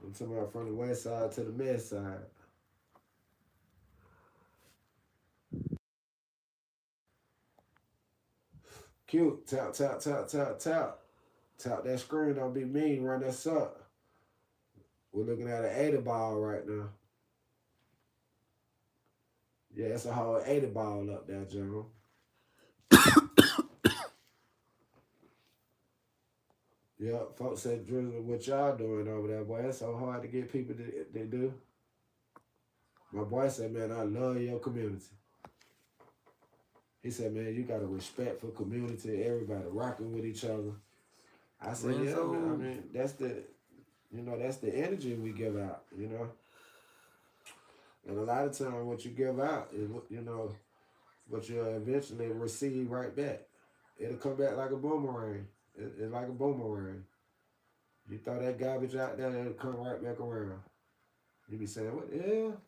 I'm talking about from the west side to the mid side. Cute. Tap, tap, tap, tap, tap. Tap that screen. Don't be mean. Run that up. We're looking at an 80 ball right now. Yeah, it's a whole 80 ball up there, John. Yeah, folks said, Drizzle, what y'all doing over there, boy? It's so hard to get people to do. My boy said, man, I love your community. He said, man, you got a respect for community, everybody rocking with each other. I said, yeah, man, I mean, that's the energy we give out, you know. And a lot of times what you give out is, you know, what you'll eventually receive right back. It'll come back like a boomerang. It's like a boomerang. You throw that garbage out there, it'll come right back around. You be saying, what the hell?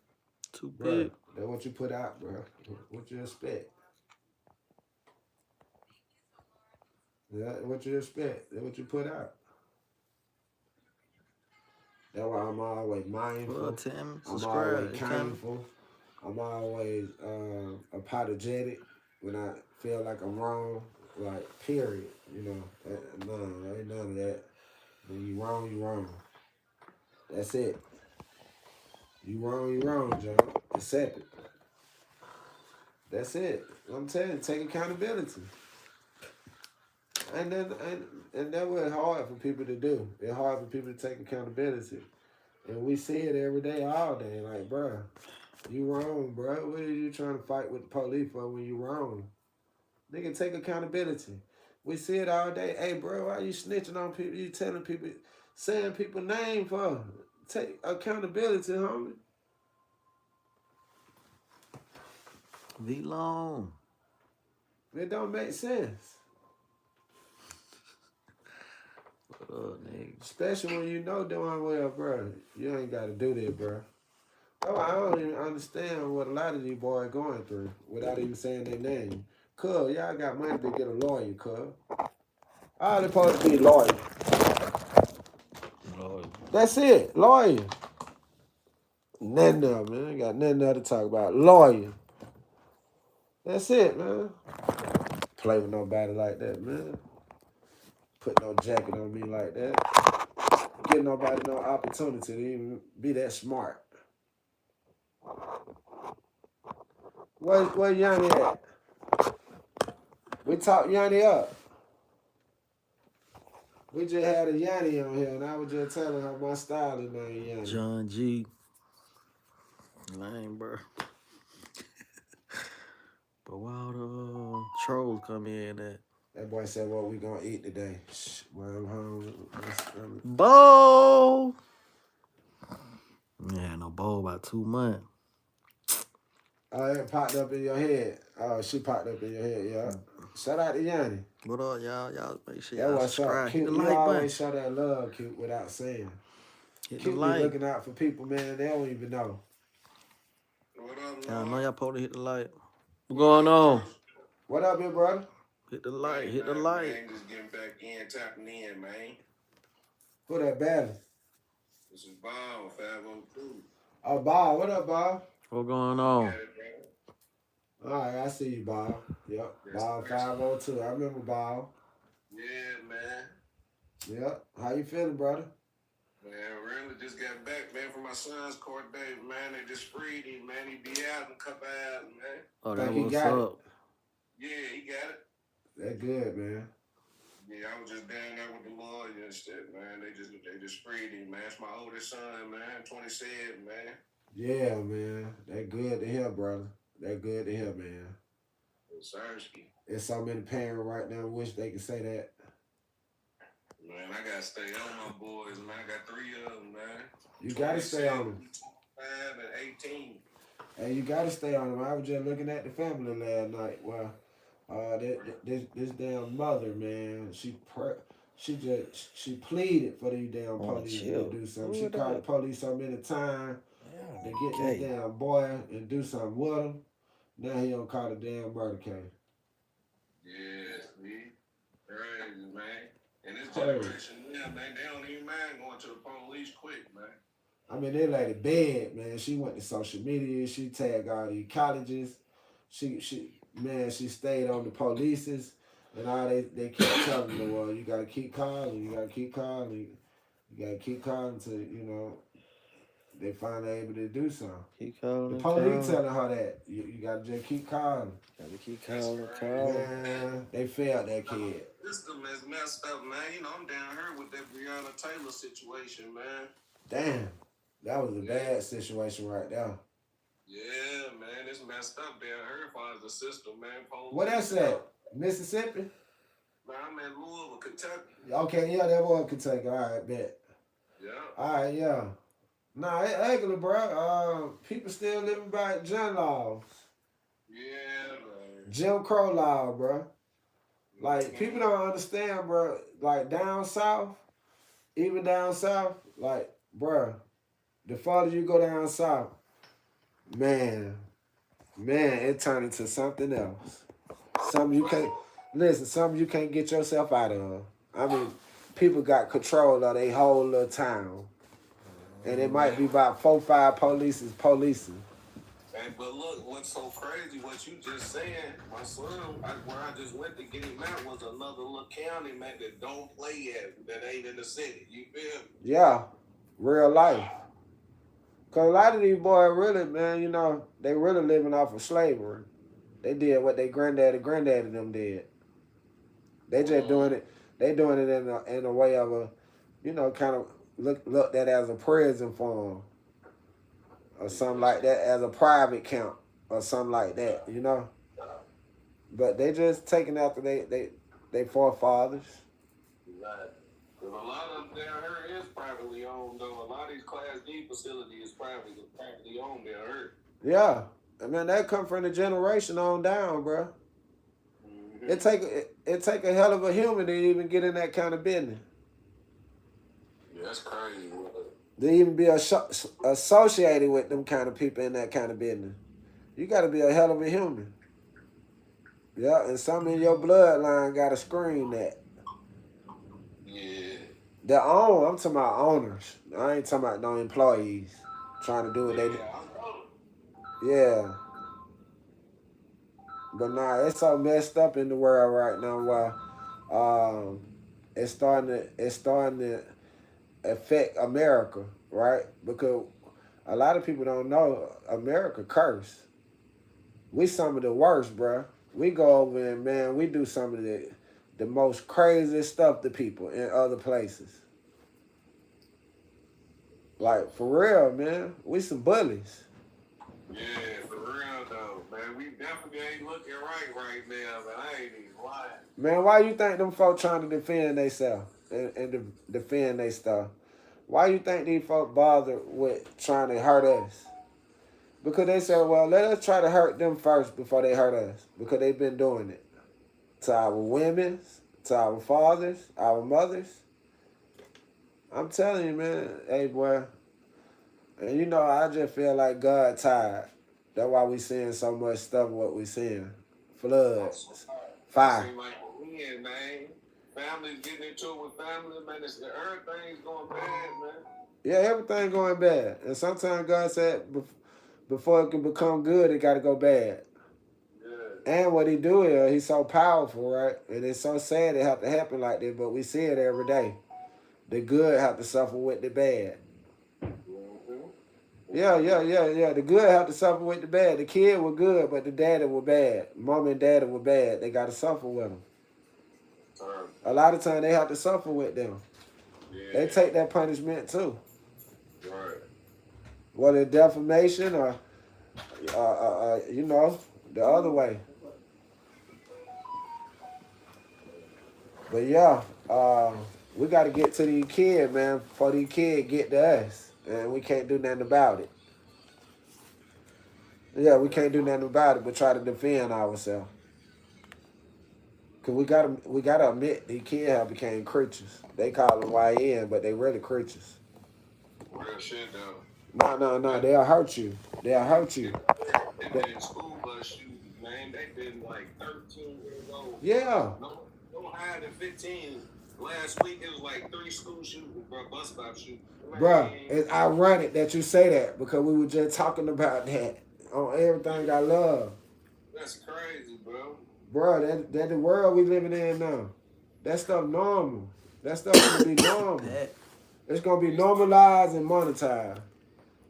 Too big. That's what you put out, bro. What you expect? Yeah, what you expect. That's what you put out. That's why I'm always mindful. I'm always kindful. I'm always apologetic when I feel like I'm wrong. Like, period. You know, no, ain't none of that. When you wrong, you wrong. That's it. You wrong, John. Accept it. That's it. I'm telling you, take accountability. And that was hard for people to do. It's hard for people to take accountability. And we see it every day, all day. Like, bro, you wrong, bro. What are you trying to fight with the police for when you wrong? Nigga, take accountability. We see it all day. Hey, bro, why you snitching on people? You telling people, saying people's name for? Take accountability, homie. V-Long. It don't make sense. Especially when you know doing well, bro. You ain't got to do that, bro. Oh, I don't even understand what a lot of these boys going through without even saying their name. Cuz, y'all got money to get a lawyer, cuz. All they supposed to be lawyer. That's it, lawyer. Nothing else, man. Ain't got nothing else to talk about. Lawyer. That's it, man. Play with nobody like that, man. Put no jacket on me like that. Give nobody no opportunity to even be that smart. Where Yanni at? We talked Yanni up. We just had a Yanni on here, and I was just telling her my style is named Yanni. John G. Lame, bro. But while the trolls come in, that boy said, what we gonna eat today? Shh, well, I'm home. Bowl! Yeah, no bowl about 2 months. Oh, it popped up in your head. Oh, she popped up in your head, yeah. Shout out to Yanni. What up, y'all? Y'all make sure y'all subscribe. Hit the like button. You always show that love, Cute, without saying. Hit Cute the like. Be looking out for people, man. They don't even know. What up, y'all know y'all supposed to hit the like. What's going on? What up, big brother? Hit the like. Man, hit the like. Man, just getting back in, tapping in, man. Who that Bally? This is Bob, 502. Oh, Bob. What up, Bob? What's going on? All right, I see you, Bob. Yep, Bob 502. I remember Bob. Yeah, man. Yep. How you feeling, brother? Man, really just got back, man, from my son's court date, man. They just freed him, man. He be out in a couple hours, man. Oh, that what's up? Yeah, he got it. That good, man. Yeah, I was just down there with the lawyer and shit, man. They just freed him, man. It's my oldest son, man. 27, man. Yeah, man. That good to hear, brother. That good to hear, man. There's so many parents right now wish they could say that. Man, I gotta stay on my boys, man. I got 3 of them, man. You gotta stay on them. 5 and 18. Hey, you gotta stay on them. I was just looking at the family last night. Well, this damn mother, man, she pleaded for these damn police to do something. She called the police so many times to get this damn boy and do something with him. Now he don't call the damn murder case. Yeah, see? Crazy, man. And this generation, yeah, man, they don't even mind going to the police quick, man. I mean, they let it bad, man. She went to social media. She tagged all these colleges. She stayed on the polices. And all they kept telling her, well, you got to keep calling. You got to keep calling. You got to keep calling till, you know, they finally able to do something. Keep calling. The police telling her that. You got to just keep calling. Got to keep calling. Man, they failed that kid. The system is messed up, man. You know, I'm down here with that Breonna Taylor situation, man. Damn. That was a bad situation right there. Yeah, man, it's messed up down here as far as the system, man. Police, What that's at? Mississippi? Man, I'm in Louisville, Kentucky. Okay, yeah, that was Kentucky. All right, bet. Yeah. All right, yeah. Nah, it ugly, bro. People still living by Jim laws. Yeah, man. Jim Crow law, bro. Like, people don't understand, bro. Like, down south, even down south, like, bro, the farther you go down south, man, it turned into something else. Something you can't get yourself out of. I mean, people got control of their whole little town. And it might be about 4 or 5 policing. Hey, but look, what's so crazy, what you just said, my son, where I just went to get him out was another little county, man, that don't play at, that ain't in the city. You feel me? Yeah, real life. Because a lot of these boys really, man, you know, they really living off of slavery. They did what they granddaddy them did. They just doing it. They doing it in a way of a, you know, kind of looked at as a prison form. Or something like that, as a private camp. Or something like that, you know. But they just taking after they forefathers. Right. Because a lot of them down here is privately owned, though. A lot of these Class D facilities is privately owned down here. Yeah. I mean, that come from the generation on down, bro. Mm-hmm. It take a hell of a human to even get in that kind of business. Yeah, that's crazy, bro. To even be associated with them kind of people in that kind of business. You got to be a hell of a human. Yeah, and some in your bloodline got to scream that. Yeah. I'm talking about owners. I ain't talking about no employees trying to do what they do. Yeah. But nah, it's so messed up in the world right now where it's starting to affect America, right? Because a lot of people don't know America curse. We some of the worst, bro. We go over and, man, we do some of the most craziest stuff to people in other places. Like, for real, man. We some bullies. Yeah, for real, though, man. We definitely ain't looking right now, but I ain't even lying. Man, why you think them folk trying to defend themselves and defend their stuff? Why you think these folk bother with trying to hurt us? Because they said, well, let us try to hurt them first before they hurt us. Because they've been doing it. To our women, to our fathers, our mothers. I'm telling you, man. Hey, boy. And you know, I just feel like God tired. That's why we seeing so much stuff, what we seeing. Floods. Fire. Seem like we in, man. Families getting into it with family, man. Everything's going bad, man. Yeah, everything going bad. And sometimes God said, before it can become good, it got to go bad. Yeah. And what he do is, he's so powerful, right? And it's so sad it have to happen like this, but we see it every day. The good have to suffer with the bad. Yeah. The good have to suffer with the bad. The kid were good, but the daddy were bad. Mom and daddy were bad. They got to suffer with them. A lot of times they have to suffer with them. Yeah. They take that punishment too. Right. Whether defamation or, you know, the other way. But yeah, we got to get to these kids, man, before these kids get to us. And we can't do nothing about it. Yeah, we can't do nothing about it but try to defend ourselves. Because we gotta admit, these kids have became creatures. They call them YN, but they really creatures. Real shit, though. No, they'll hurt you. They'll hurt you. They've been in school bus shootings, man. They've been like 13 years old. Yeah. No higher than 15. Last week it was like 3 school shootings, bro, bus stop shootings. Bruh, it's ironic that you say that because we were just talking about that on Everything I Love. That's crazy, bro. Bruh, that the world we living in now. That stuff normal. That stuff gonna be normal. It's gonna be normalized and monetized.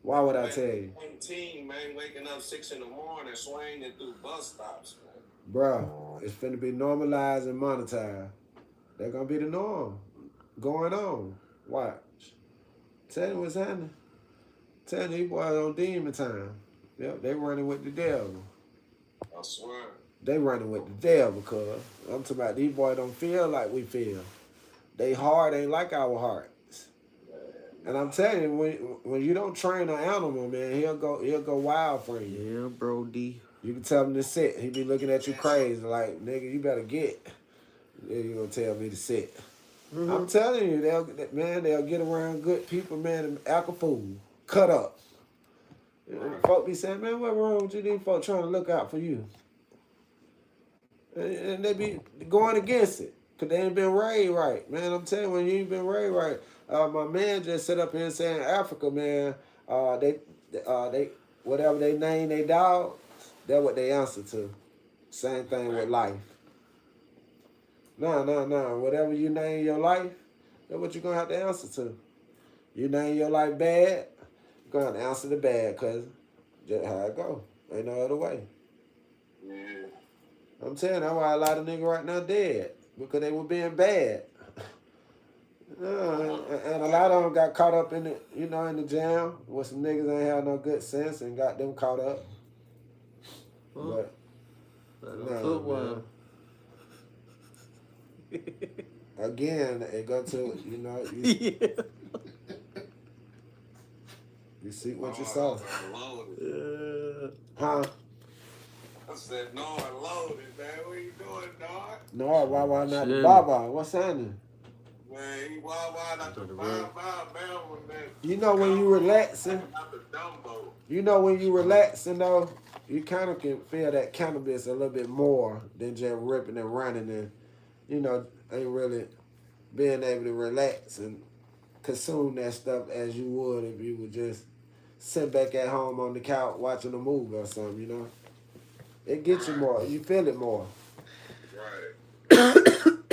Why would I tell you? 19, man, waking up 6 in the morning, swinging through bus stops, man. Bruh, it's finna be normalized and monetized. That's gonna be the norm. Going on. Watch. Tell you what's happening. Tell you these boys on demon time. Yep, they running with the devil. I swear. They running with the devil, cuz. I'm talking about these boys don't feel like we feel. They heart ain't like our hearts. And I'm telling you, when you don't train an animal, man, he'll go wild for you. Yeah, bro, D. You can tell him to sit. He be looking at you crazy, like, nigga, you better get. Then you gonna tell me to sit. Mm-hmm. I'm telling you, they'll get around good people, man, and act a fool. Cut up. Folk be saying, man, what wrong with you? These folk trying to look out for you. And they be going against it. Because they ain't been raised right. Man, I'm telling you, when you ain't been raised right. My man just sit up here and saying Africa, man, they whatever they name their dog, that's what they answer to. Same thing with life. No. Whatever you name your life, that's what you're going to have to answer to. You name your life bad, you're going to have to answer the bad, because that's how it go. Ain't no other way. Yeah. I'm telling you, that's why a lot of niggas right now dead, because they were being bad. And a lot of them got caught up in the, in the jam, where some niggas ain't had no good sense and got them caught up. But, man. Again, it go to, you see what you saw. Huh? I said, no, I loaded, man. What you doing, dog? No, why not the Baba? What's happening? Man, why not the man? You know when you relaxing, though, you kind of can feel that cannabis a little bit more than just ripping and running and, ain't really being able to relax and consume that stuff as you would if you would just sit back at home on the couch watching a movie or something, It gets you more. You feel it more. Right.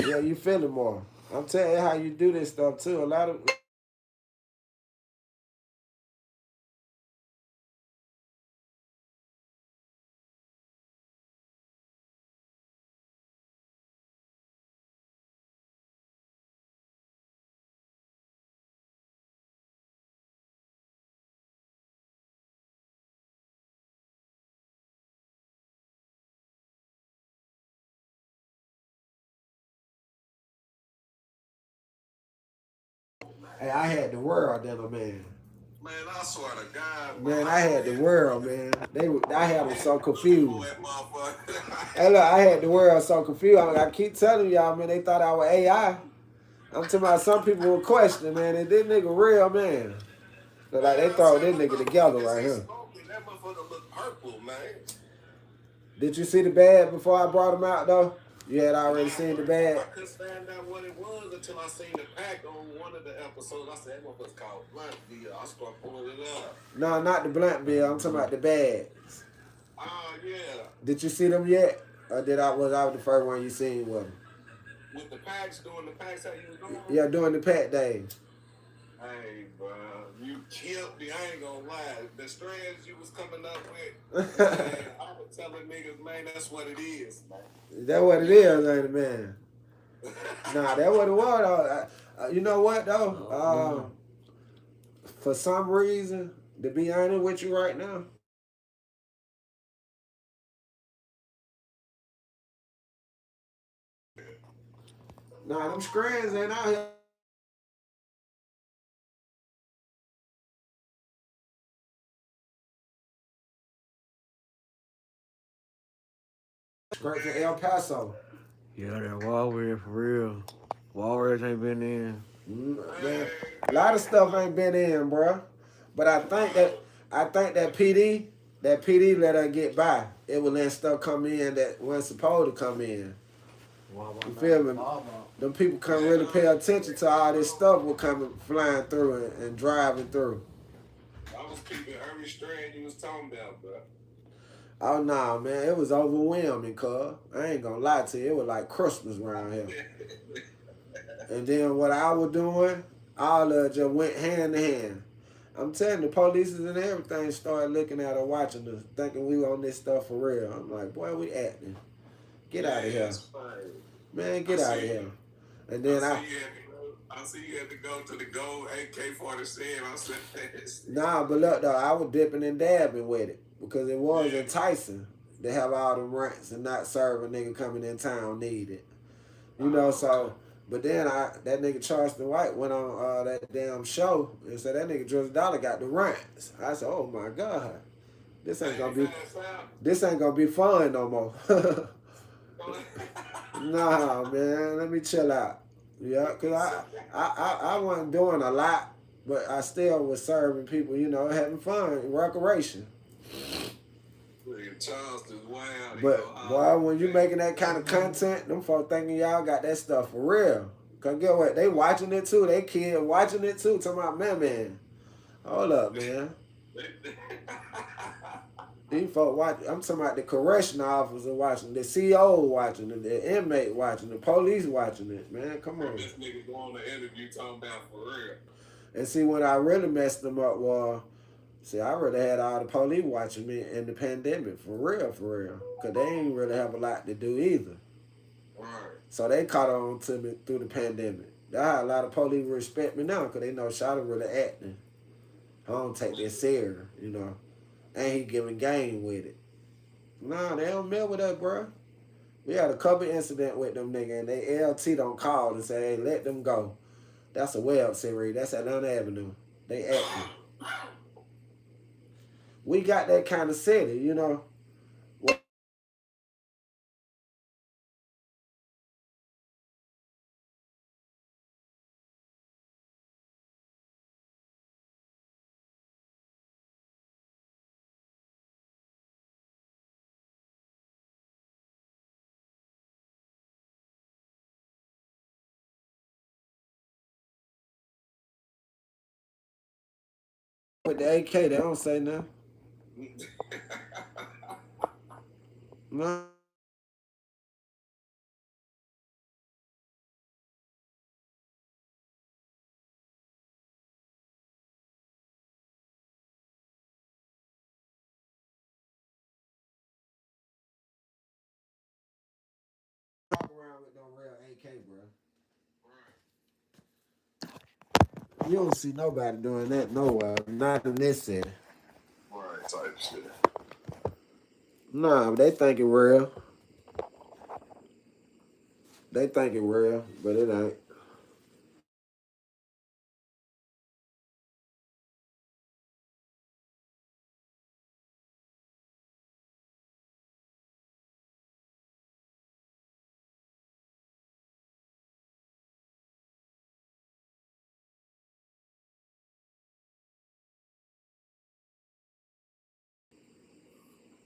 Yeah, you feel it more. I'm telling you how you do this stuff, too. A lot of... Hey, I had the world then, man. Man, I swear to God. Man, I had the world, man. I had them so confused. Hey, look, I had the world so confused. I keep telling y'all, man, they thought I was AI. I'm talking about some people were questioning, man, and this nigga real, man. So, like, they throw this nigga together right here. That motherfucker look purple, man. Did you see the bag before I brought him out, though? You had already seen the bag? I couldn't stand out what it was until I seen the pack on one of the episodes. I said, that motherfucker's called Blunt Deal. I started pulling it up. No, not the blunt bill. I'm talking about the bags. Yeah. Did you see them yet? Or was I the first one you seen with them? With the packs, doing the packs, how you was doing? Yeah, doing the pack days. Hey, bro, you killed me. I ain't gonna lie. The strands you was coming up with, man, I was telling niggas, man, that's what it is, man. That's what it is, ain't it, man? Nah, that's what it was, though. You know what, though? For some reason, to be honest with you right now, nah, them strands ain't out here. Straight from El Paso. Yeah, that Walrus for real. Walrus ain't been in. Man, a lot of stuff ain't been in, bro. But I think that PD let her get by. It will let stuff come in that wasn't supposed to come in. You feel me? Them people couldn't really pay attention to all this stuff was coming flying through and driving through. I was keeping every strand you was talking about, bro. Oh nah, man, it was overwhelming, cuz. I ain't gonna lie to you, it was like Christmas around here. And then what I was doing, all of it just went hand in hand. I'm telling you, the police and everything started looking at us, watching us, thinking we on this stuff for real. I'm like, boy, we acting. Get out of here. Man, get out of here. And then I see you had to go to the gold AK-47. I said, nah, but look though, I was dipping and dabbing with it because it was enticing to have all them rents and not serve a nigga coming in town needed. You know, so, but then that nigga Charleston White went on that damn show and said that nigga George Dollar got the rents. I said, oh my God, this ain't gonna be fun no more. Nah, man, let me chill out. Yeah, cause I wasn't doing a lot, but I still was serving people, you know, having fun, recreation. But boy, when you making that kind of content, them folks thinking y'all got that stuff for real. Cause get what? They watching it too. They kids watching it too. Talking about man. Hold up, man. These folks watch. I'm talking about the correctional officer watching, the CO watching it, the inmate watching, the police watching it. Man, come on. This nigga going to interview talking about for real. And see, when I really messed them up was, see, I really had all the police watching me in the pandemic, for real. Because they ain't really have a lot to do either. Right. So they caught on to me through the pandemic. That's how a lot of police respect me now, because they know Shawty really acting. I don't take this serious, you know. And he giving game with it. Nah, they don't mess with us, bro. We had a couple incident with them nigga, and they LT don't call and say, hey, let them go. That's a web series. That's Atlanta Avenue. They acting. We got that kind of city, you know. With the AK, they don't say nothing. No. Walk around with no real AK, bro. You don't see nobody doing that nowhere. Not in this city. Right, type shit. Nah, they think it real. They think it real, but it ain't.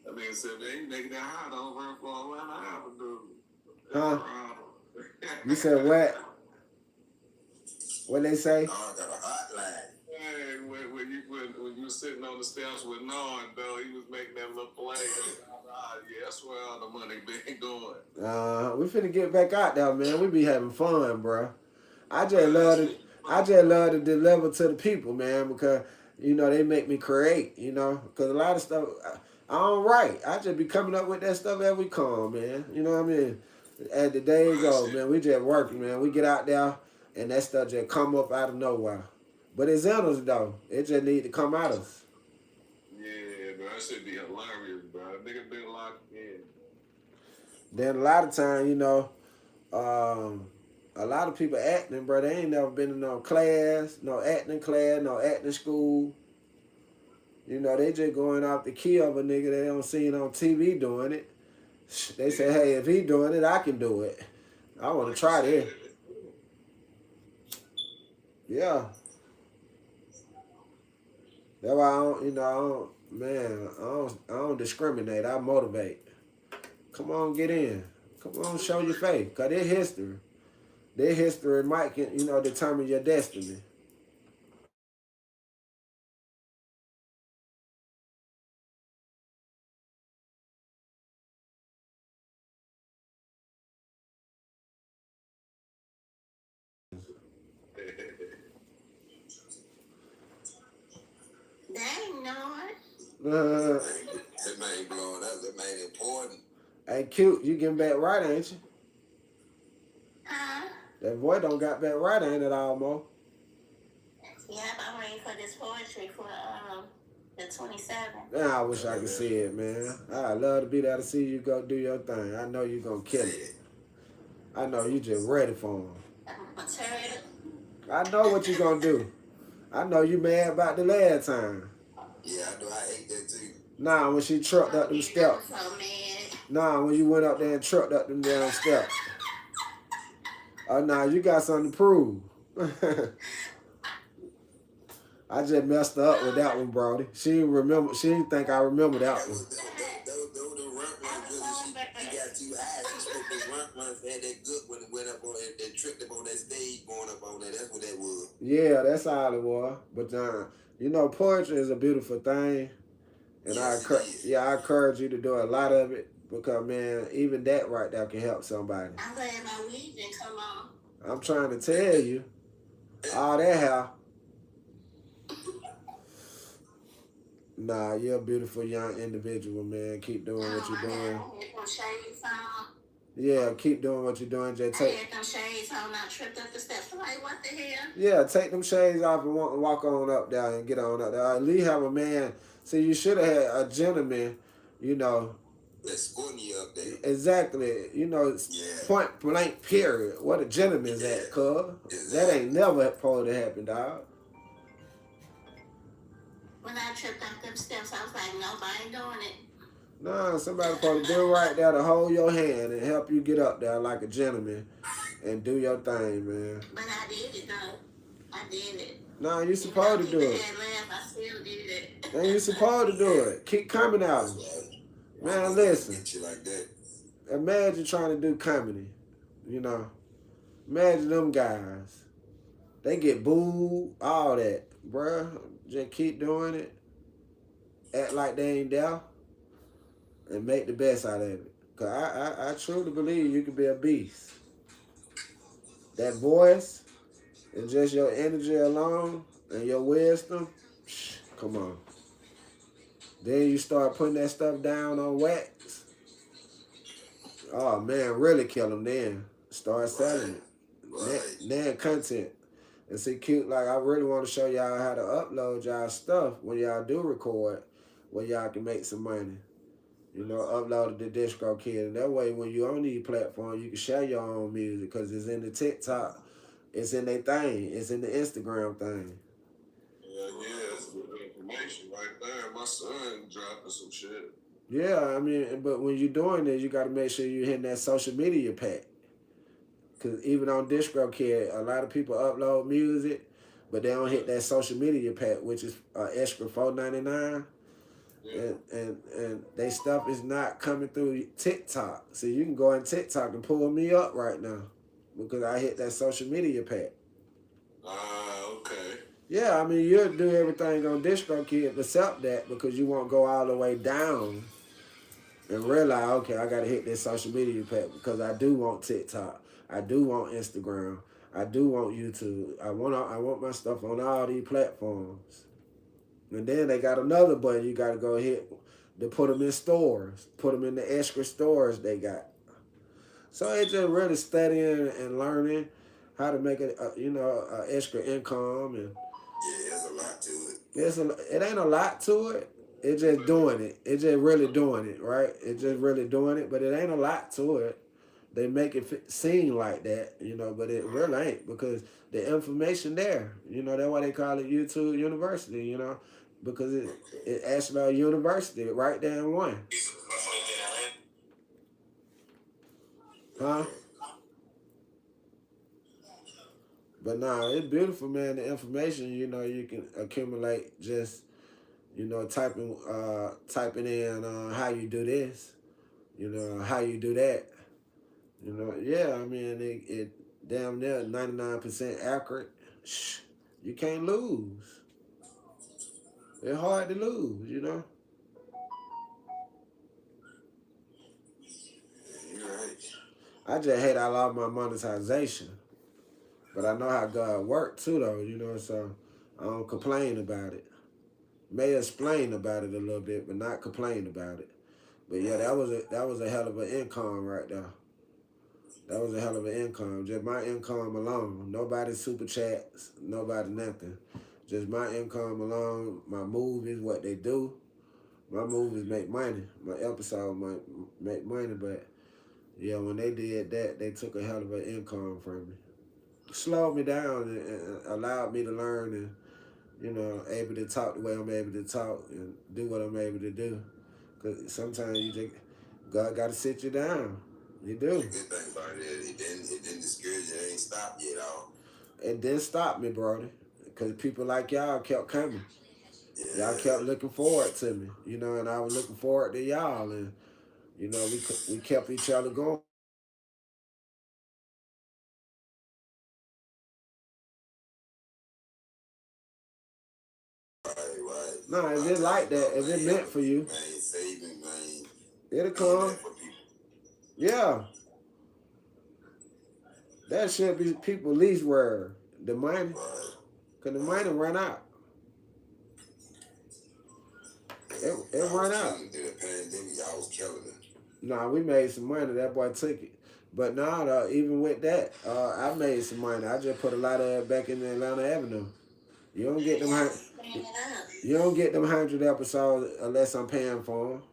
I mean, so they ain't making that hot over for Atlanta Avenue. Huh? You said what? What they say? Oh, I got a hotline. Hey, when you were sitting on the steps with Nard, though, he was making that little play. Yeah, that's where all the money been going. We finna get back out there, man. We be having fun, bro. I just love to deliver to the people, man, because you know they make me create, you know, because a lot of stuff I don't write. I just be coming up with that stuff as we come, man. You know what I mean? As the days go, man, we just working, man. We get out there and that stuff just come up out of nowhere. But it's in us though. It just need to come out of us. Yeah, bro, that should be hilarious, bro. Nigga been locked in. Then a lot of time, you know, a lot of people acting, bro. They ain't never been in no class, no acting school. You know, they just going off the key of a nigga they don't see it on TV doing it. They say, hey, if he doing it, I can do it. I want to try this. Yeah. That's why I don't, you know, I don't discriminate. I motivate. Come on, get in. Come on, show your faith, because their history. Their history might, determine your destiny. Dang, Lord. That man blowing up. That man important. Hey, cute, you getting back right, ain't you? Huh? That boy don't got back right, ain't it, almost? Yep, I'm waiting for this poetry for the 27th. Man, I wish I could see it, man. I'd love to be there to see you go do your thing. I know you gonna kill it. I know you just ready for him. I know what you gonna do. I know you mad about the last time. Yeah, I know. I hate that too. Nah, when she trucked up them steps. Nah, when you went up there and trucked up them damn steps. Oh, nah, you got something to prove. I just messed her up with that one, Brody. She didn't remember. She didn't think I remember that one. She got too high. She spoke those runs, had that good when it went up on it, that tricked up on that stage going up on that. That's what that was. Yeah, that's all it was. But poetry is a beautiful thing. And yes, I encourage you to do a lot of it because, man, even that right there can help somebody. I'm glad my weed didn't come on. I'm trying to tell you, all that how. Nah, you're a beautiful young individual, man. Keep doing what you're doing. Yeah, keep doing what you're doing. Just take. I had them shades on. I tripped up the steps. Like, what the hell? Yeah, take them shades off and walk on up there and get on up there. At least have a man. See, you should have had a gentleman, that's supporting you up there. Exactly. Point blank period. What a gentleman's at, cuz. Exactly. That ain't never supposed to happen, dog. When I tripped up them steps, I was like, nope, I ain't doing it. Nah, somebody supposed to be right there to hold your hand and help you get up there like a gentleman and do your thing, man. But I did it, though. I did it. Nah, you supposed to do it. I still did it. And you supposed to do it. Keep coming out. Man, listen. Imagine trying to do comedy. Imagine them guys. They get booed, all that. Bruh, just keep doing it. Act like they ain't there. And make the best out of it. Because I truly believe you can be a beast. That voice and just your energy alone and your wisdom, come on. Then you start putting that stuff down on wax. Oh, man, really kill them then. Start selling it. Right. Then content. And see, cute, like, I really want to show y'all how to upload y'all stuff when y'all do record, where y'all can make some money. Upload it to DistroKid. And that way, when you on these platforms, you can share your own music because it's in the TikTok. It's in their thing. It's in the Instagram thing. Yeah, it's good information right there. My son dropping some shit. Yeah, but when you're doing this, you got to make sure you're hitting that social media pack. Because even on DistroKid, a lot of people upload music, but they don't hit that social media pack, which is extra $4.99. Yeah. And they stuff is not coming through TikTok. So you can go on TikTok and pull me up right now because I hit that social media pack. Okay. Yeah, you'll do everything on DistroKid except that because you won't go all the way down and realize, okay, I got to hit this social media pack because I do want TikTok. I do want Instagram. I do want YouTube. I want my stuff on all these platforms. And then they got another button you got to go hit to put them in stores. Put them in the extra stores they got. So it's just really studying and learning how to make an extra income. And yeah, there's a lot to it. It ain't a lot to it. It's just doing it. It's just really doing it, right? It's just really doing it, but it ain't a lot to it. They make it seem like that, but it really ain't because the information there, that's why they call it YouTube University, because it actually a university right there in one. Huh? But nah, it's beautiful, man. The information, you can accumulate just, typing in how you do this, how you do that. You know, yeah, I mean, it damn near 99% accurate. Shh, you can't lose. It's hard to lose, you know. You're right. I just hate I lost my monetization. But I know how God worked too, though, you know, so I don't complain about it. May explain about it a little bit, but not complain about it. But yeah, that was a hell of an income right there. That was a hell of an income. Just my income alone. Nobody super chats, nobody nothing. Just my income alone, my movies, what they do. My movies make money. My episode might make money, but yeah, when they did that, they took a hell of an income from me. Slowed me down and allowed me to learn and, you know, able to talk the way I'm able to talk and do what I'm able to do. Because sometimes you just, God got to sit you down. You do. The good thing about it didn't discourage you. It ain't stopped you at all. It didn't stop me, Brody. Because people like y'all kept coming. Yeah. Y'all kept looking forward to me, you know, and I was looking forward to y'all. And, you know, we kept each other going. Right. No, if it like that, if it meant for you, man, saving, man. it'll come. For people. Yeah. That should be people least worry. The money. Right. Because the money run out. It run out. During the pandemic, y'all was killing it. Nah, we made some money. That boy took it. But nah, though, even with that, I made some money. I just put a lot of it back in the Atlanta Avenue. You don't get them. You don't get them 100 episodes unless I'm paying for them.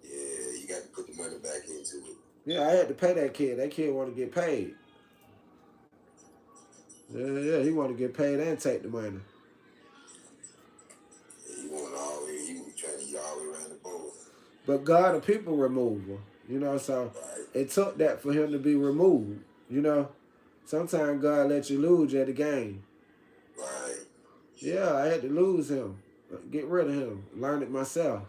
Yeah, you got to put the money back into it. Yeah, I had to pay that kid. That kid want to get paid. Yeah, he want to get paid and take the money. Yeah, he was trying to get all the way around the board. But God, a people remover, you know, so right. It took that for him to be removed, you know. Sometimes God let you lose at the game. Right. Yeah, I had to lose him, get rid of him, learn it myself.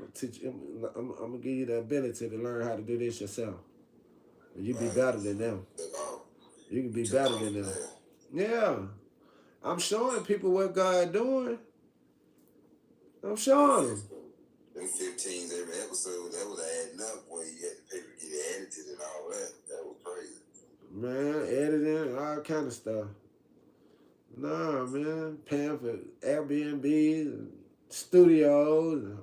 I'm gonna give you the ability to learn how to do this yourself. You be better than them. You can be better than them. Yeah. I'm showing people what God doing. I'm showing them. Them 15s every episode, that was adding up when you had to pay to get it edited and all that. That was crazy. Man, editing, all kind of stuff. Nah, man. Paying for Airbnbs and studios and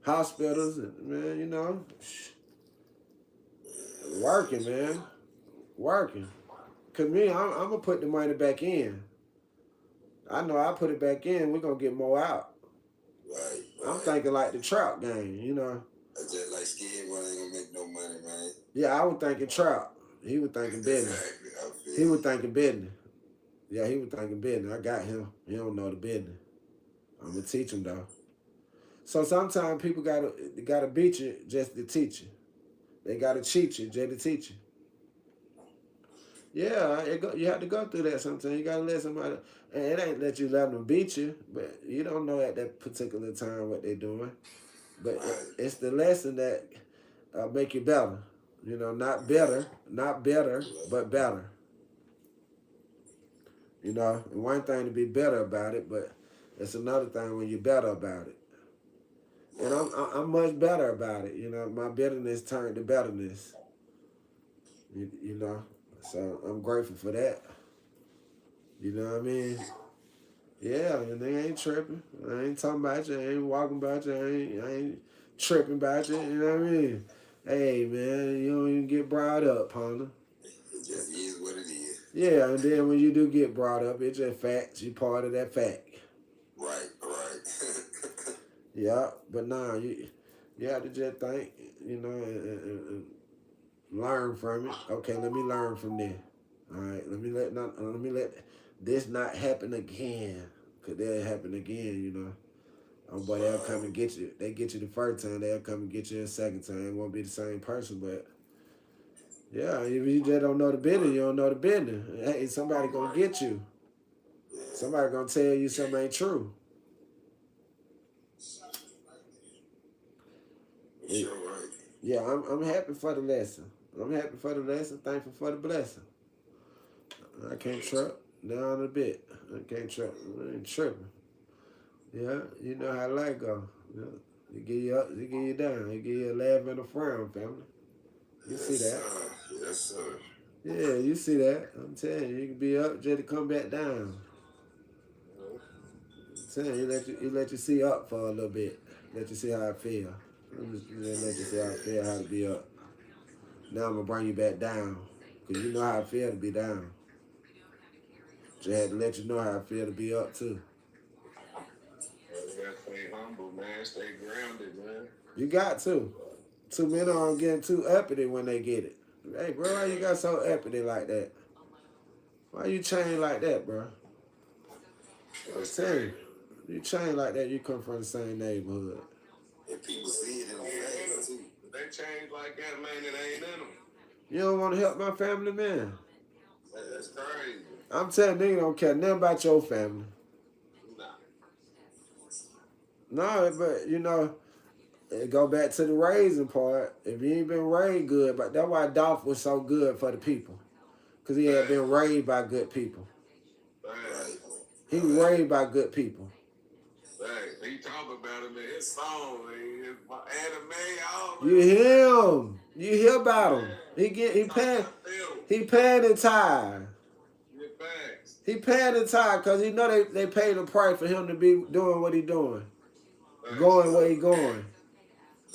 hospitals and, man, you know. Working, man. Working. Because me, I'm going to put the money back in. I know I put it back in, we're going to get more out. Right. I'm thinking like the trout game, you know. Just like Skid, one ain't going to make no money, man. Yeah, I was thinking trout. He was thinking business. Exactly. He was thinking business. Yeah, he was thinking business. I got him. He don't know the business. I'm going to teach him, though. So sometimes people gotta beat you just to teach you. They got to cheat you just to teach you. Yeah, you have to go through that sometimes. You got to let somebody, and it ain't let you let them beat you, but you don't know at that particular time what they're doing. But it's the lesson that make you better. You know, not better, but better. You know, and one thing to be better about it, but it's another thing when you're better about it. And I'm much better about it. You know, my bitterness turned to betterness. You know, so I'm grateful for that. You know what I mean? Yeah, and they ain't tripping. I ain't talking about you. I ain't walking about you. I ain't tripping about you. You know what I mean? Hey, man, you don't even get brought up, partner. It just is what it is. Yeah, and then when you do get brought up, it's just facts. You part of that fact. Right. Yeah, but nah, you have to just think, you know, and learn from it. Okay, let me learn from this. All right, let me let this not happen again, cause that'll happen again, you know. Oh boy, they'll come and get you. They get you the first time, they'll come and get you the second time. It won't be the same person, but yeah, if you just don't know the business, you don't know the business. Hey, somebody gonna get you. Somebody gonna tell you something ain't true. Sure, right. Yeah, I'm happy for the lesson. I'm happy for the lesson, thankful for the blessing. I can't trip down a bit. I can't trip. I ain't tripping. Yeah, you know how life go. Yeah. You give you up, you give you down. You give you a laugh and a frown, family. You see that? Yes, sir. Yeah, you see that. I'm telling you, you can be up just to come back down. I'm telling you, you let you see up for a little bit. Let you see how I feel. I'm just let you see how I feel, how to be up. Now I'm gonna bring you back down. Cause you know how I feel to be down. Just had to let you know how I feel to be up too. You gotta stay humble, man. Stay grounded, man. You got to. Too many of them getting too uppity when they get it. Hey, bro, why you got so uppity like that? Why you change like that, bro? I'm saying, you change like that, you come from the same neighborhood. And people see it in the face, too. If they change like that, man, it ain't in them. You don't want to help my family, man? That's crazy. I'm telling niggas don't care nothing about your family. Nah. No, but, you know, it go back to the raising part. If you ain't been raised good, but that's why Dolph was so good for the people. Because he had been raised by good people. Right. He was raised by good people. Right. He talk about him in his song, his anime, all You hear him. You hear about him. He paying the tithe. He paying the tithe because he know they paid the price for him to be doing what he doing. Going where he going.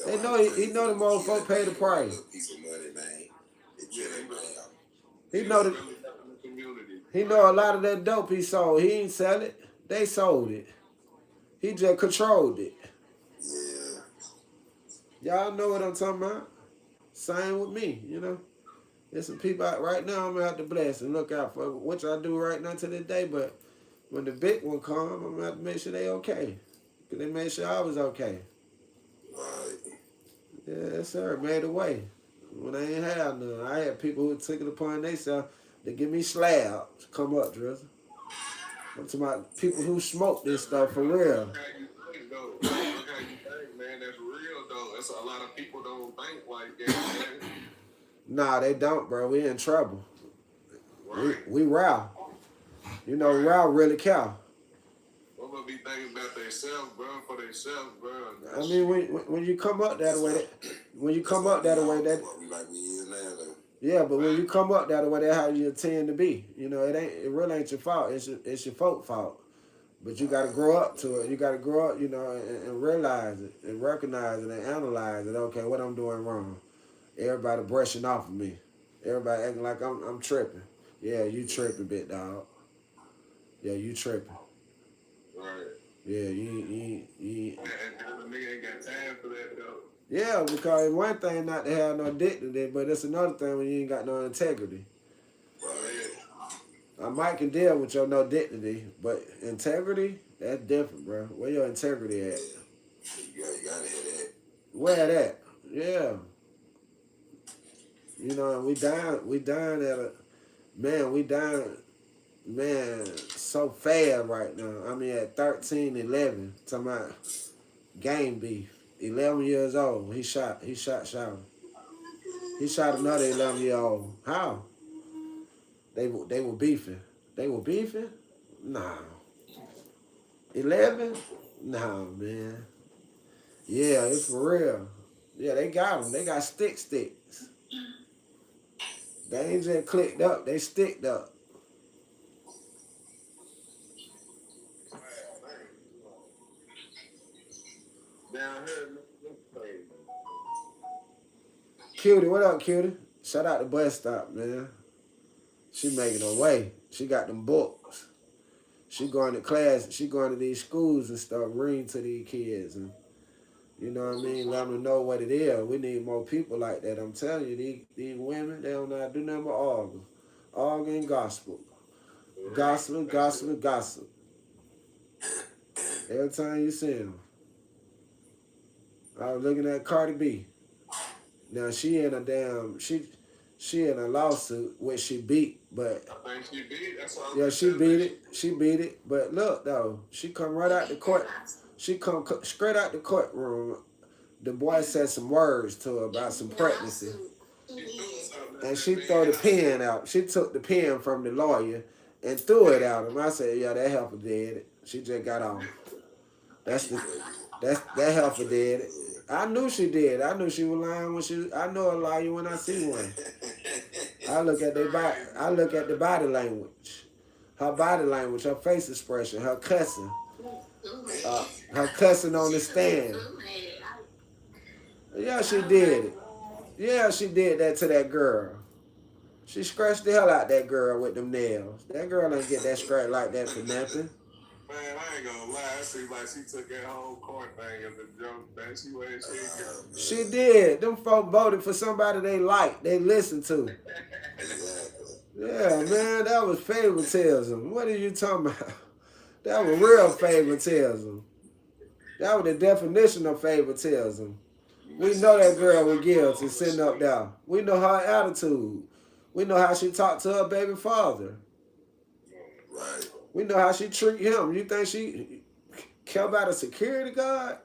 They know he know the motherfucker pay the price. He know a lot of that dope he sold. He ain't sell it. They sold it. He just controlled it. Yeah. Y'all know what I'm talking about. Same with me, you know. There's some people out right now I'm gonna have to bless and look out for, which I do right now to this day, but when the big one come, I'm gonna have to make sure they okay. Cause they made sure I was okay. Right. Yeah, sir, made a way. When I ain't had none, I had people who took it upon themselves to give me slabs. Come up, Drizzle. I'm talking about people who smoke this stuff for real. Look how you think, though. Look how you think, man. That's real, though. That's a lot of people don't think like that, man. Nah, they don't, bro. We in trouble. Right. We raw. You know, raw really care. What would be thinking about themselves, bro, for themselves, bro? I mean, when you come up that way, yeah, but when you come up that way, that's how you tend to be. You know, it really ain't your fault. It's your folk fault. But you gotta grow up to it. You gotta grow up, you know, and realize it, and recognize it, and analyze it. Okay, what I'm doing wrong. Everybody brushing off of me. Everybody acting like I'm tripping. Yeah, you tripping, big dog. Yeah, you tripping. Right. Yeah, you. And the nigga ain't got time for that, though. Yeah, because it's one thing not to have no dignity, but it's another thing when you ain't got no integrity. Right. I might can deal with your no dignity, but integrity, that's different, bro. Where your integrity at? You gotta hear that. Where that? Yeah. You know, we dying at a, man, so fast right now. I mean, at 13, 11, talking about game beef. 11 years old, he shot Shouter. He shot another 11-year-old. How? They were beefing. They were beefing? Nah. 11? Nah, man. Yeah, it's for real. Yeah, they got them. They got sticks. They ain't just clicked up. They sticked up. Down here, Cutie, what up, Cutie? Shout out to Bus Stop, man. She making her way. She got them books. She going to class. She going to these schools and stuff, reading to these kids. And you know what I mean? Let them know what it is. We need more people like that. I'm telling you, these women, they don't know how to do nothing but argue. Argue and gospel. Gossip. Every time you see them. I was looking at Cardi B. Now she in a lawsuit which she beat, but I think she beat. That's all. yeah, she beat it. She beat it. But look though, she come right out the court. She come straight out the courtroom. The boy said some words to her about some pregnancy. And she threw the pen out. She took the pen from the lawyer and threw it at him. I said, yeah, that heifer did it. She just got off. That heifer did it. I knew she did. I knew she was lying I know a liar when I see one. I look at the body language. Her body language, her face expression, her cussing. Her cussing on the stand. Yeah, she did it. Yeah, she did that to that girl. She scratched the hell out that girl with them nails. That girl ain't get that scratch like that for nothing. Man, I ain't gonna lie. It seems like she took that whole court thing as a joke. That she went and she did. Them folk voted for somebody they liked, they listened to. Yeah, man, that was favoritism. What are you talking about? That was real favoritism. That was the definition of favoritism. We know that girl was guilty sitting up there. We know her attitude. We know how she talked to her baby father. Right. We know how she treat him. You think she care about a security guard?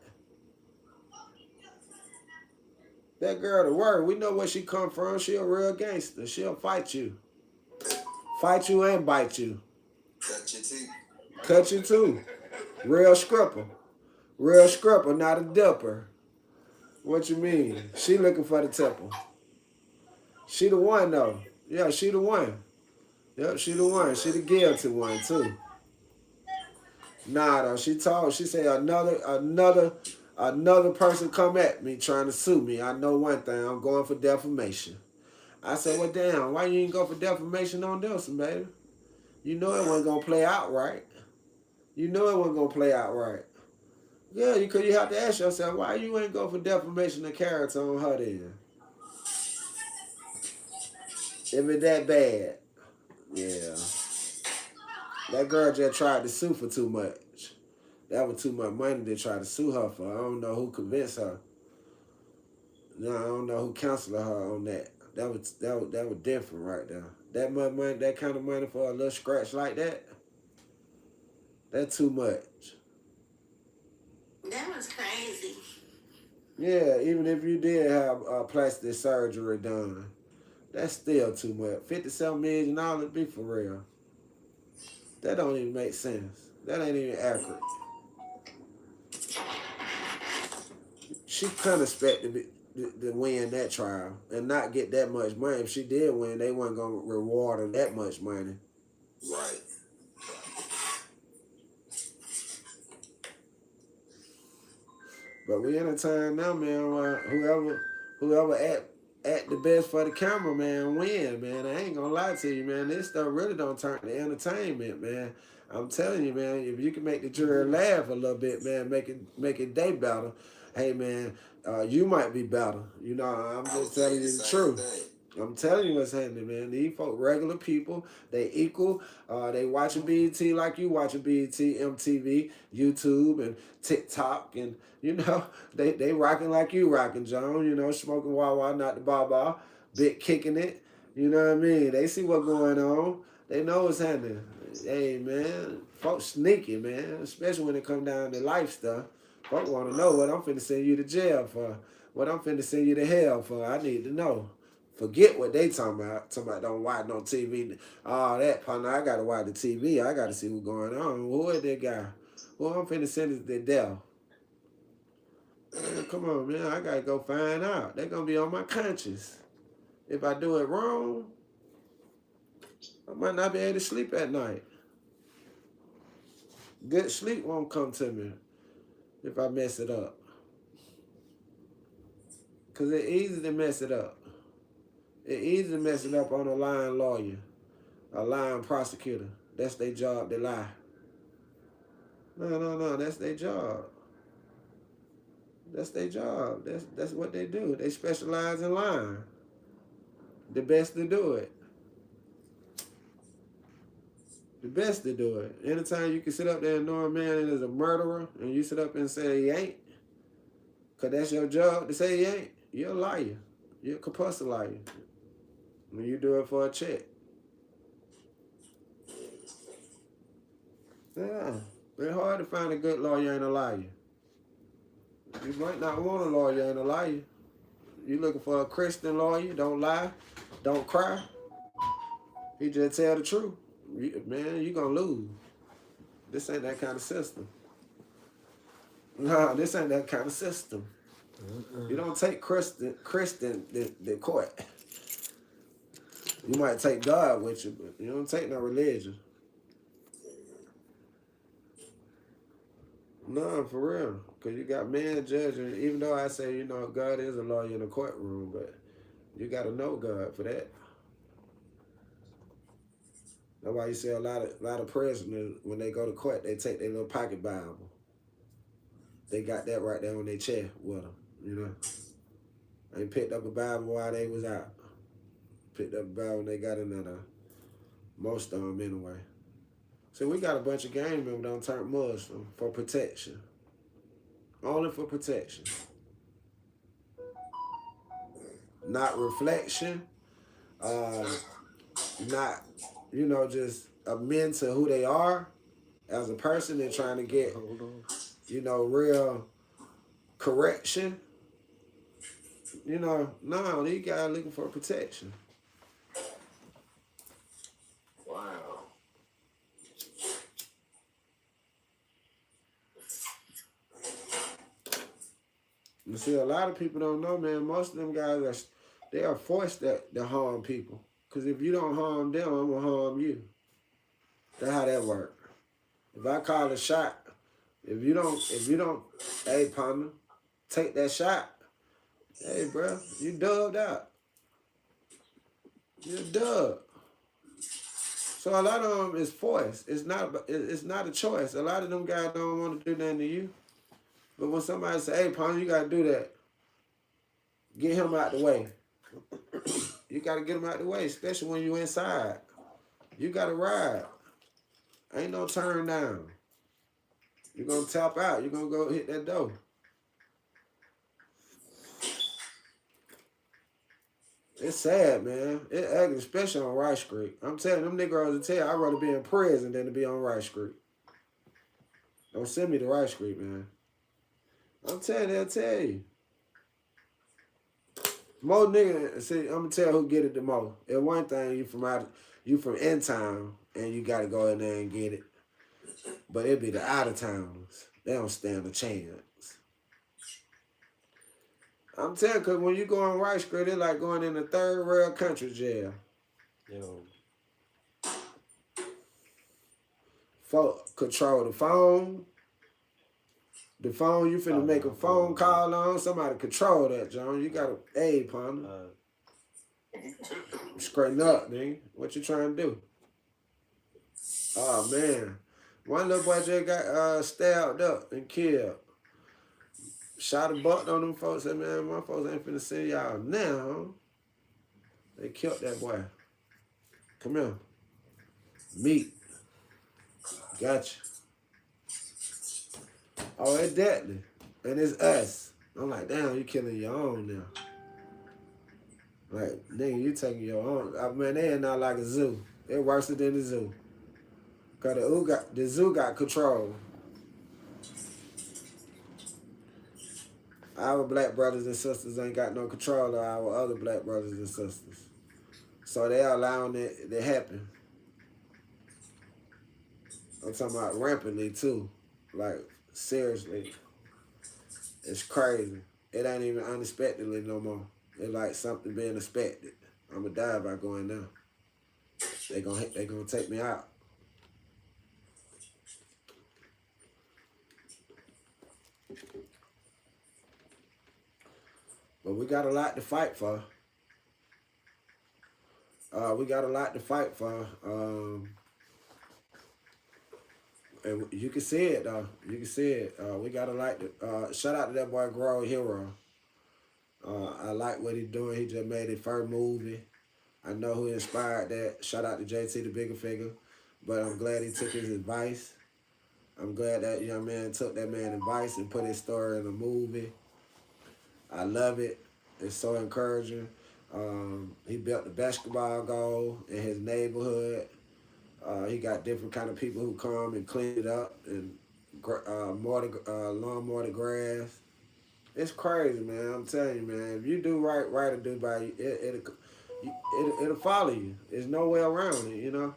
That girl to work. We know where she come from. She a real gangster. She'll fight you. Fight you and bite you. Cut your teeth. Cut you too. Real scripper. Real scripper, not a dipper. What you mean? She looking for the tipple. She the one though. Yeah, she the one. Yep, she the one. She the guilty one too. Nah though, she said another person come at me trying to sue me. I know one thing, I'm going for defamation. I said, well damn, why you ain't go for defamation on this, baby? You know it wasn't gonna play out right. You know it wasn't gonna play out right. Yeah, because you have to ask yourself, why you ain't go for defamation of character on her then? If it that bad. Yeah. That girl just tried to sue for too much. That was too much money to try to sue her for. I don't know who convinced her. No, I don't know who counseled her on that. That was different right there. That much money, that kind of money for a little scratch like that, that's too much. That was crazy. Yeah, even if you did have plastic surgery done, that's still too much. $57 million, be for real. That don't even make sense. That ain't even accurate. She couldn't expect to win that trial and not get that much money. If she did win, they weren't going to reward her that much money. Right. But we in a time now, man, where whoever act the best for the camera, man, win, man. I ain't gonna lie to you, man. This stuff really don't turn to entertainment, man. I'm telling you, man, if you can make the jury laugh a little bit, man, make it day better, hey, man, you might be better. You know, I'm just telling you the truth. I'm telling you what's happening, man. These folk, regular people, they equal. They watching BET like you watching BET, MTV, YouTube, and TikTok, and you know, they rocking like you rocking, John. You know, smoking Wawa, not the Baba, big kicking it. You know what I mean? They see what's going on. They know what's happening. Hey, man, folks sneaky, man, especially when it come down to life stuff. Folks want to know what I'm finna send you to jail for, what I'm finna send you to hell for. I need to know. Forget what they talking about. Talking about don't watch no TV. All that, partner. I gotta watch the TV. I gotta see what's going on. Who is that guy? Well, I'm finna send it to Dolph. Come on, man. I gotta go find out. They're gonna be on my conscience. If I do it wrong, I might not be able to sleep at night. Good sleep won't come to me if I mess it up. Because it's easy to mess it up. It's easy to mess it up on a lying lawyer, a lying prosecutor. That's their job, they lie. No, that's their job. That's their job. That's what they do. They specialize in lying. The best to do it. The best to do it. Anytime you can sit up there and know a man is a murderer and you sit up and say he ain't, because that's your job to say he ain't, you're a liar. You're a compulsive liar. When you do it for a check. Yeah. It's hard to find a good lawyer and a liar. You might not want a lawyer and a liar. You looking for a Christian lawyer? Don't lie, don't cry. He just tell the truth. Man, you gonna lose. This ain't that kind of system. No, this ain't that kind of system. You don't take Christian the court. You might take God with you, but you don't take no religion. No, for real. Because you got men judging, even though I say, you know, God is a lawyer in the courtroom, but you got to know God for that. That's why you see a lot of prisoners, when they go to court, they take their little pocket Bible. They got that right there on their chair with them, you know. They picked up a Bible while they was out. Picked up a Bible and they got another. Most of them anyway. So we got a bunch of gang members that turn Muslim for protection. Only for protection. Not reflection. Not, you know, just amend to who they are as a person and trying to get, you know, real correction. You know, no, these guys looking for protection. Wow. You see, a lot of people don't know, man. Most of them guys, they are forced to harm people. Because if you don't harm them, I'm going to harm you. That's how that works. If I call a shot, if you don't, hey, partner, take that shot. Hey, bro, you dubbed out. You're dubbed. So a lot of them is forced. It's not a choice. A lot of them guys don't want to do nothing to you. But when somebody say, hey, partner, you got to do that, get him out the way. You got to get him out the way, especially when you inside. You got to ride. Ain't no turn down. You're going to tap out. You're going to go hit that door. It's sad, man. It's ugly, especially on Rice Street. I'm telling them niggas to tell I'd rather be in prison than to be on Rice Street. Don't send me to Rice Street, man. I'm telling you, they'll tell you. Most niggas, see, I'm gonna tell who get it the most. And one thing, you from in town and you gotta go in there and get it. But it be the out of towners. They don't stand a chance. I'm telling you, because when you go on Rice Street, it's like going in a third world country jail. Yo. Control the phone. The phone, you finna make a phone call on, somebody control that, John. You gotta, hey, partner. Straighten up, nigga. What you trying to do? Oh, man. One little boy just got stabbed up and killed. Shot a buck on them folks. Said, man, my folks ain't finna send y'all now. They killed that boy. Come here. Meat. Gotcha. Oh, it's deadly. And it's us. I'm like, damn, you killing your own now. Like, nigga, you taking your own. Man, they ain't not like a zoo. They're worse than the zoo. Because the zoo got control. Our black brothers and sisters ain't got no control of our other black brothers and sisters. So they're allowing it to happen. I'm talking about rampantly, too. Like, seriously. It's crazy. It ain't even unexpectedly no more. It's like something being expected. I'm going to die by going now. They gonna take me out. But we got a lot to fight for. We got a lot to fight for. And you can see it, though. You can see it. We got a lot to... shout out to that boy, Grow Hero. I like what he's doing. He just made his first movie. I know who inspired that. Shout out to JT, the bigger figure. But I'm glad he took his advice. I'm glad that young man took that man's advice and put his story in a movie. I love it. It's so encouraging. He built the basketball goal in his neighborhood. He got different kind of people who come and clean it up and lawn mower the grass. It's crazy, man. I'm telling you, man. If you do right, right or do by you, it'll follow you. There's no way around it, you know.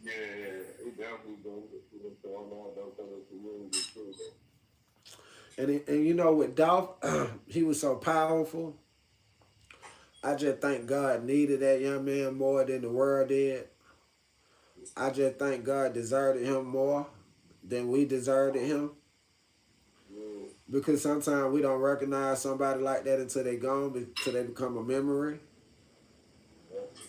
Yeah, it definitely going to out those kind of communities too. And you know, with Dolph, he was so powerful. I just think God needed that young man more than the world did. I just think God deserted him more than we deserted him. Because sometimes we don't recognize somebody like that until they gone, until they become a memory.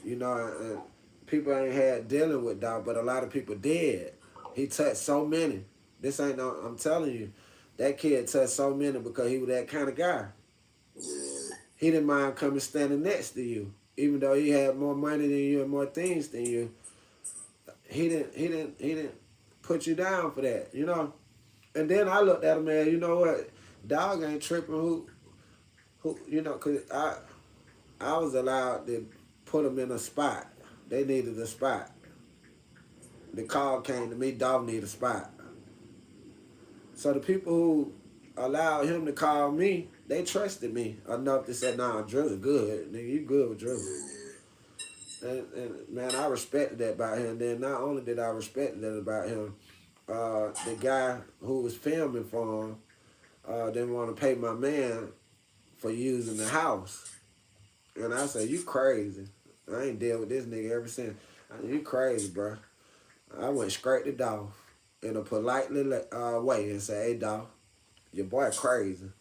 You know, and people ain't had dealing with Dolph, but a lot of people did. He touched so many. This ain't no, I'm telling you, that kid touched so many because he was that kind of guy. He didn't mind coming standing next to you, even though he had more money than you and more things than you. He didn't put you down for that, you know. And then I looked at him, man. You know what? Dog ain't tripping. You know, cause I was allowed to put him in a spot. They needed a spot. The call came to me. Dog need a spot. So the people who allowed him to call me, they trusted me enough to say, "Nah, Drizzle good. Nigga, you good with Drizzle." And man, I respected that about him. Then not only did I respect that about him, the guy who was filming for him didn't want to pay my man for using the house. And I said, "You crazy. I ain't dealt with this nigga ever since. I said, you crazy, bro." I went straight to Dolph in a politely way and said, "Hey, Dolph, your boy crazy.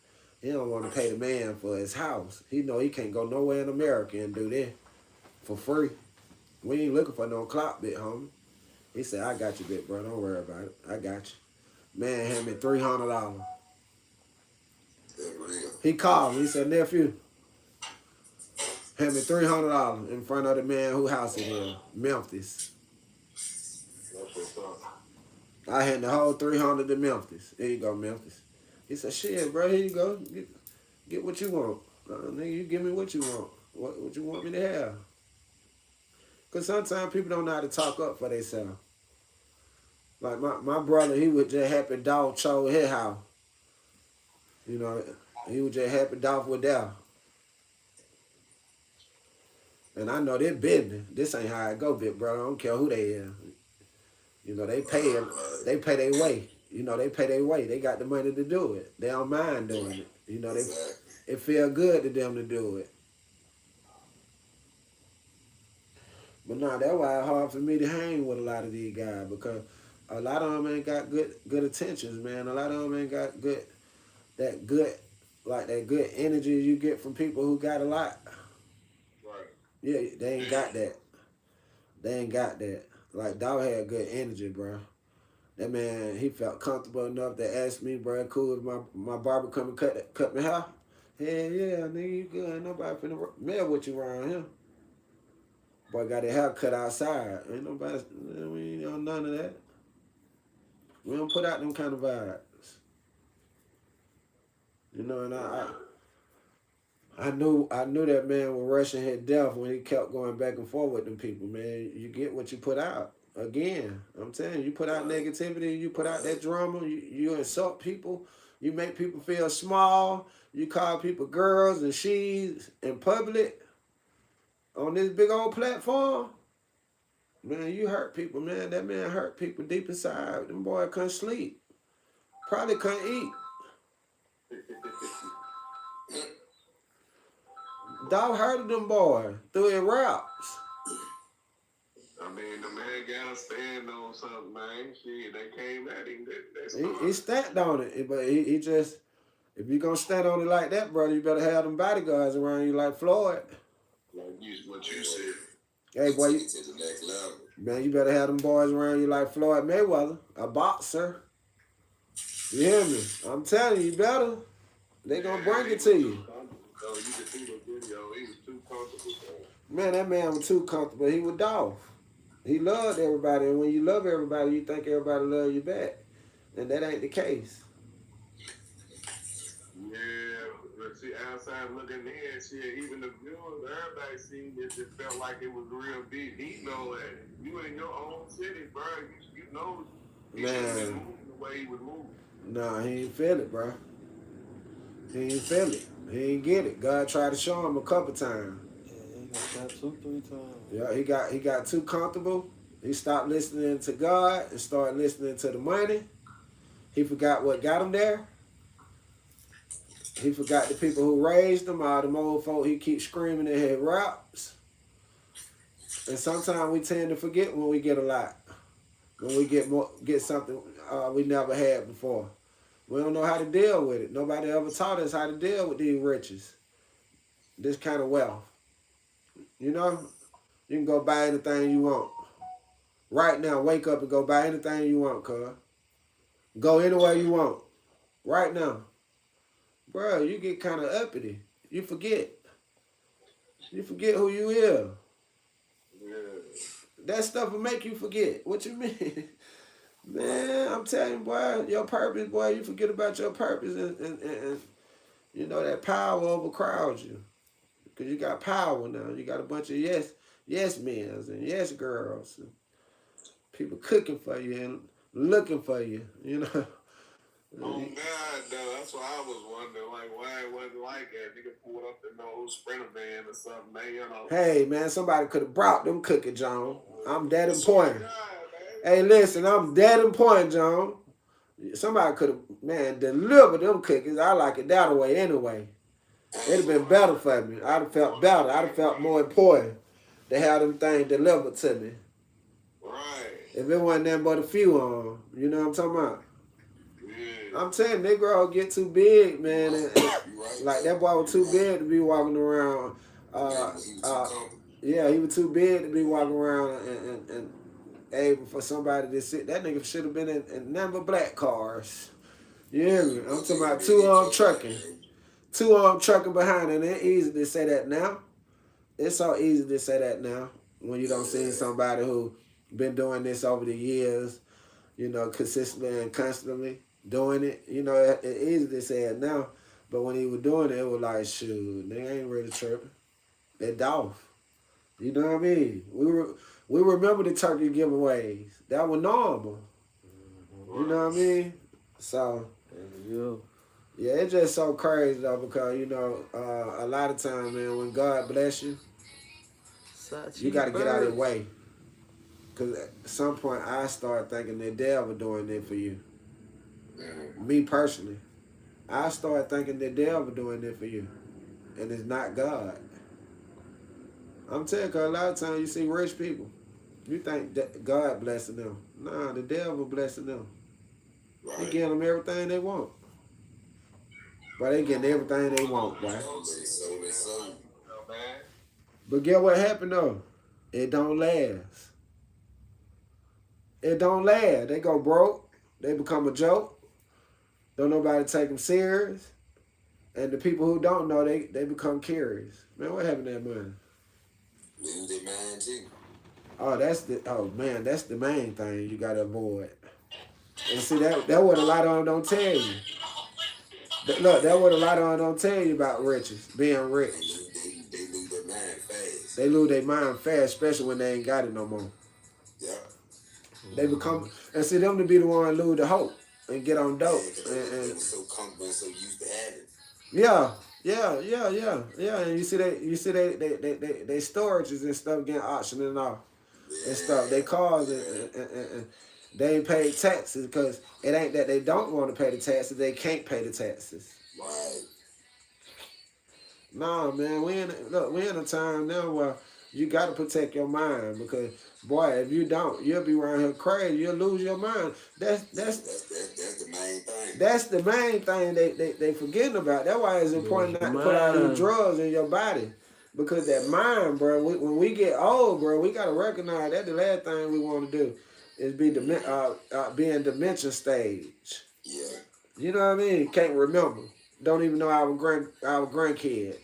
He don't want to pay the man for his house. He know he can't go nowhere in America and do this for free. We ain't looking for no clout, bit, homie." He said, "I got you, bit, bro. Don't worry about it. I got you." Man handed me $300. He called me. He said, "Nephew, hand me $300 in front of the man who house it in Memphis." I had the whole 300 to Memphis. Here you go, Memphis. He said, "Shit, bro, here you go. Get what you want. Nigga, you give me what you want. What you want me to have?" Because sometimes people don't know how to talk up for themselves. Like my brother, he was just happy Dolph chose his house. You know, he was just happy Dolph was there. And I know this business. This ain't how it go, big brother. I don't care who they is. You know, they pay their way. You know, they pay their way. They got the money to do it. They don't mind doing it. You know, it feel good to them to do it. But nah, that's why it's hard for me to hang with a lot of these guys, because a lot of them ain't got good intentions, man. A lot of them ain't got good energy you get from people who got a lot. Right. Yeah, they ain't got that. They ain't got that. Like, Dog had good energy, bro. That man, he felt comfortable enough to ask me, bro, cool if my barber come and cut me hair? Hell yeah, nigga, you good. Ain't nobody finna mess with you around here. Boy got his hair cut outside. Ain't nobody, we ain't on none of that. We don't put out them kind of vibes. You know, and I knew that man was rushing his death when he kept going back and forth with them people, man. You get what you put out. Again, I'm telling you, you put out negativity, you put out that drama, you insult people, you make people feel small, you call people girls and she's in public on this big old platform. Man, you hurt people, man. That man hurt people deep inside. Them boy couldn't sleep. Probably couldn't eat. Dog hurted them boys through his raps. I mean, the man got to stand on something, man. Shit, they came at him. He stand on it, but he just, if you gonna stand on it like that, brother, you better have them bodyguards around you like Floyd. Like what you said. Hey, boy, to the next level. Man, you better have them boys around you like Floyd Mayweather, a boxer. You hear me? I'm telling you, better. They gonna bring it to you. Oh, you can see the video. He was too comfortable. Man, that man was too comfortable. He was Dolph. He loved everybody, and when you love everybody, you think everybody love you back. And that ain't the case. Yeah, but see, outside looking in, shit, even the viewers, everybody seen it, it felt like it was real big. He know that. You in your own city, bro. You know he was moving the way he was moving. Nah, he ain't feel it, bro. He ain't feel it. He ain't get it. God tried to show him a couple times. Yeah, he got 2-3 times. Yeah, he got too comfortable. He stopped listening to God and started listening to the money. He forgot what got him there. He forgot the people who raised him, all them old folk he keeps screaming in his raps. And sometimes we tend to forget when we get a lot. When we get something we never had before. We don't know how to deal with it. Nobody ever taught us how to deal with these riches. This kind of wealth. You know? You can go buy anything you want. Right now, wake up and go buy anything you want, cuz. Go anywhere you want. Right now. Bro, you get kind of uppity. You forget. You forget who you is. Yeah. That stuff will make you forget. What you mean? Man, I'm telling you, boy, your purpose, boy, you forget about your purpose and you know, that power overcrowds you. Because you got power now. You got a bunch of yes men and yes girls. And people cooking for you and looking for you, you know. Oh God, though, that's why I was wondering, like, why it wasn't like that. Nigga pulled up in no Sprinter van or something, man, you know. Hey, man, somebody could have brought them cooking, John. I'm dead important. Hey, listen, I'm dead important, John. Somebody could have, man, delivered them cookies. I like it that way anyway. It'd have been better for me. I'd have felt better. I'd have felt more important to have them things delivered to me. Right. If it wasn't nothing but a few on them. You know what I'm talking about? Yeah. I'm telling you, Negro get too big, man. And like, that boy was too big to be walking around. Yeah, he was too big to be walking around and able for somebody to sit. That nigga should have been in number black cars. You hear me? I'm talking about two-arm trucking. Two-arm trucking behind it. It's easy to say that now. It's so easy to say that now when you don't see somebody who been doing this over the years, you know, consistently and constantly doing it. You know, it's easy to say it now. But when he was doing it, it was like, shoot, they ain't really tripping. They Dolph. You know what I mean? We remember the turkey giveaways. That was normal. You know what I mean? So, yeah, it's just so crazy though because, you know, a lot of times, man, when God bless you, you got to get out of the way. Because at some point, I start thinking the devil doing it for you. Me personally. I start thinking the devil doing it for you. And it's not God. I'm telling you, because a lot of times you see rich people, you think that God blessing them. Nah, the devil blessing them. Right. He getting them everything they want. But they getting everything they want, boy. But get what happened though? It don't last. It don't last. They go broke. They become a joke. Don't nobody take them serious. And the people who don't know, they become curious. Man, what happened to that money? Lose their mind too. That's the main thing you gotta avoid. And see that what a lot of them don't tell you. Look, that what a lot of them don't tell you about riches, being rich. They lose their mind fast. They lose their mind fast, especially when they ain't got it no more. Yeah. They become, and see them to be the one lose the hope and get on dope. They were so comfortable and so used to having. Yeah. And you see they storages and stuff getting auctioned off and stuff. They cars and they ain't paid taxes because it ain't that they don't want to pay the taxes. They can't pay the taxes. Right. Nah, man, we in a time now where you got to protect your mind because, boy, if you don't, you'll be around here crazy. You'll lose your mind. That's the main thing. That's the main thing they forgetting about. That's why it's important not to put all these drugs in your body. Because that mind, bro, when we get old, bro, we got to recognize that the last thing we want to do is be in dementia stage. Yeah. You know what I mean? Can't remember. Don't even know our grandkids.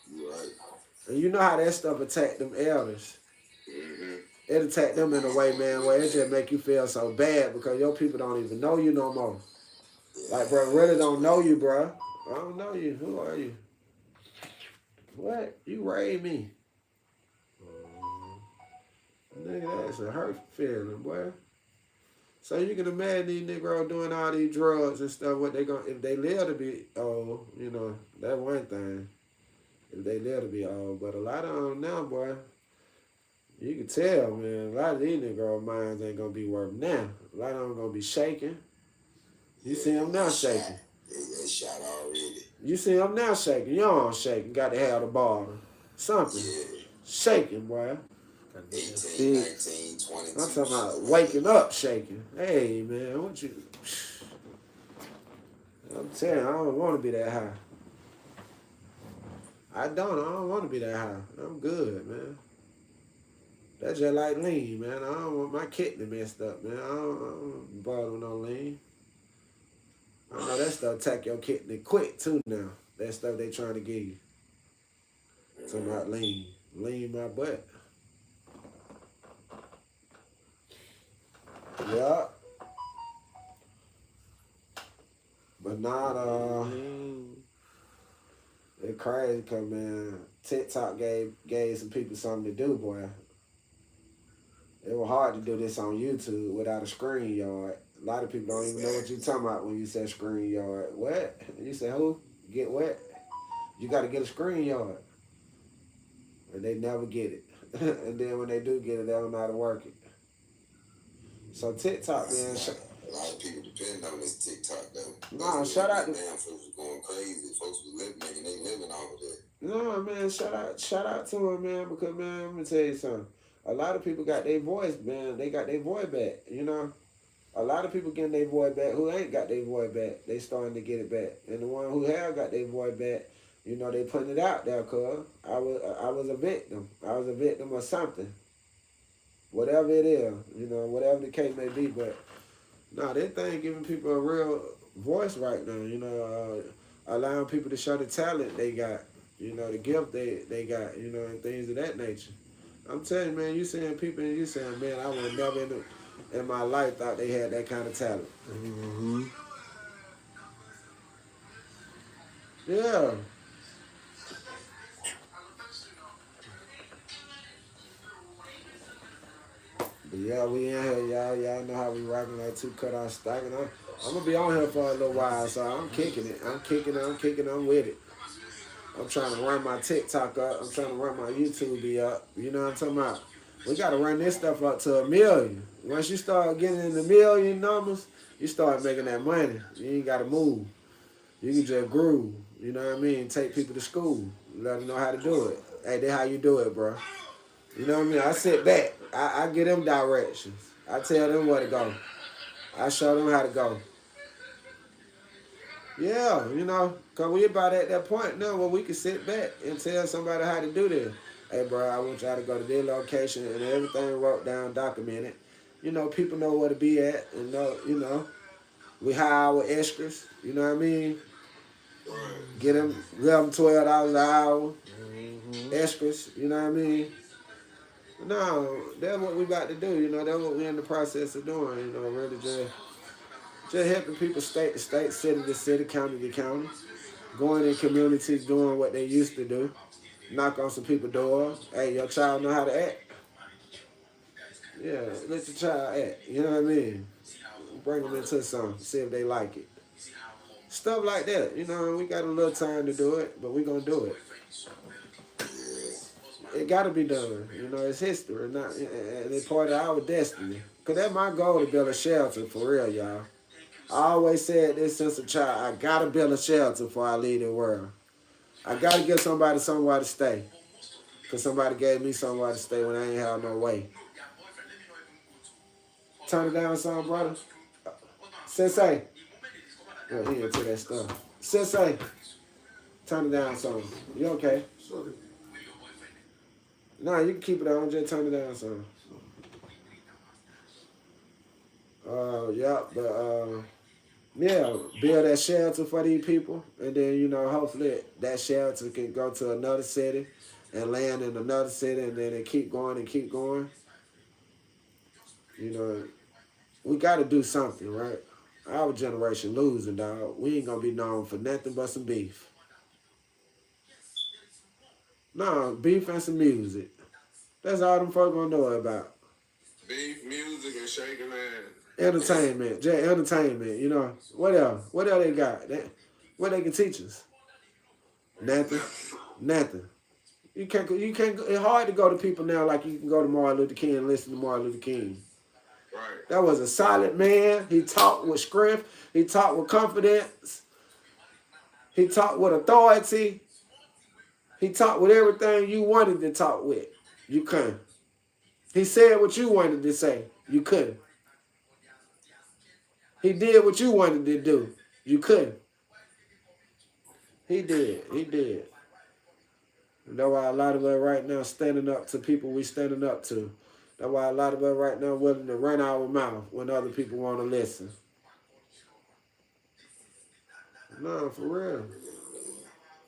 Right. And you know how that stuff attack them elders. Mm-hmm. It attack them in a way, man, where it just make you feel so bad because your people don't even know you no more. Like, bro, really don't know you, bro. I don't know you. Who are you? What? You raised me. Nigga, that's a hurt feeling, boy. So you can imagine these Negroes doing all these drugs and stuff. What they gonna if they live to be old? You know, that's one thing. If they live to be old, but a lot of them now, boy, you can tell, man. A lot of these Negro minds ain't gonna be worth now. A lot of them gonna be shaking. You see them now shaking. They shot already. You see them now shaking. Your arm shaking. Got to have the ball. Something. Yeah. Shaking, boy. 18, 19, 22. I'm talking about waking up shaking. Hey, man, what you... I'm telling you, I don't want to be that high. I don't want to be that high. I'm good, man. That's just like lean, man. I don't want my kidney messed up, man. I don't bother with no lean. I know that stuff take your kidney quick, too, now. That stuff they trying to give you. Talking about lean. Lean my butt. Yeah. But not, it's crazy because, man, TikTok gave some people something to do, boy. It was hard to do this on YouTube without a screen yard. A lot of people don't even know what you're talking about when you say screen yard. What? You say who? Get what? You got to get a screen yard. And they never get it. And then when they do get it, they don't know how to work it. So TikTok, man. A lot of people depend on this TikTok, though. Nah, shout out to... Damn, folks was going crazy. Folks was living, they living off of that. No, man, shout out to him, man, because, man, let me tell you something. A lot of people got their voice, man. They got their voice back, you know. A lot of people getting their voice back who ain't got their voice back. They starting to get it back. And the one who have got their voice back, you know, they putting it out there, cuz I was a victim. I was a victim of something. Whatever it is, you know, whatever the case may be. But, no, that thing giving people a real voice right now, you know, allowing people to show the talent they got, you know, the gift they got, you know, and things of that nature. I'm telling you, man, you seeing people and you saying, man, I would never in my life thought they had that kind of talent. Mm-hmm. Yeah. But yeah, we in here, y'all. Y'all know how we rocking like 2 cut-off stock. And I'm going to be on here for a little while, so I'm kicking it. I'm with it. I'm trying to run my TikTok up. I'm trying to run my YouTube up. You know what I'm talking about? We got to run this stuff up to 1 million. Once you start getting in the million numbers, you start making that money. You ain't got to move. You can just groove. You know what I mean? Take people to school. Let them know how to do it. Hey, that's how you do it, bro. You know what I mean? I sit back. I give them directions. I tell them where to go. I show them how to go. Yeah, you know, because we about at that point now where we can sit back and tell somebody how to do this. Hey, bro, I want y'all to go to this location and everything wrote down, documented. You know, people know where to be at and know, you know, we hire our extras, you know what I mean? Get them $11, $12 an hour, extras, you know what I mean? No, that's what we about to do, you know, that's what we're in the process of doing, you know, really just helping people state to state, city to city, county to county, going in communities, doing what they used to do, knock on some people's doors. Hey, your child know how to act. Yeah, let your child act, you know what I mean? Bring them into something, see if they like it. Stuff like that, you know, we got a little time to do it, but we gonna do it. It gotta be done, you know, it's history, and it's part of our destiny. Cause that's my goal, to build a shelter, for real, y'all. I always said this since a child, I gotta build a shelter before I leave the world. I gotta give somebody somewhere to stay. Cause somebody gave me somewhere to stay when I ain't have no way. Turn it down some, brother. Sensei. Oh, he into that stuff. Sensei. Turn it down some. You okay? Nah, you can keep it on, just turn it down some. Yeah, build that shelter for these people, and then, you know, hopefully that shelter can go to another city and land in another city, and then they keep going and keep going. You know, we got to do something, right? Our generation losing, dog. We ain't going to be known for nothing but some beef. No, beef and some music. That's all them folks going to know about. Beef, music, and shaking hands. Entertainment, just entertainment, you know. What else? What else they got? What they can teach us? Nothing. Nothing. You can't, it's hard to go to people now like you can go to Martin Luther King and listen to Martin Luther King. Right. That was a solid man. He talked with strength. He talked with confidence. He talked with authority. He talked with everything you wanted to talk with. You couldn't. He said what you wanted to say. You couldn't. He did what you wanted to do. You couldn't. He did. He did. And that's why a lot of us right now standing up to people we standing up to. That's why a lot of us right now willing to run our mouth when other people want to listen. No, for real.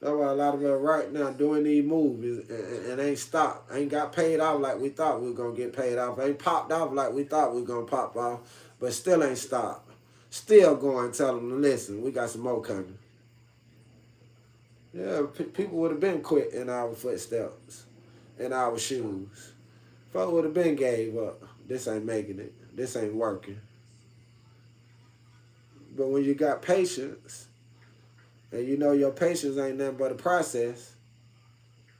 That's why a lot of us right now doing these moves and ain't stopped. Ain't got paid off like we thought we were going to get paid off. Ain't popped off like we thought we were going to pop off. But still ain't stopped. Still going, tell them to listen. We got some more coming. Yeah, people would have been quit in our footsteps, in our shoes. Folks would have been gave up. This ain't making it. This ain't working. But when you got patience, and you know your patience ain't nothing but a process,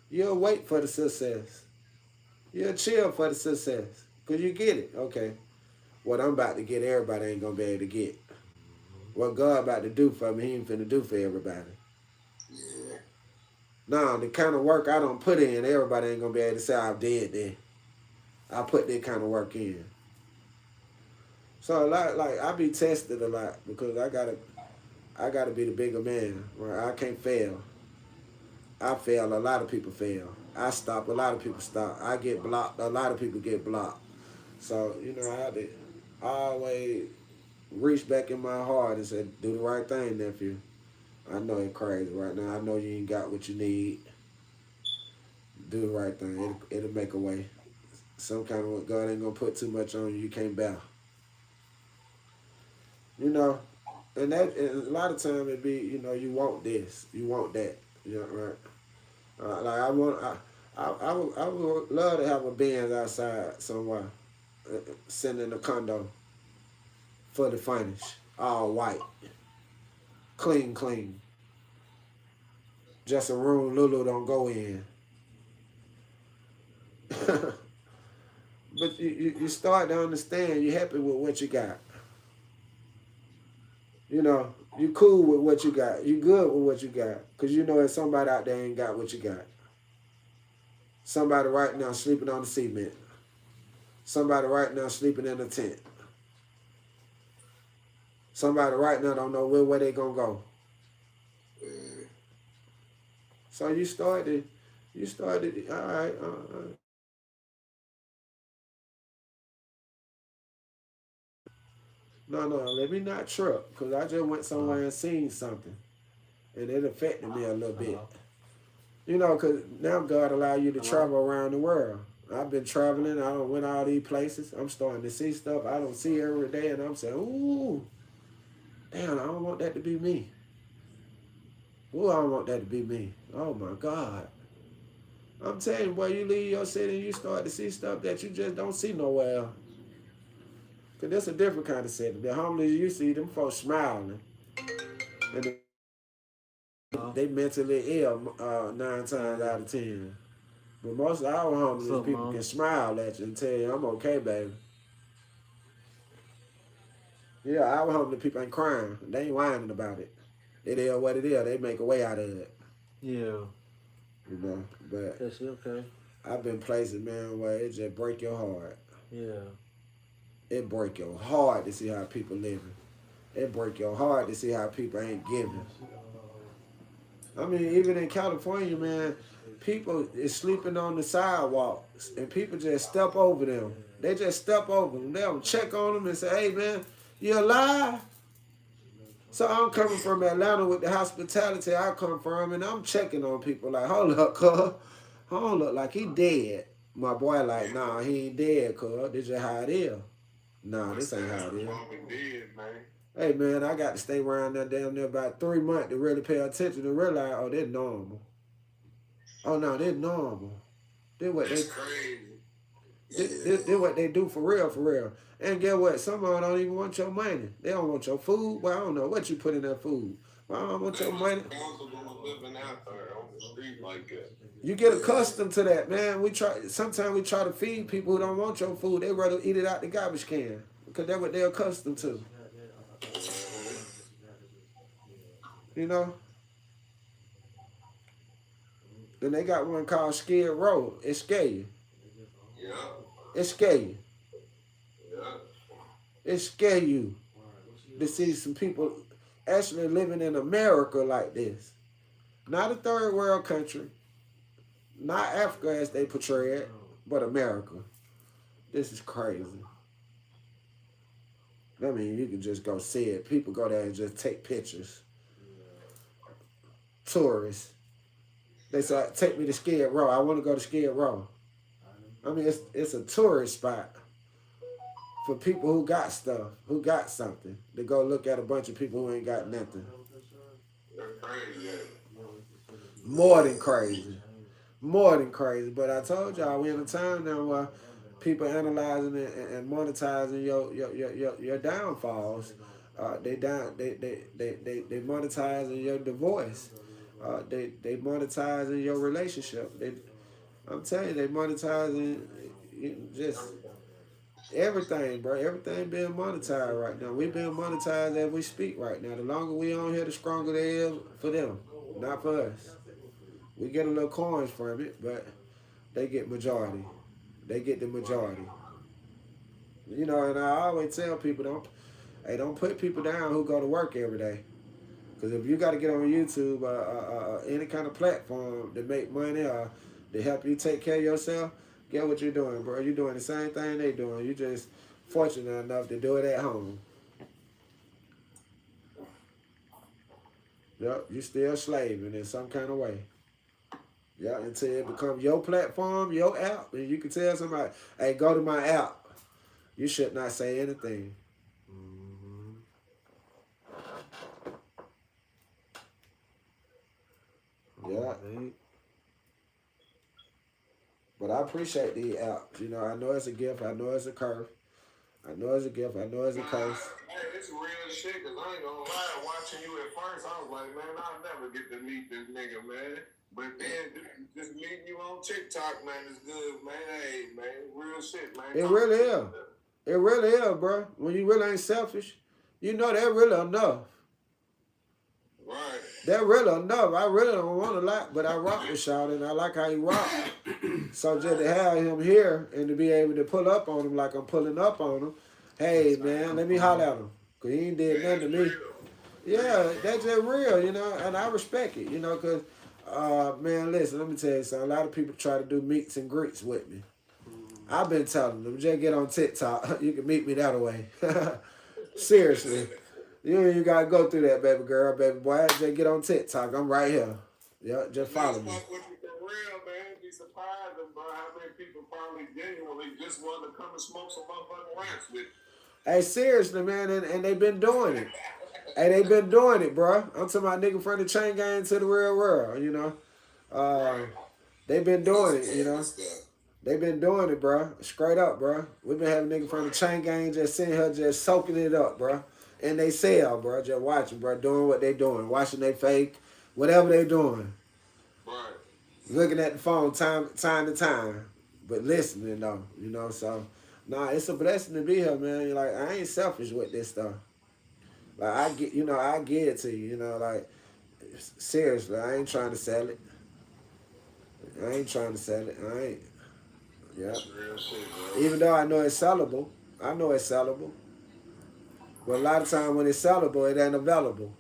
you'll wait for the success. You'll chill for the success. Because you get it. Okay, what I'm about to get, everybody ain't going to be able to get. What God about to do for me, he ain't finna do for everybody. Yeah. No, the kind of work I don't put in, everybody ain't going to be able to say I did that. I put that kind of work in. So a lot, like I be tested a lot because I gotta be the bigger man. Right? I can't fail. I fail. A lot of people fail. I stop. A lot of people stop. I get blocked. A lot of people get blocked. So you know, I have to always reach back in my heart and say, "Do the right thing, nephew." I know it's crazy right now. I know you ain't got what you need. Do the right thing. It'll make a way. Some kind of God ain't gonna put too much on you. You can't bear. You know, and a lot of times it be, you know, you want this, you want that, you know, right? Like I would love to have a Benz outside somewhere, sitting in a condo, fully furnished, all white, clean, just a room Lulu don't go in. But you start to understand you're happy with what you got. You know, you cool with what you got. You good with what you got. Because you know there's somebody out there ain't got what you got. Somebody right now sleeping on the cement. Somebody right now sleeping in a tent. Somebody right now don't know where they going to go. So you started, all right. No, let me not trip. Because I just went somewhere and seen something. And it affected me a little bit. You know, because now God allow you to travel around the world. I've been traveling. I done went all these places. I'm starting to see stuff I don't see every day. And I'm saying, ooh, damn, I don't want that to be me. Ooh, I don't want that to be me. Oh, my God. I'm telling you, boy, you leave your city and you start to see stuff that you just don't see nowhere else. Because that's a different kind of city. The homeless you see, them folks smiling. And they mentally ill 9 times out of 10. But most of our homeless people can smile at you and tell you, I'm okay, baby. Yeah, our homeless people ain't crying. They ain't whining about it. It is what it is. They make a way out of it. Yeah. You know, but That's okay. I've been places, man, where it just break your heart. Yeah. It break your heart to see how people living. It break your heart to see how people ain't giving. I mean, even in California, man, people is sleeping on the sidewalks and people just step over them. They just step over them. They don't check on them and say, hey, man, you alive? So I'm coming from Atlanta with the hospitality I come from, and I'm checking on people like, hold up, cuz. Hold up, like he dead. My boy like, nah, he ain't dead, cuz. This is how it is. Nah, this ain't how it is. Hey, man, I got to stay around there damn near about 3 months to really pay attention to realize, oh, they're normal. Oh, no, they're normal. They're what they... They're what they do for real, for real. And get what? Some of them don't even want your money. They don't want your food. Well, I don't know what you put in that food. Well, I don't want your money. Living out there on the street like that. You get accustomed to that, man. Sometimes we try to feed people who don't want your food. They rather eat it out the garbage can because that's what they're accustomed to. You know? Then they got one called Skid Row. It scare you. Yeah. It scare you. Yeah. It scare you to see some people actually living in America like this. Not a third world country. Not Africa as they portray it, but America. This is crazy. I mean, you can just go see it. People go there and just take pictures. Tourists. They say, take me to Skid Row. I want to go to Skid Row. I mean, it's a tourist spot for people who got stuff, who got something, to go look at a bunch of people who ain't got nothing. More than crazy. More than crazy. But I told y'all, we're in a time now where people analyzing and monetizing your downfalls. They monetizing your divorce. They monetizing your relationship. I'm telling you, they monetizing just everything, bro. Everything being monetized right now. We being monetized as we speak right now. The longer we on here, the stronger they is for them, not for us. We get a little coins from it, but they get majority. They get the majority. You know, and I always tell people, don't put people down who go to work every day. Because if you got to get on YouTube, any kind of platform to make money or to help you take care of yourself, get what you're doing, bro. You're doing the same thing they doing. You just fortunate enough to do it at home. Yep, you still slaving in some kind of way. Yeah, until it becomes your platform, your app, and you can tell somebody, hey, go to my app. You should not say anything. Yeah. But I appreciate the apps. You know, I know it's a gift. I know it's a curse. I know it's a gift. I know it's a curse. Hey, it's real shit, because I ain't gonna lie. Watching you at first, I was like, man, I'll never get to meet this nigga, man. But then, just meeting you on TikTok, man, is good, man. Hey, man, real shit, man. It really is. It really is, bro. When you really ain't selfish, you know that really enough. Right. That really enough. I really don't want a lot, but I rock with Shawty, and I like how he rock. So just to have him here and to be able to pull up on him like I'm pulling up on him, hey, man, let me holler at him. Because he ain't did nothing to me. Yeah, that's just real, you know, and I respect it, you know, because, man, listen, let me tell you something. A lot of people try to do meets and greets with me. I've been telling them, just get on TikTok. You can meet me that way. Seriously. You got to go through that, baby girl, baby boy. Just get on TikTok. I'm right here. Yeah, just follow me. For real, man. Be surprised about how many people probably genuinely just want to come and smoke some motherfucking rants with you. Hey, seriously, man, and they've been doing it. Hey, they been doing it, bro. I'm talking about nigga from the chain gang to the real world, you know. They been doing it, you know. They been doing it, bro. Straight up, bro. We been having nigga from the chain gang just sitting here just soaking it up, bro. And they sell, bro. Just watching, bro. Doing what they doing. Watching they fake. Whatever they doing. Right. Looking at the phone time to time. But listening, though. You know, so. Nah, it's a blessing to be here, man. Like, I ain't selfish with this stuff. Like, I get it to you, you know, like, seriously, I ain't trying to sell it. I ain't trying to sell it. I ain't. Yeah. Even though I know it's sellable. I know it's sellable. But a lot of times when it's sellable, it ain't available.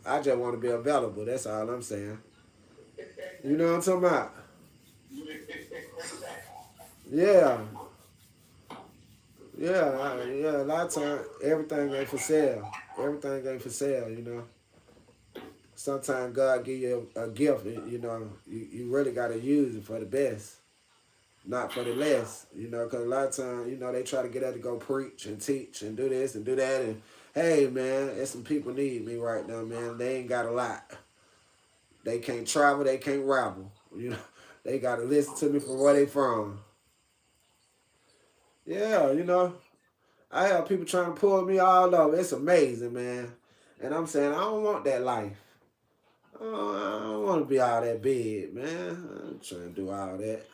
I just want to be available. That's all I'm saying. You know what I'm talking about? Yeah. Yeah, a lot of times, everything ain't for sale. Everything ain't for sale, you know. Sometimes God give you a gift, you know, you really got to use it for the best, not for the less, you know, because a lot of times, you know, they try to get out to go preach and teach and do this and do that, and hey, man, there's some people need me right now, man. They ain't got a lot. They can't travel, they can't rabble, you know. They got to listen to me from where they from. Yeah, you know. I have people trying to pull me all over. It's amazing, man. And I'm saying, I don't want that life. I don't want to be all that big, man. I'm trying to do all that.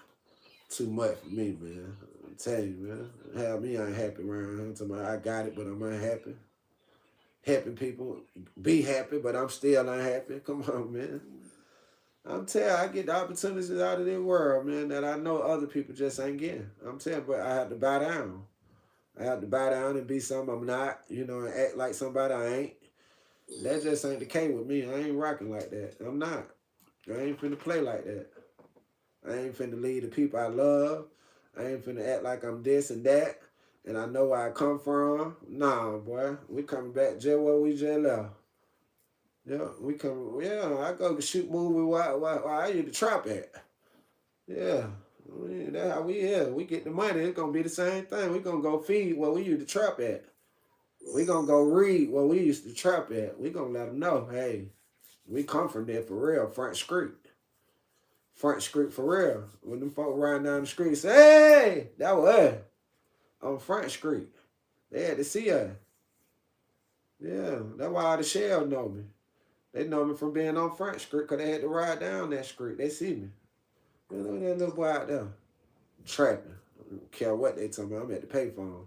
Too much for me, man. I'm telling you, man. Have me unhappy around here. Talking about I got it, but I'm unhappy. Helping people be happy, but I'm still unhappy. Come on, man. I'm telling you, I get the opportunities out of this world, man, that I know other people just ain't getting. I'm telling you, but I have to bow down. I have to bow down and be something I'm not, you know, and act like somebody I ain't. That just ain't the case with me. I ain't rocking like that. I'm not. I ain't finna play like that. I ain't finna lead the people I love. I ain't finna act like I'm this and that. And I know where I come from. Nah, boy. We coming back just where we just left. Yeah, we come. Yeah, I go shoot movie while I used to trap at. Yeah, that's how we is. We get the money. It's gonna be the same thing. We gonna go feed where we used to trap at. We gonna go read where we used to trap at. We gonna let them know, hey, we come from there for real. Front Street. Front Street for real. When them folk riding down the street, say, hey, that was us on Front Street. They had to see us. Yeah, that's why all the shells know me. They know me from being on Front Street because they had to ride down that street. They see me. You know that little boy out there trapping. I don't care what they talking about. I'm at the payphone.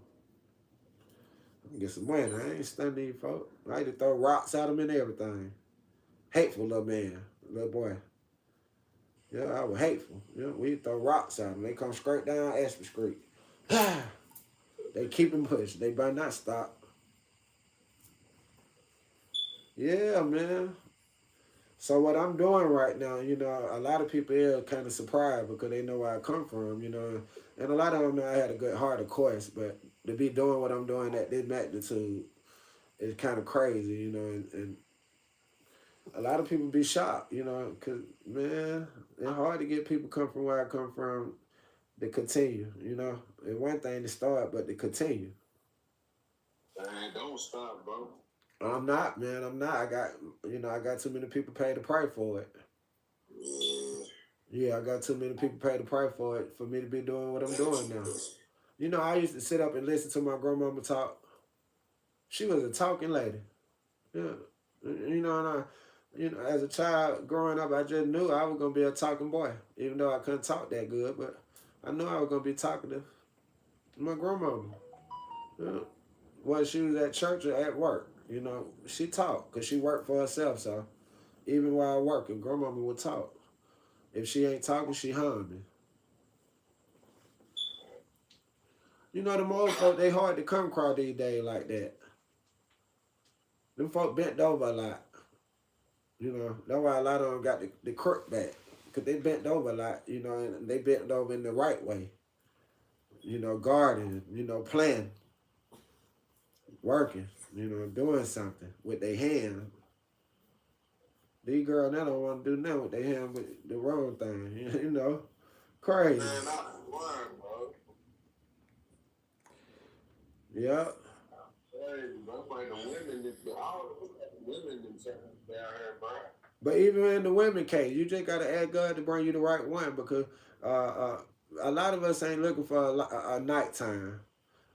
I'm gonna get some money. I ain't stunning these folks. I had to throw rocks at them and everything. Hateful little man, little boy. Yeah, I was hateful. Yeah, we throw rocks at them. They come straight down Ashford Street. They keep them pushing. They better not stop. Yeah, man. So what I'm doing right now, you know, a lot of people are kind of surprised because they know where I come from, you know. And a lot of them know I had a good heart, of course, but to be doing what I'm doing at this magnitude is kind of crazy, you know. And a lot of people be shocked, you know, because, man, it's hard to get people come from where I come from to continue, you know. It's one thing to start, but to continue. Man, don't stop, bro. I'm not, man. I'm not. I got too many people pay the price for it. Yeah, I got too many people pay the price for it for me to be doing what I'm doing now. You know, I used to sit up and listen to my grandmama talk. She was a talking lady. Yeah. You know, as a child growing up, I just knew I was gonna be a talking boy, even though I couldn't talk that good, but I knew I was gonna be talkative. My grandmama. Yeah. Whether she was at church or at work, you know, she talked because she worked for herself. So even while working, grandmama would talk. If she ain't talking, she humming. You know, them old folk, they hard to come across these days like that. Them folk bent over a lot. You know, that's why a lot of them got the crook back. Because they bent over a lot, you know, and they bent over in the right way. You know, gardening, you know, planting. Working, you know, doing something with their hand. These girls now don't want to do nothing with their hand with the wrong thing, you know. Crazy. Man, not one, bro. Yeah. Crazy, bro. Like the women, all the women themselves down here, bro. But even in the women case, you just got to ask God to bring you the right one because a lot of us ain't looking for a nighttime.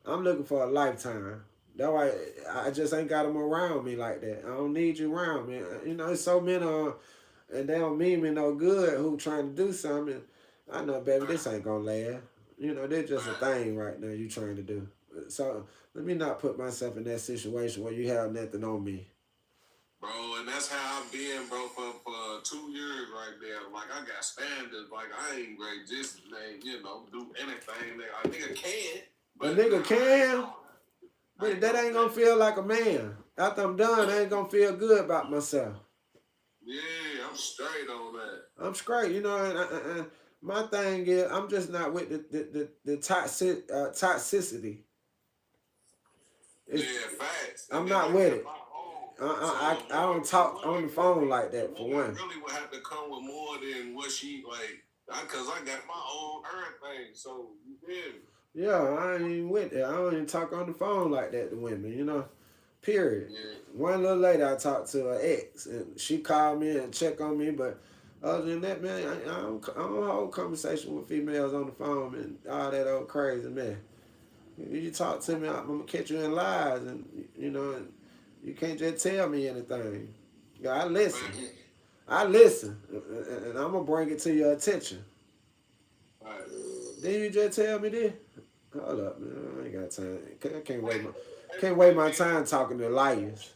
I'm looking for a lifetime. That's why I just ain't got them around me like that. I don't need you around me. You know, there's so many and they don't mean me no good who trying to do something. I know, baby, this ain't gonna last. You know, this just a thing right now you trying to do. So let me not put myself in that situation where you have nothing on me. Bro, and that's how I've been, bro, for 2 years right there. Like, I got standards. Like, I ain't great just, you know, do anything that a nigga can. But a nigga can. But that ain't gonna feel like a man. After I'm done, I ain't gonna feel good about myself. Yeah, I'm straight on that. I'm straight, you know, and my thing is, I'm just not with the toxicity. Yeah, facts. I'm not with it. I don't talk on the phone like that, for one. Really would have to come with more than what she, like, because I got my own everything, so you feel me? Yeah, I ain't even with it. I don't even talk on the phone like that to women, you know. Period. Yeah. One little lady I talked to, her ex, and she called me and checked on me, but other than that, man, I don't hold conversation with females on the phone and all that old crazy, man. You talk to me, I'm gonna catch you in lies, and you know, you can't just tell me anything. Yeah, I listen. I listen, and I'm gonna bring it to your attention. Right. Then you just tell me this. Hold up, man. I ain't got time. I can't wait my time talking to liars.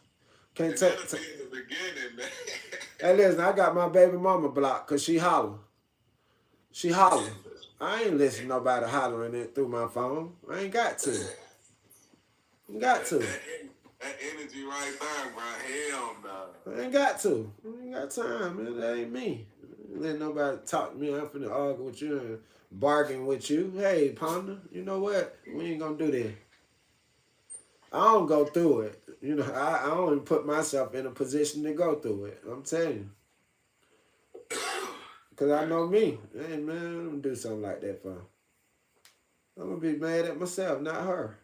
Can't And take. that'll be in the beginning, man. Hey, listen, I got my baby mama blocked because she holler. She holler. I ain't listening to nobody hollering it through my phone. I ain't got to. Got to. That energy right there, bro. Hell no. I ain't got to. I ain't got time, man. That ain't me. Let nobody talk to me. I'm finna argue with you and bargain with you. Hey, Ponder, you know what? We ain't gonna do that. I don't go through it. You know, I don't even put myself in a position to go through it. I'm telling you. Because I know me. Hey, man, I'm going to do something like that for her. I'm going to be mad at myself, not her.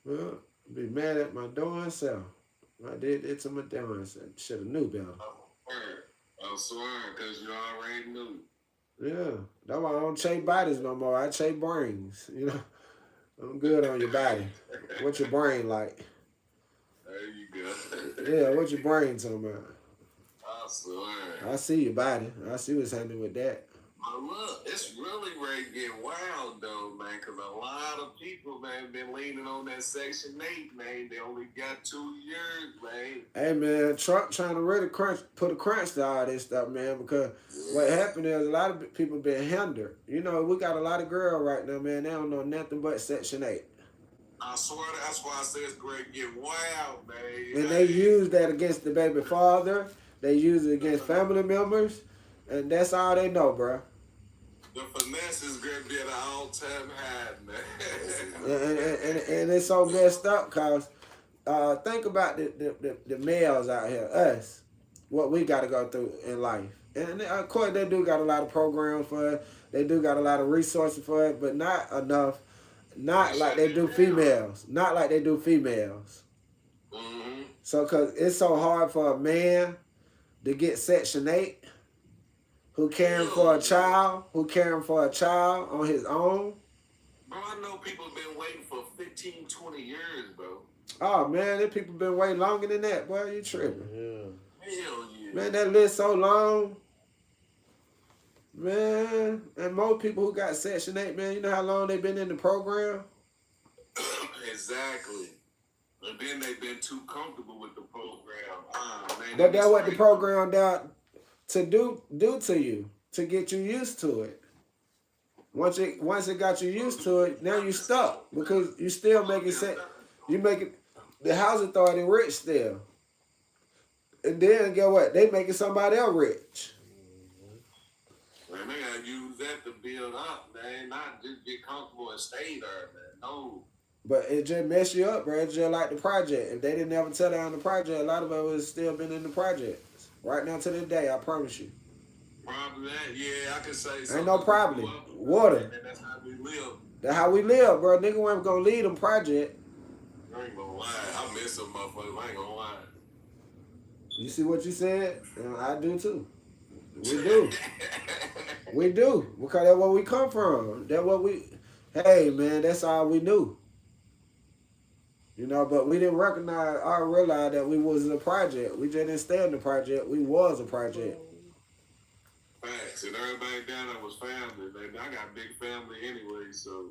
Well, be mad at my darn self. I did it to my darn self. Should have knew better. I swear, because you already knew. Yeah. That's why I don't chase bodies no more. I chase brains. You know, I'm good on your body. What's your brain like? There you go. Yeah, what's your brain talking about? I swear. I see your body. I see what's happening with that. But look, it's really ready to get wild, though, man, because a lot of people, man, been leaning on that Section 8, man. They only got 2 years, man. Hey, man, Trump trying to really put a crunch to all this stuff, man, because what happened is a lot of people been hindered. You know, we got a lot of girls right now, man. They don't know nothing but Section 8. I swear that's why I say it's great to get wild, man. And they use that against the baby father. They use it against family members. And that's all they know, bro. The finesse is going to be at an all-time high, man. And it's so messed up because think about the males out here, us, what we got to go through in life. And of course, they do got a lot of programs for it. They do got a lot of resources for it, but not enough. Not like they do females. Not like they do females. Mm-hmm. So, because it's so hard for a man to get Section 8, who caring for a child on his own. Bro, I know people been waiting for 15, 20 years, bro. Oh, man, them people been waiting longer than that, boy. You tripping. Yeah. Hell yeah. Man, that list so long. Man, and most people who got Section 8, man, you know how long they been in the program? Exactly. And then they've been too comfortable with the program. Man, But that's what the program down to do to you, to get you used to it. Once it got you used to it, now you stuck because you still making the housing authority rich still. And then get what? They making somebody else rich. Man, they gotta use that to build up, man. Not just get comfortable and stay there, man. No. But it just mess you up, bro. It's just like the project. If they didn't ever tell down the project, a lot of us would still been in the projects. Right now to this day, I promise you. Probably that, yeah, I could say something. Ain't no problem. Water. And that's how we live. That's how we live, bro. Nigga wasn't gonna lead them project. I ain't gonna lie. I miss some motherfuckers. I ain't gonna lie. You see what you said? I do too. We do. We do. Because that's where we come from. That's what we... Hey, man, that's all we knew. You know, but we didn't recognize or realize that we was a project. We just didn't stay in the project. We was a project. Facts. And everybody down there was family. Man. I got big family anyway, so...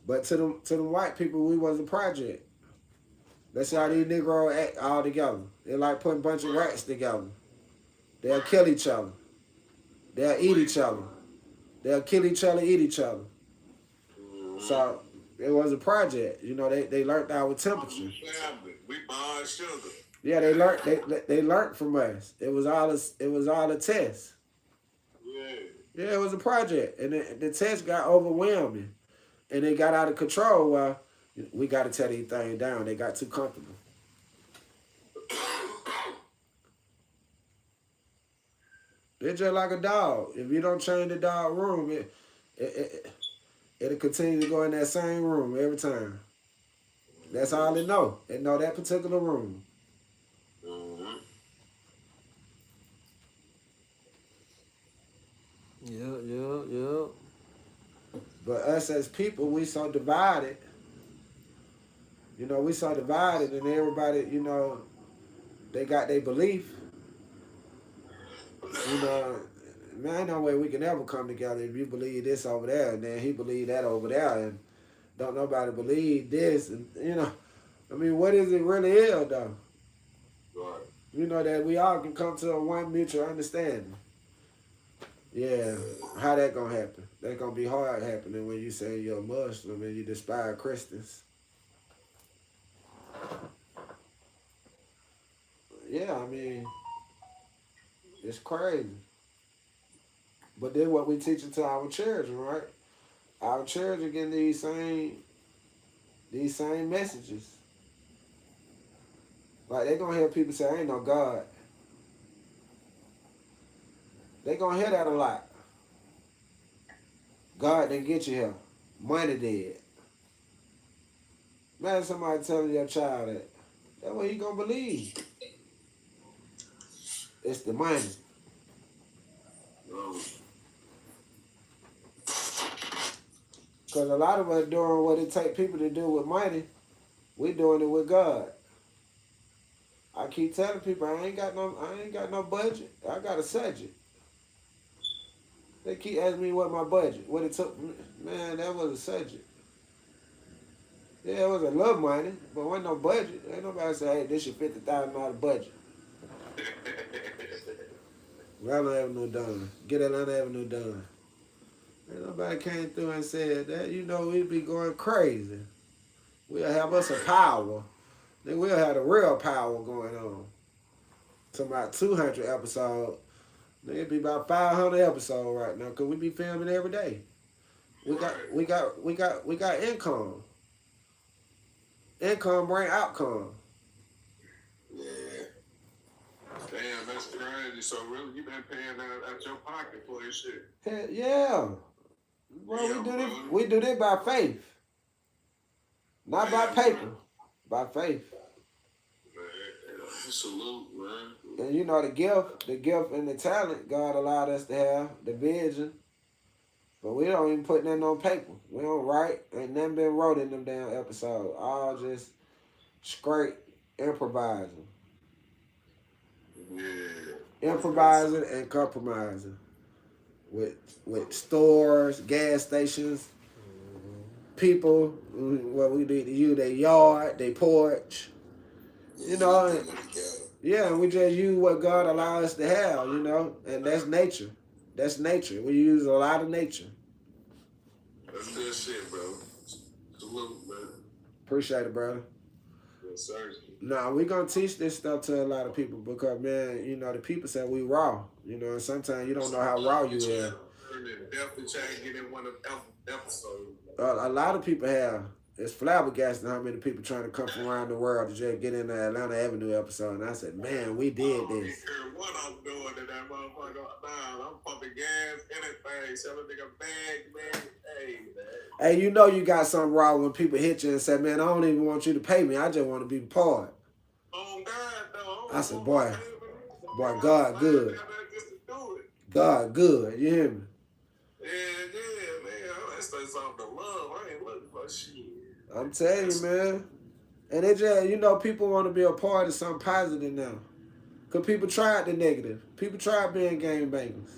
But to the white people, we was a project. That's how these Negroes act all together. They're like putting a bunch of rats together. They'll kill each other. They'll eat each other. They'll kill each other, eat each other. So it was a project. You know, they learned our temperature. We bought sugar. Yeah, they learned from us. It was all a test. Yeah, it was a project, and the test got overwhelming, and it got out of control. Well, we got to tear these things down. They got too comfortable. It's just like a dog. If you don't change the dog room, it'll continue to go in that same room every time. That's all it know. It know that particular room. Mm-hmm. Yeah. But us as people, we so divided. You know, we so divided, and everybody, you know, they got their belief. You know, man, ain't no way we can ever come together if you believe this over there, and then he believe that over there, and don't nobody believe this, and you know, I mean, what is it really is though? Right. You know, that we all can come to a one mutual understanding. Yeah, how that gonna happen? That gonna be hard happening when you say you're a Muslim and you despise Christians. Yeah, I mean, it's crazy. But then what we teaching to our children, right? Our children getting these same messages. Like they gonna hear people say, "Ain't no God." They gonna hear that a lot. God didn't get you here. Money did. Imagine somebody telling your child that. That's what he gonna believe. It's the money. Because a lot of us doing what it take people to do with money, we doing it with God. I keep telling people I ain't got no budget. I got a subject. They keep asking me what my budget, what it took. Man, that was a subject. Yeah, it was a little money, but wasn't no budget. Ain't nobody say, hey, this your $50,000 budget. Atlanta Avenue done. Get Atlanta Avenue done. Ain't nobody came through and said that. You know, we'd be going crazy. We'll have us a power. Then we'll have the real power going on. Talking about 200 episodes. Then it'd be about 500 episodes right now, cause we be filming every day. We got income. Income bring outcome. Yeah. Damn, that's crazy. So really, you been paying out your pocket for this shit? Hell yeah. Bro, we do this by faith. Not by paper. By faith. Man, salute, man. And you know the gift and the talent God allowed us to have, the vision. But we don't even put nothing on paper. We don't write. Ain't nothing been wrote in them damn episodes. All just straight improvising. Yeah. Improvising and compromising. With stores, gas stations, people, what we do to you, their yard, their porch. You know, yeah, and we just use what God allowed us to have, you know, and that's nature. That's nature. We use a lot of nature. That's good shit, bro. Salute, man. Appreciate it, brother. Yes, sir. Nah, we gonna teach this stuff to a lot of people because, man, you know, the people say we raw, you know, and sometimes you don't know how raw you are. Definitely try to get in one of the episodes. A lot of people have. It's flabbergasting how many people trying to come from around the world to just get in the Atlanta Avenue episode. And I said, man, we did this. What I'm doing to that motherfucker? Nah, I'm pumping gas, anything, selling nigga bag, man. Hey, man. Hey, you know you got something wrong when people hit you and say, man, I don't even want you to pay me. I just want to be part. Oh, God, though. I said, boy, God good. God good. You hear me? Yeah, man. That's something to love. I ain't looking for shit. I'm telling you, man. And it just, you know, people want to be a part of something positive now. Because people tried the negative. People tried being gangbangers.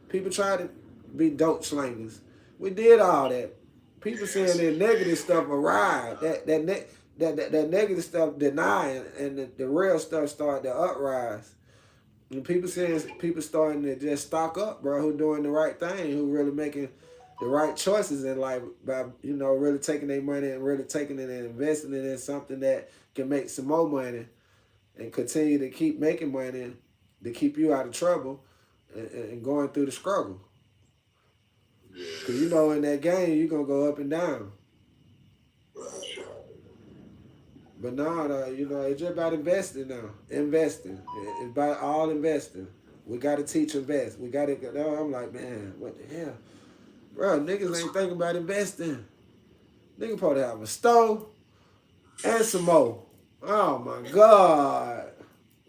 People tried to be dope slangers. We did all that. People saying that negative stuff arrived. That negative stuff denying, and the real stuff started to uprise. And people starting to just stock up, bro, who doing the right thing, who really making the right choices in life by, you know, really taking their money and really taking it and investing it in something that can make some more money and continue to keep making money to keep you out of trouble and going through the struggle. Because, you know, in that game, you're going to go up and down. But no, you know, it's just about investing now. Investing. It's about all investing. We got to teach invest. We got to, I'm like, man, what the hell? Bro, niggas ain't thinking about investing. Nigga probably have a stove and some more. Oh, my God.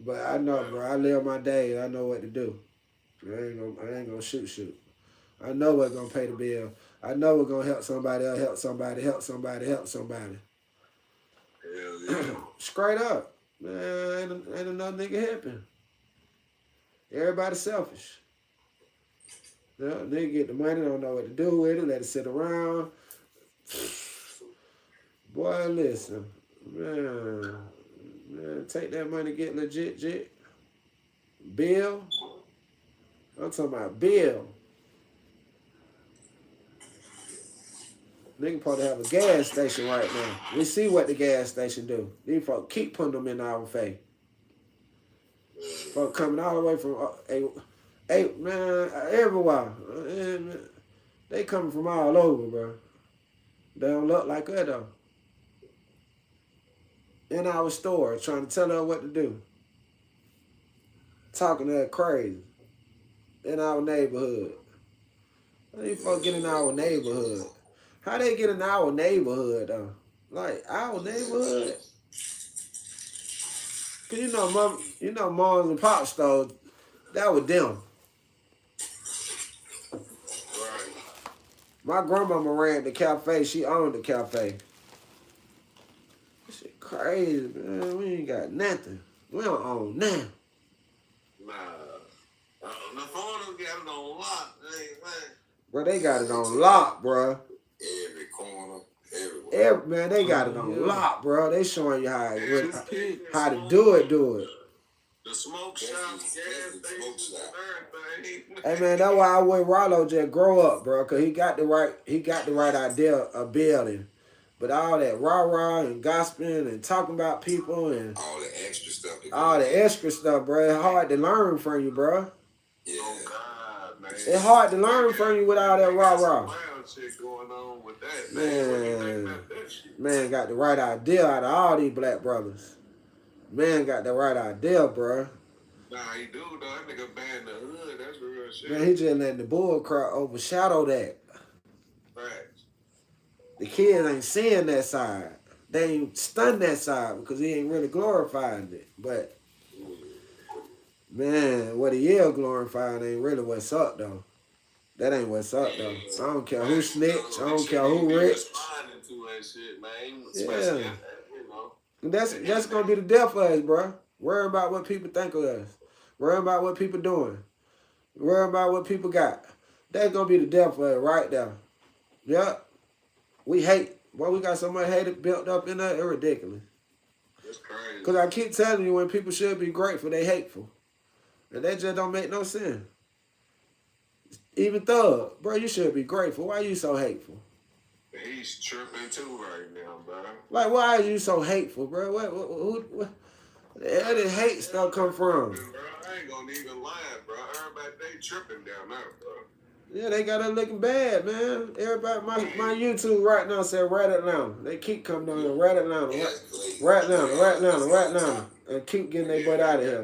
But I know, bro, I live my days. I know what to do. I ain't gonna shoot. I know what's gonna pay the bill. I know we're gonna help somebody else, help somebody, help somebody, help somebody. Hell yeah. Straight up. Man, ain't another nigga helping. Everybody selfish. You know, nigga get the money, don't know what to do with it, let it sit around. Boy, listen. Man, take that money, get legit. Bill. I'm talking about bill. Nigga supposed to have a gas station right now. We see what the gas station do. These folks keep putting them in our face. Folks coming all the way from man, everywhere. They coming from all over, bro. They don't look like us though. In our store, trying to tell her what to do. Talking to her crazy. In our neighborhood. How these folks get in our neighborhood? How they get in our neighborhood though? Like our neighborhood? Cause you know moms and pop stores, that was them. Right. My grandmama ran the cafe, she owned the cafe. That shit crazy, man. We ain't got nothing. We don't own nothing. Nah. The phone got it on lock. Bro, they got it on lock, bro. Every corner, everywhere. Man, they got it on lock, bro. They showing you how to do it. The smoke shop, gas station, everything. Hey man, that's why I want Rollo just grow up, bro, cause he got the right idea of building. But all that rah-rah and gossiping and talking about people and All the extra stuff. all the extra stuff, bro, it's hard to learn from you, bro. Yeah. Oh God, man. It's hard to learn from you with all that rah-rah. Wild shit going on with that, man. What do you think about that shit? Man got the right idea out of all these black brothers. Man got the right idea, bro. Nah, he do though. That nigga banned the hood. That's real shit. Man, he just letting the bull crap overshadow that. Facts. The kids ain't seeing that side. They ain't stunned that side because he ain't really glorifying it. But, man, what he is glorifying ain't really what's up, though. That ain't what's up, though. I don't care who snitch. I don't care who rich. Responding to that shit, man. Yeah. Especially, you know. That's going to be the death of us, bro. Worry about what people think of us. Worry about what people doing. Worry about what people got. That's going to be the death of us right there. Yep. We hate. Boy, we got so much hate built up in there, it's ridiculous. That's crazy. Because I keep telling you, when people should be grateful, they hateful. And that just don't make no sense. Even Thug, bro, you should be grateful. Why you so hateful? He's tripping too right now, bro. Like, why are you so hateful, bro? Where the hell did hate stuff come from? Bro, I ain't gonna even lie, bro. Everybody, they tripping down there, bro. Yeah, they got it looking bad, man. Everybody, my YouTube right now said Red Atlanta. They keep coming down here, Red Atlanta, Red Atlanta, and keep getting their butt out of here.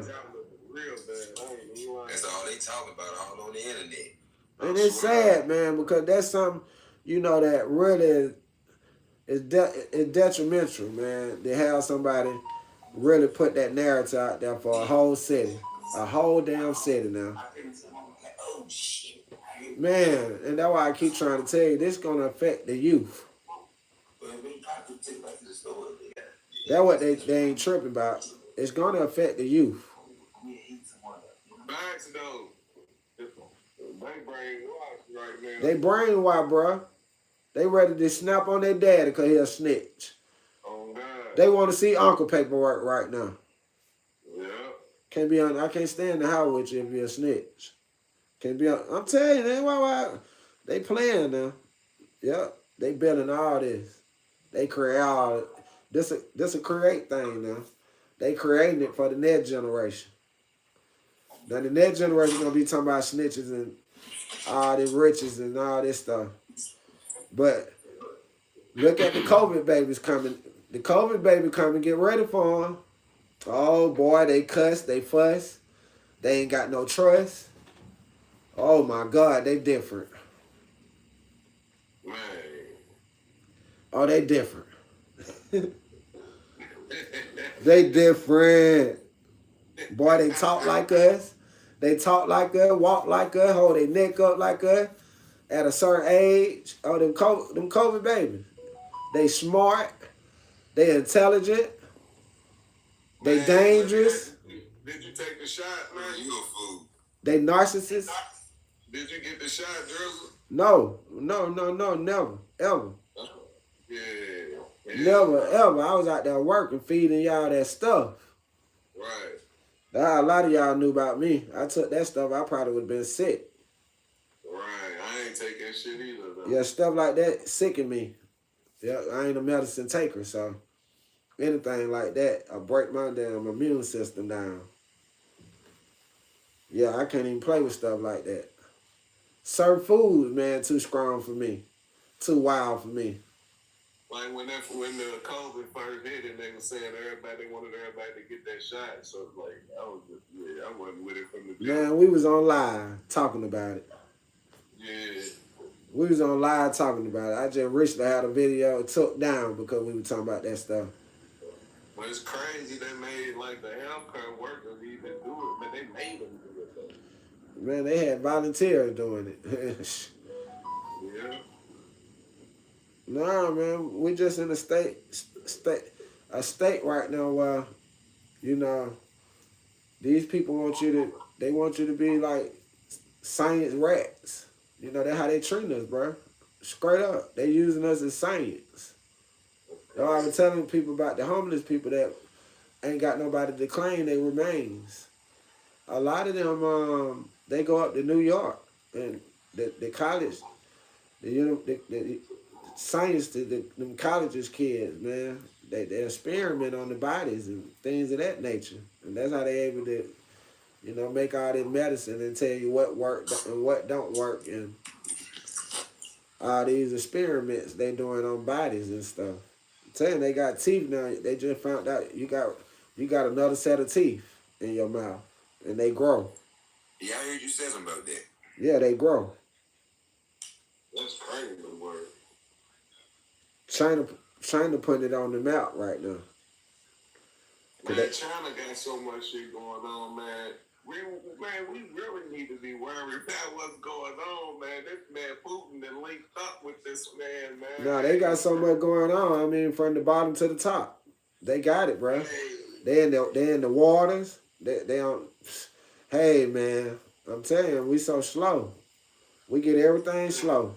Real bad. That's all they talk about all on the internet. And it's sad, man, because that's something, you know, that really is detrimental, man, to have somebody really put that narrative out there for a whole city, a whole damn city now. Man, and that's why I keep trying to tell you, this is going to affect the youth. That's what they ain't tripping about. It's going to affect the youth. Facts, though. They brainwashed right now. They brainwashed, bro. They ready to snap on their daddy because he a snitch. Oh, God. They want to see uncle paperwork right now. Yeah. I can't stand the house with you if you're a snitch. Can't be on. I'm telling you, they playing now. Yep, they building all this. They create all this. This a create thing now. They creating it for the next generation. Now the next generation gonna be talking about snitches and all this riches and all this stuff. But look at the COVID babies coming. The COVID baby coming. Get ready for them. Oh boy, they cuss, they fuss. They ain't got no trust. Oh my God, they different. Man. Oh, they different. They different. Boy, they talk like us. They talk like us, walk like us, hold their neck up like us. at a certain age, oh, them COVID babies, they smart, they intelligent, they Man, dangerous, did you take the shot, man? You a fool. they narcissists. Did you get the shot, Drizzle? No, never, ever. Yeah. Never, ever. I was out there working, feeding y'all that stuff. Right. A lot of y'all knew about me. I took that stuff, I probably would have been sick. Right. I ain't take that shit either, though. Yeah, stuff like that sicken me. Yeah, I ain't a medicine taker, so anything like that, I break my damn immune system down. Yeah, I can't even play with stuff like that. Certain foods, man, too strong for me. Too wild for me. Like when the COVID first hit and they were saying they wanted everybody to get that shot. So like I wasn't with it from the jump. Man, we was on live talking about it. Yeah. We was on live talking about it. I just recently had a video took down because we were talking about that stuff. But it's crazy they made like the healthcare workers even do it, but they made them do it though. Man, they had volunteers doing it. Yeah. Nah, man, we just in a state right now where, you know, these people want you to be like science rats. You know, that's how they treat us, bro. Straight up. They using us as science. Yo, I was telling people about the homeless people that ain't got nobody to claim their remains. A lot of them, they go up to New York and the college, the science, them colleges kids, man, they experiment on the bodies and things of that nature. And that's how they able to, you know, make all this medicine and tell you what worked and what don't work and all these experiments they doing on bodies and stuff. I'm saying they got teeth now. They just found out you got another set of teeth in your mouth and they grow. Yeah, I heard you say something about that. Yeah, they grow. That's crazy, the word. China putting it on the map right now. Man, China got so much shit going on, man. We really need to be worried about what's going on, man. This man Putin done linked up with this man, man. No, they got so much going on. I mean, from the bottom to the top, they got it, bro. They in the waters. They on. Hey, man, I'm telling you, we so slow. We get everything slow.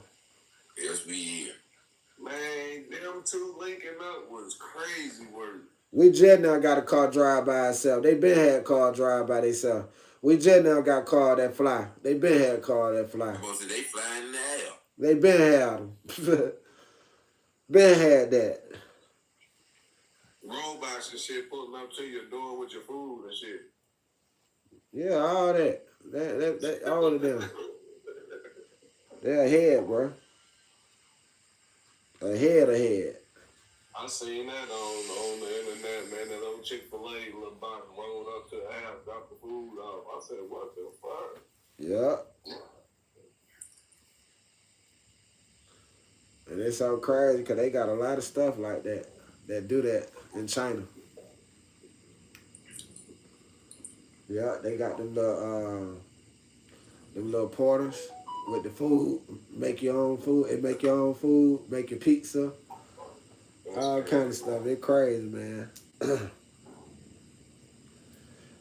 Yes, we here. Man, them two linking up was crazy work. We just now got a car drive by itself. They been had a car drive by themselves. We just now got a car that fly. They been had a car that fly. Supposed to they flying in the air. They been had them. Been had that. Robots and shit pulling up to your door with your food and shit. Yeah, all that. That all of them. They're ahead, bro. Ahead. I seen that on the internet, man. That old Chick-fil-A little box rolled up to the house, dropped the food off. I said, what the fuck? Yeah. And it's so crazy because they got a lot of stuff like that do that in China. Yeah, they got them little porters with the food. Make your own food. Make your own food. Make your pizza. All kind of stuff. It's crazy, man.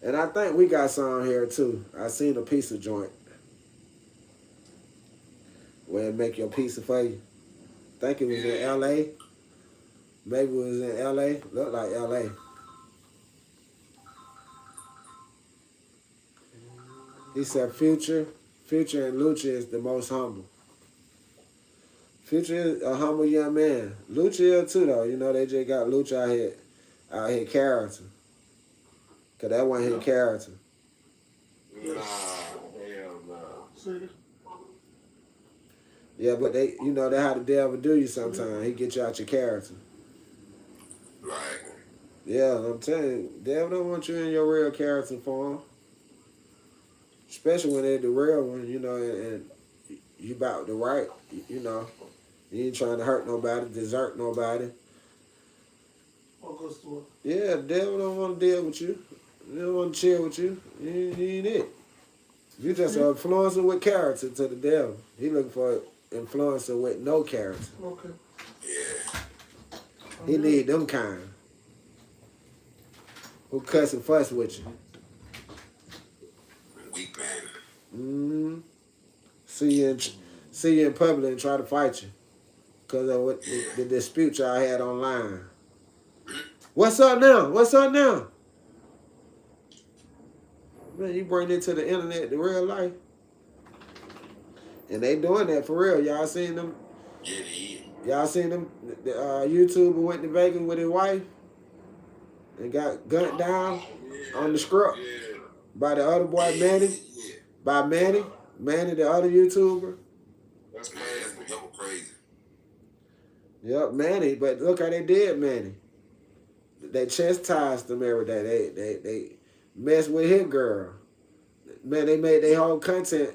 And I think we got some here too. I seen a pizza joint where it make your pizza for you. Think it was in L.A. Maybe it was in L.A. Looked like L.A. He said Future and Lucha is the most humble. Future is a humble young man. Lucha is too, though. You know, they just got Lucha out here character. Because that wasn't his character. Nah, hell no. Yeah, but they, you know, they how the devil do you sometimes. He get you out your character. Right. Yeah, I'm telling you, devil don't want you in your real character form. Especially when they're the real one, you know, and you about the right, you know. You ain't trying to hurt nobody, desert nobody. Yeah, the devil don't want to deal with you. He don't want to chill with you. He ain't it. You just an influencer with character to the devil. He looking for influencer with no character. Okay. Yeah. He need them kind who cuss and fuss with you. Weak man. Mm-hmm. See you in public and try to fight you because of what the dispute y'all had online. What's up now? What's up now? Man, you bring it to the internet, the real life. And they doing that for real. Y'all seen them? Yeah, they Y'all seen them? The YouTuber went to Vegas with his wife and got gunned down on the script by the other boy, Manny. Yeah. By Manny, the other YouTuber. That's Man, crazy. that was crazy. Yep, Manny. But look how they did Manny. They chastised him every day. They messed with his girl. Man, they made their whole content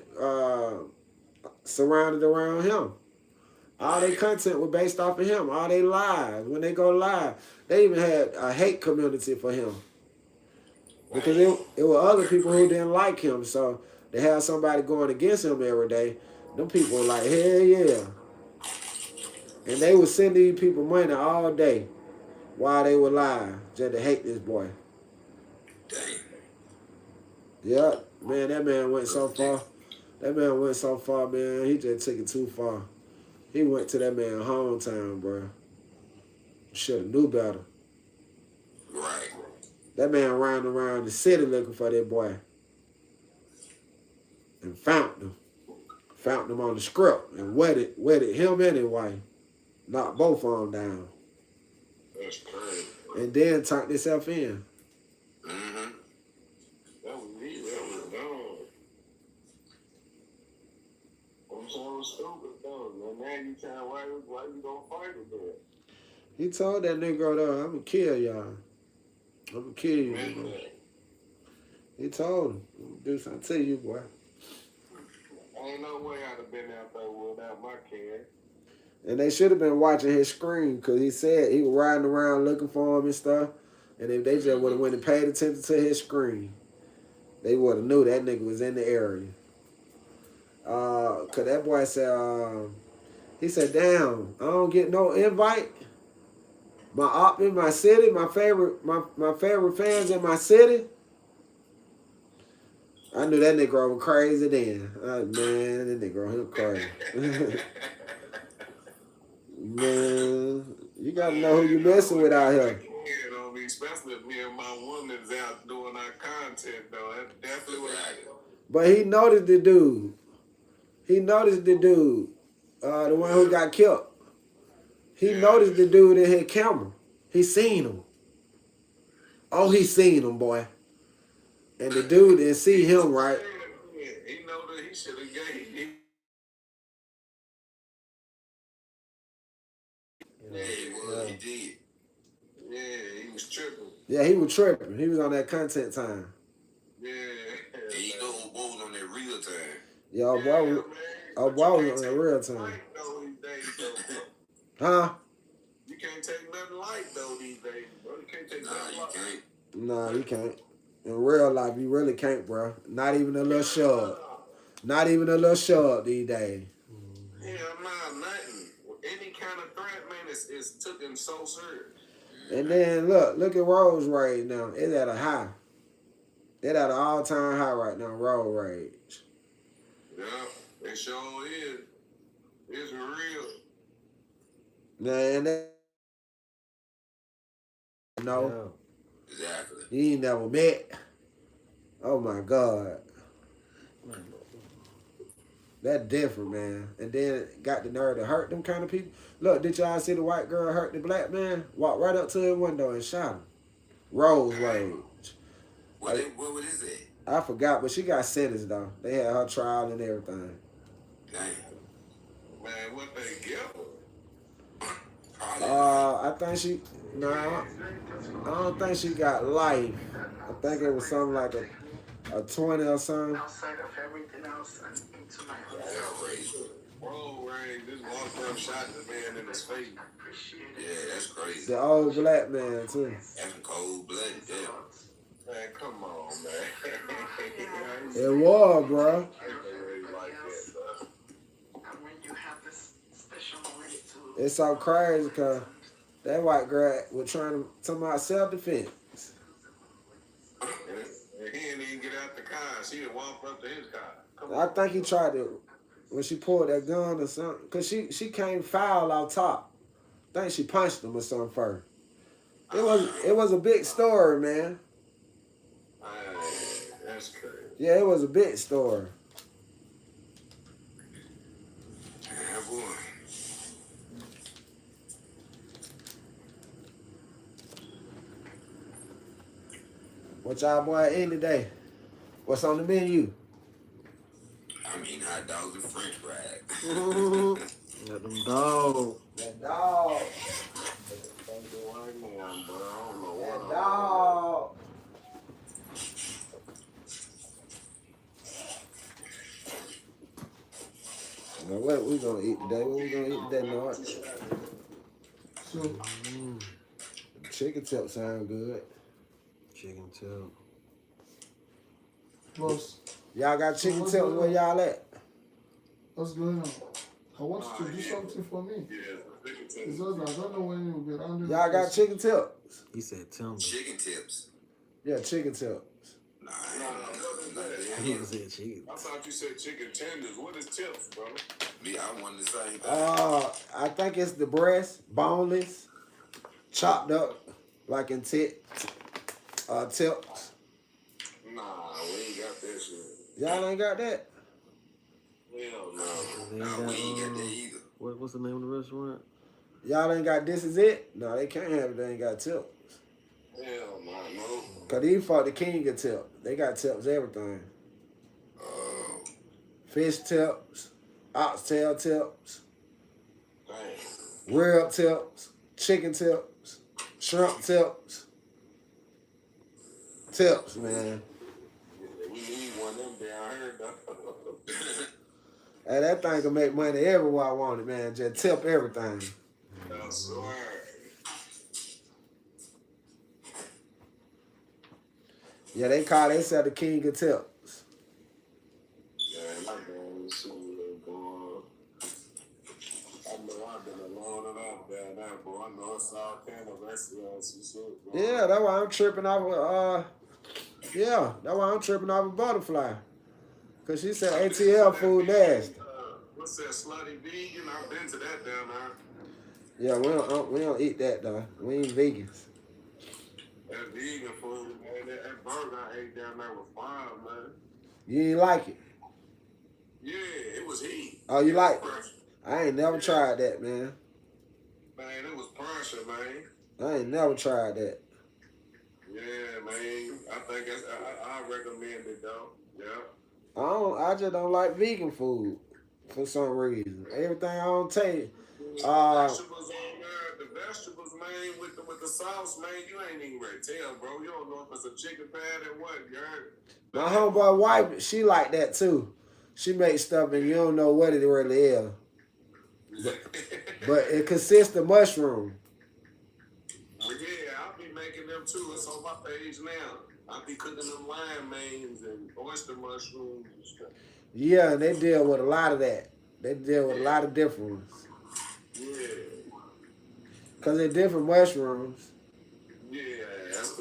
surrounded around him. All their content was based off of him. All they lives. When they go live, they even had a hate community for him. Because it were other people who didn't like him. So to have somebody going against him every day, them people were like, hell yeah. And they would send these people money all day while they were live just to hate this boy. Dang. Yeah, man, that man went so far. That man went so far, man. He just took it too far. He went to that man's hometown, bro. Should have knew better. Right. That man ran around the city looking for that boy. And found him. Found him on the script and wetted him and his wife. Knocked both of them down. That's crazy. And then turned himself in. Mm-hmm. That was me. That was dumb. I'm so stupid, though. Now you trying why you don't fight with that? He told that Negro, though, I'm going to kill y'all. I'm going to kill you, nigga. He told him, I'm going to do something to you, boy. Ain't no way I'd have been out there without my kid. And they should have been watching his screen because he said he was riding around looking for him and stuff. And if they just would have went and paid attention to his screen, they would have knew that nigga was in the area. Cause that boy said, he said, damn, I don't get no invite. My op in my city, my favorite fans in my city. I knew that nigga was crazy then. Man, that nigga was crazy. Man, you gotta know who you messing with out here. You know, especially if me and my woman's out doing our content, though. That's definitely what I do. But he noticed the dude. The one who got killed. He noticed the dude in his camera. He seen him. Oh, he seen him, boy. And the dude didn't see him right. He know that he should have gave. Yeah, he did. Yeah, he was tripping. Yeah, he was tripping. He was on that content time. Yeah. And you know who was on that real time. Yeah, boy was on that real time. Huh? You can't take nothing light, though, these days, bro. You can't take nothing light. Can't. Nah, you can't. In real life, you really can't, bro. Not even a little shove. Not even a little shove these days. Hell nah, nothing. Any kind of threat, man, is taken so serious. And then look at road rage now. It's at a high. It's at an all-time high right now, road rage. Yeah, it sure is. It's real. Man, no. Exactly. You ain't never met. Oh my God. That's different, man. And then got the nerve to hurt them kind of people. Look, did y'all see the white girl hurt the black man? Walked right up to his window and shot him. Rose rage. What is it? I forgot, but she got sentenced though. They had her trial and everything. Dang. Man, what they give her? I think she. No, I don't think she got life. I think it was something like a 20 or something. Outside of everything else and into my Bro, Ray, this walked up, shot the man in his face. Yeah, that's crazy. The old black man too. That's cold-blooded, yeah. Man, come on, man. It was, bro. And when you have the It's so crazy because that white girl was trying to talk about self-defense. And he didn't even get out the car. She had walked up to his car. I think he tried to, when she pulled that gun or something, because she came foul out top. I think she punched him or something first. It was a big story, man. That's crazy. Yeah, it was a big story. Yeah, boy. What y'all boy eating today? What's on the menu? I'm eating hot dogs and French fries. Got them dog. That dog. That dog. Now what we gonna eat today? What we gonna eat today, Nard? Chicken tip sound good. Chicken tip. Plus, Y'all got chicken tip where y'all at? what's going on? I want you to do something for me. It's just that I don't know when you'll be around. Y'all got chicken tips? He said timber. Chicken tips. Yeah, chicken tips. Nah, I ain't nothing like that. He said chicken. I thought you said chicken tenders. What is tips, bro? Me, I wanted the same thing. I think it's the breast, boneless, chopped up like in tips. Nah, we ain't got that shit. Y'all ain't got that? Hell no. They No, ain't we ain't got got, that either. what's the name of the restaurant? Y'all ain't got this is it? No, they can't have it. They ain't got tips. Hell no. Cause these for the king of tip. They got tips everything. Oh, Fish tips, oxtail tips, Dang. rib tips, chicken tips, shrimp tips. Tips, man. We need one of them down here, though. Hey, that thing can make money everywhere I want it, man. Just tip everything. I swear. Yeah, they call themselves the king of tips. Yeah, my dad was going. I know I've been alone and I've been there, but I know it's all kind of restaurants and shit. Bro. Yeah, that's why I'm tripping off that's why I'm tripping off a butterfly. Cause she said ATL food nasty. What's that, slutty vegan? I've been to that down there. Yeah, we don't eat that though. We ain't vegans. That vegan food, man, that burger I ate down there was fine, man. You ain't like it? Yeah, it was heat. Oh, you like it? Pressure. I ain't never tried that, man. Man, it was pressure, man. I ain't never tried that. Yeah, man. I think I recommend it though. Yeah. I just don't like vegan food for some reason. Everything I don't take. Vegetables on there, the vegetables, man, with the sauce, man, you ain't even ready to tell, bro. You don't know if it's a chicken pad or what, you heard? My homeboy wife, she like that too. She makes stuff and you don't know what it really is. But it consists of mushroom. Well, yeah, I'll be making them too. It's on my page now. I'll be cooking them lime mains and oyster mushrooms and stuff. Yeah, and they deal with a lot of that. They deal with a lot of different ones. Yeah. Because they're different mushrooms. Yeah,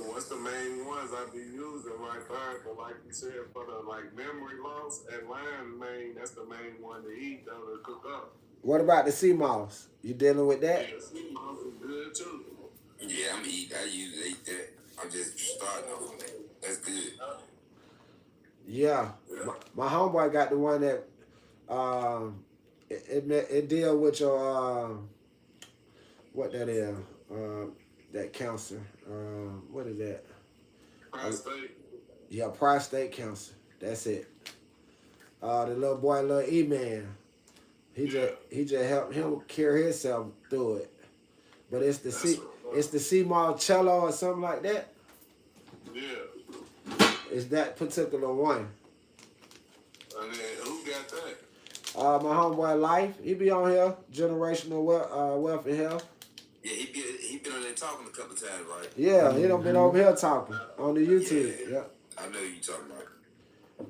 what's the main ones I be using right there. But like you said, for the memory loss and lime main, that's the main one to eat though, to cook up. What about the sea moss? You dealing with that? Yeah, sea moss is good too. yeah, I usually eat that. I'm just starting off on that. That's good. Yeah. My homeboy got the one that it deal with your what that is? That cancer. What is that? Prostate. Yeah, prostate cancer. That's it. The little boy, little E-Man. He just helped him carry himself through it. But it's the sea moss cello or something like that. Yeah. It's that particular one. And then who got that? My homeboy Life, he be on here, generational wealth and health. Yeah, he been on there talking a couple times, right? Yeah, he done been over here talking on the YouTube. Yeah. I know you talking about.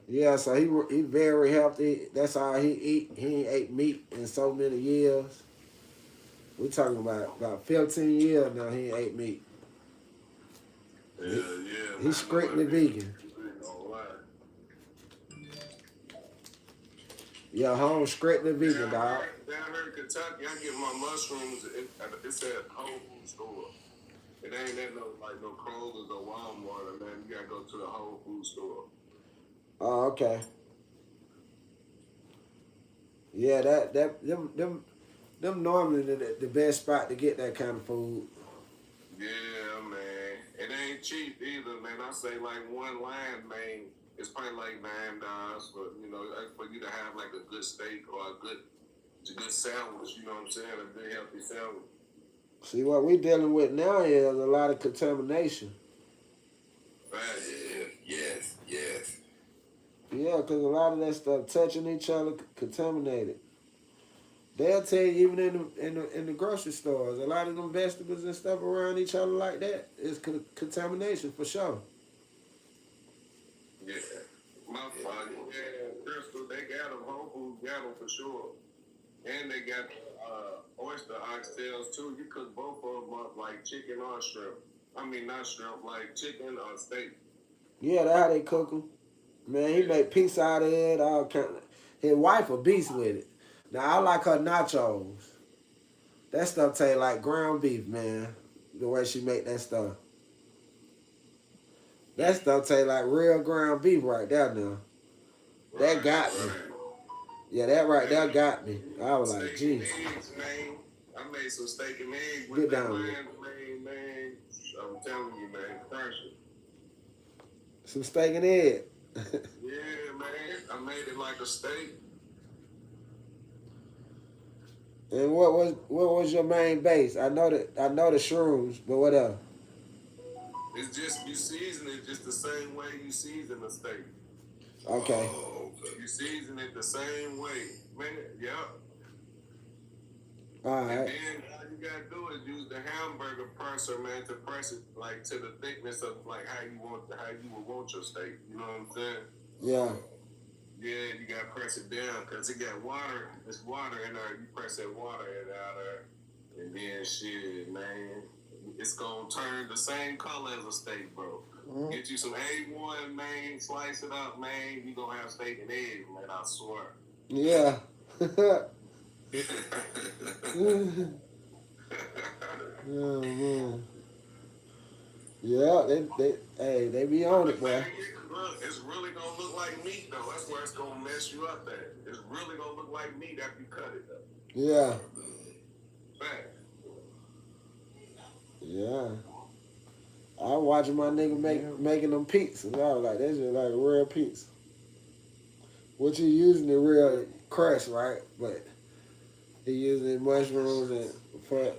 Yeah, so he very healthy. That's how he eat. He ain't ate meat in so many years. We talking about 15 years now. He ain't ate meat. Yeah. He's strictly vegan. Yeah, home strictly vegan, dog. Down here in Kentucky, I get my mushrooms. It's at Whole Food store. It ain't at no Kroger's or Walmart, man. You gotta go to the Whole Food store. Oh, okay. Yeah, them normally the best spot to get that kind of food. Yeah, man. It ain't cheap either, man. I say like one line, man. It's probably like $9 for you to have like a good steak or a good sandwich. You know what I'm saying? A good healthy sandwich. See, what we dealing with now is a lot of contamination. Yes. Yeah, because a lot of that stuff touching each other, contaminated. They'll tell you even in the grocery stores, a lot of them vegetables and stuff around each other like that is contamination for sure. Yeah. My father, Crystal, they got them. Whole Foods got them for sure. And they got oyster oxtails too. You cook both of them up like chicken or shrimp. I mean, not shrimp, like chicken or steak. Yeah, that's how they cook them. Man, he make pizza out of it, all kind of. His wife a beast with it. Now, I like her nachos. That stuff taste like ground beef, man. The way she make that stuff. That stuff taste like real ground beef right there now. That got me. Yeah, that right there got me. I was like, geez. I made some steak and eggs Get with that down, man. I'm telling you, man, crush some steak and egg. Yeah, man. I made it like a steak. And what was your main base? I know the shrooms, but what else? It's just you season it just the same way you season a steak. Okay. You season it the same way, man. Yep. All right. And then all you gotta do is use the hamburger presser, man, to press it like to the thickness of like how you would want your steak. You know what I'm saying? Yeah. Yeah, you gotta press it down because it got water. There's water in there. You press that water out there, and then shit, man, it's gonna turn the same color as a steak, bro. Mm-hmm. Get you some A1, man. Slice it up, man. You gonna have steak and eggs, man. I swear. Yeah. Oh man. Yeah, they be on it, boy. Look, it's really gonna look like meat though. That's where it's gonna mess you up at. It's really gonna look like meat after you cut it though. Yeah. Fact. Yeah. I watching my nigga making them pizzas. I was like, that's just like a real pizza. What you using the real crust, right? But he using mushrooms and for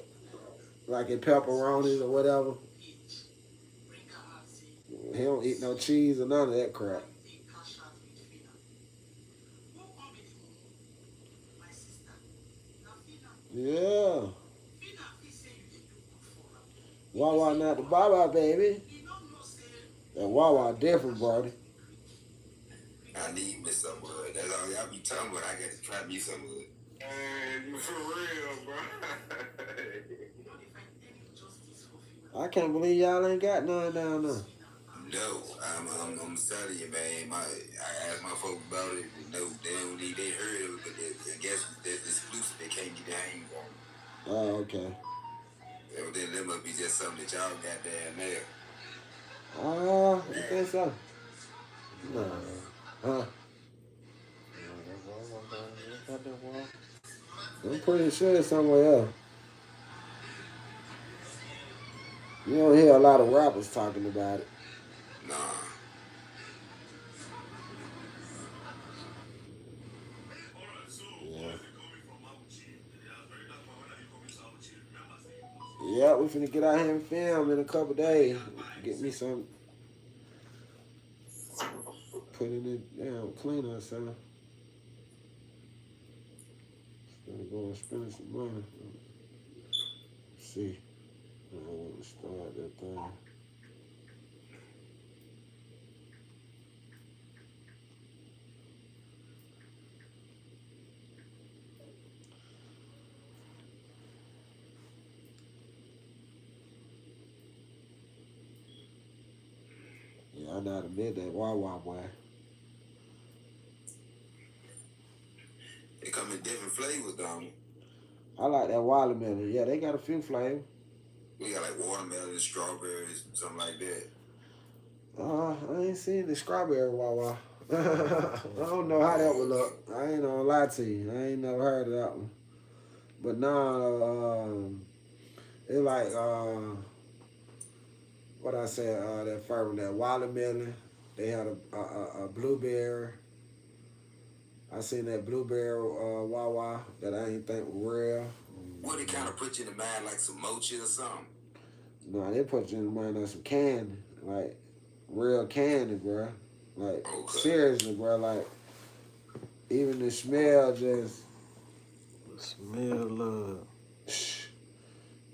like in pepperonis or whatever. He don't eat no cheese or none of that crap. Yeah. Wawa not the Baba, baby. That Wawa different, brody. I need me some wood. That's all y'all be talking about. I got to try me some wood. Man, you for real, bro. I can't believe y'all ain't got none down there. No, I'm telling you, man. I asked my folks about it. No, they heard of it, but I guess that's exclusive. They can't get their hands on it. Oh, okay. Then that must be just something that y'all got down there. I think so. No. Huh? I'm pretty sure it's somewhere else. You don't hear a lot of rappers talking about it. Nah. Yeah, we finna get out here and film in a couple days. Get me some. Put it in down, clean or something. Instead of going spending some money. Let's see. I want to start that thing. I not admit that Wawa boy. They come in different flavors, don't they? I like that watermelon. Yeah, they got a few flavors. We got like watermelon, strawberries, something like that. I ain't seen the strawberry Wawa. I don't know how that would look. I ain't gonna lie to you. I ain't never heard of that one. But nah, it's like what I said. That first one, that watermelon. They had a blueberry. I seen that blueberry Wawa that I ain't think was real. What it kind of put you in the mind like some mochi or something? No, they put you in the mind of some candy, like real candy, bro. Like seriously, bro. Like even the smell just. The smell love.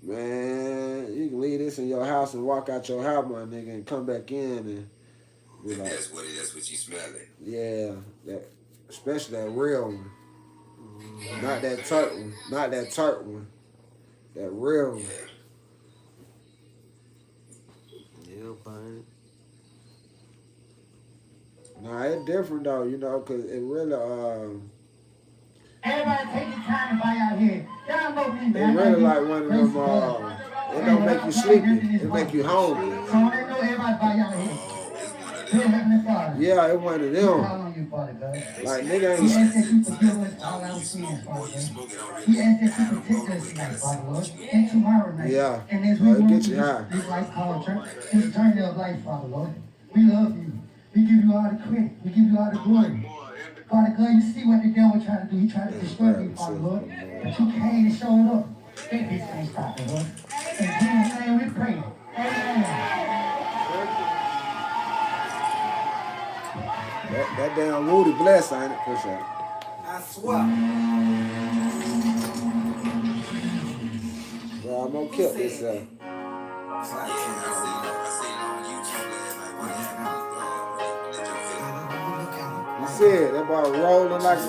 Man, you can leave this in your house and walk out your house, my nigga, and come back in and be like, that's what you smelling. Yeah, that especially that real one. Not that tart one. Not that tart one. That real one. Yeah, buddy. Nah, it's different though, you know, cause it really Everybody take your time to buy out here. Y'all know me, man. It really like one of them it don't make you sleepy. It make you hungry. So they know everybody buy out here. Yeah, it one of them. Like nigga ain't. He asked that you forgive us all our sins, Father. He asked that you protect us tonight, Father Lord, and tomorrow night. Yeah. And as we go Get through you high. this life called church, this journey of life, Father Lord, we love you. We give you all the credit. We give you all the glory. Father God, you see what the devil tried to do. He tried to destroy me, Father Lord. But you came and showed up. That bitch can't stop it, Lord. In Jesus' name we pray. Amen. That damn Woody bless, ain't it? For sure. I swear. Bro, I'm gonna kill this. I seen it on YouTube last night. What happened? You see it? That boy rolling like.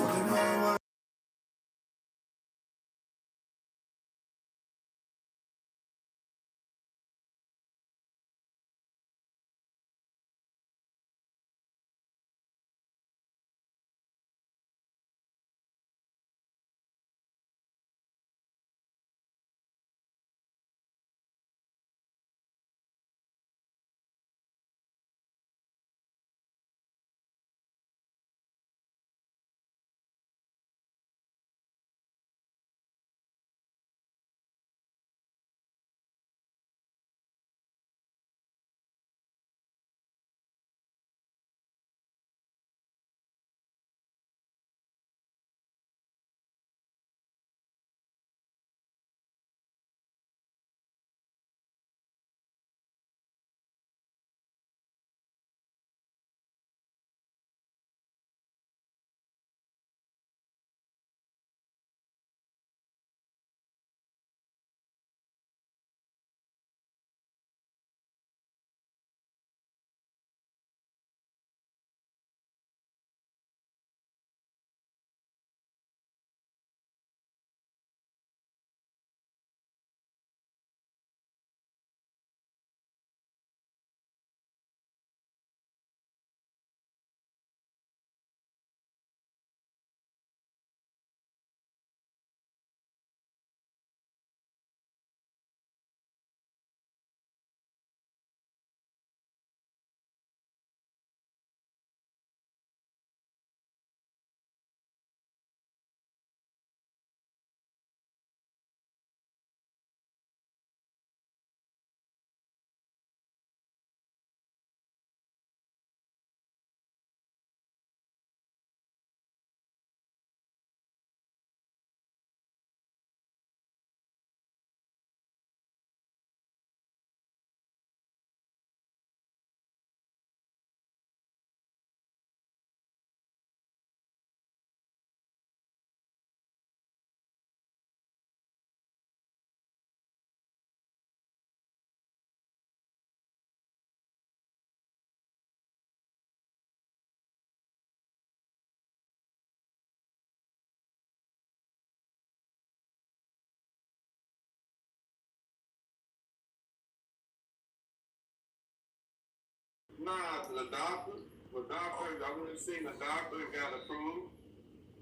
nah, the doctor, I went and seen the doctor and got approved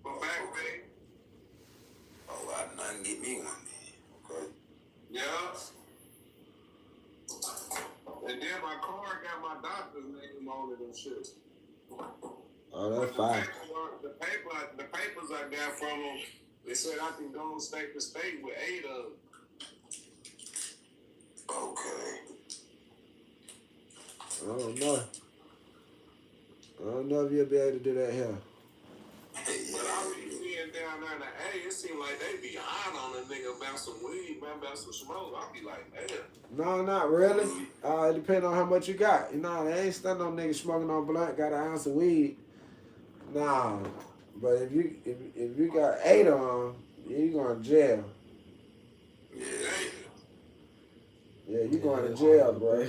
for back pain. Oh, I didn't get me one then. Okay. Yeah. And then my car got my doctor's name on it and shit. Oh, that's fine. The papers I got from them, they said I can go state to state with 8 of them. Okay. I don't know. I don't know if you'll be able to do that here. But I be seeing down there in the A, it seems like they be hot on a nigga about some weed, man, about some smoke. I be like, man. No, not really. It depends on how much you got. You know, they ain't stunned no nigga smoking on blunt, got an ounce of weed. Nah. But if you got 8 on, you going to jail. Yeah, you going to jail, bro.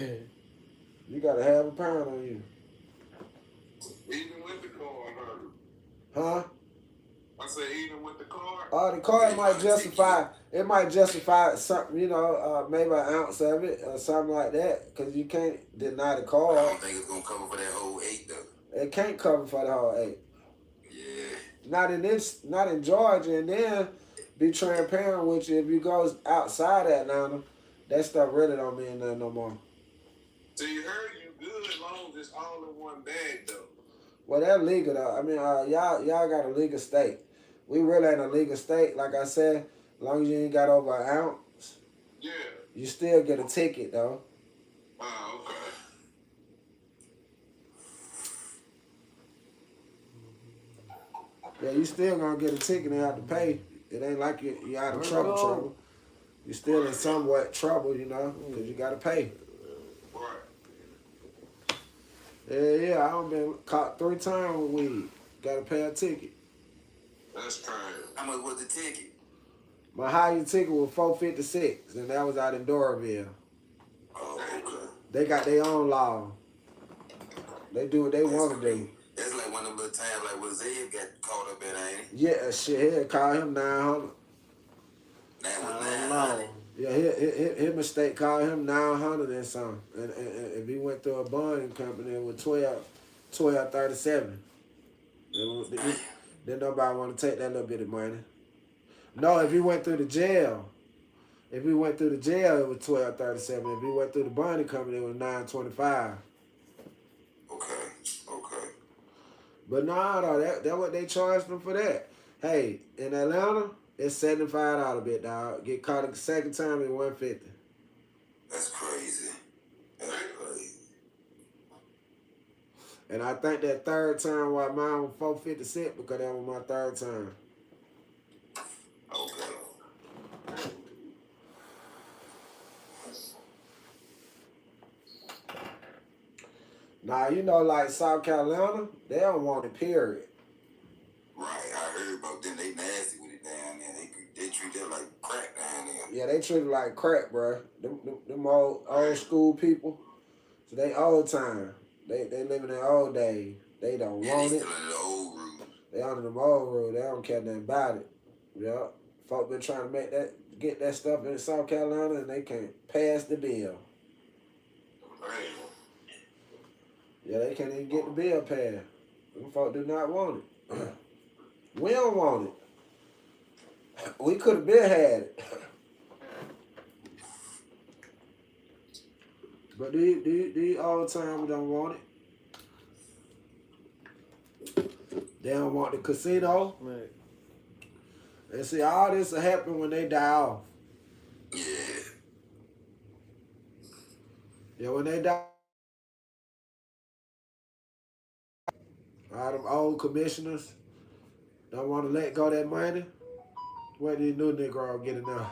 You got to have a pound on you. Even with the car, I heard. Huh? I said even with the car. The car might justify. It might justify something, you know, maybe an ounce of it or something like that, because you can't deny the car. I don't think it's gonna cover for that whole 8 though. It can't cover for the whole 8. Yeah. Not in Georgia, and then be transparent with you. If you go outside of Atlanta, that stuff really don't mean nothing no more. So you heard you good as long as it's all in one bag though. Well, that's legal though. I mean, y'all got a legal state. We really ain't a legal state. Like I said, as long as you ain't got over an ounce, Yeah. you still get a ticket though. Oh, okay. Yeah, you still gonna get a ticket and have to pay. It ain't like you out of trouble. You still in somewhat trouble, you know, because you gotta pay. Right. Yeah, I done been caught 3 times with weed. Gotta pay a ticket. That's crazy. How much was the ticket? My highest ticket was $456, and that was out in Doraville. Oh, okay. They got their own law. They do what they want to do. That's like one of the little times like what Zed got caught up in, ain't it? Yeah, shit, he called him 900. That was I don't 900. know. Yeah, his mistake called him 900 and something. And if he went through a bonding company, it was 1237. Then nobody want to take that little bit of money. No, if he went through the jail, it was 1237. If he went through the bonding company, it was 925. Okay. But no, that's what they charged them for that. Hey, in Atlanta, it's $75 bit, dog. Get caught a second time, it's $150. That's crazy. That's crazy. And I think that third time why mine was $456 because that was my third time. Okay. Now, you know, like South Carolina, they don't want it, period. Right, I heard about them. They nasty with it down there. They treat that like crack down there. Yeah, they treat it like crack, bro. Them old school people. So they old time. They live in their old days. They don't want they it. still under the old rules. They under them old rules. They don't care nothing about it. Yeah. Folk been trying to get that stuff in South Carolina and they can't pass the bill. Right. Yeah, they can't even get the bill passed. Them folk do not want it. We don't want it. We could have been had it. But these old timers don't want it. They don't want the casino. Right. And see, all this will happen when they die off. Yeah. Yeah, when they die. All them old commissioners don't want to let go of that money. Where these new Negro getting now?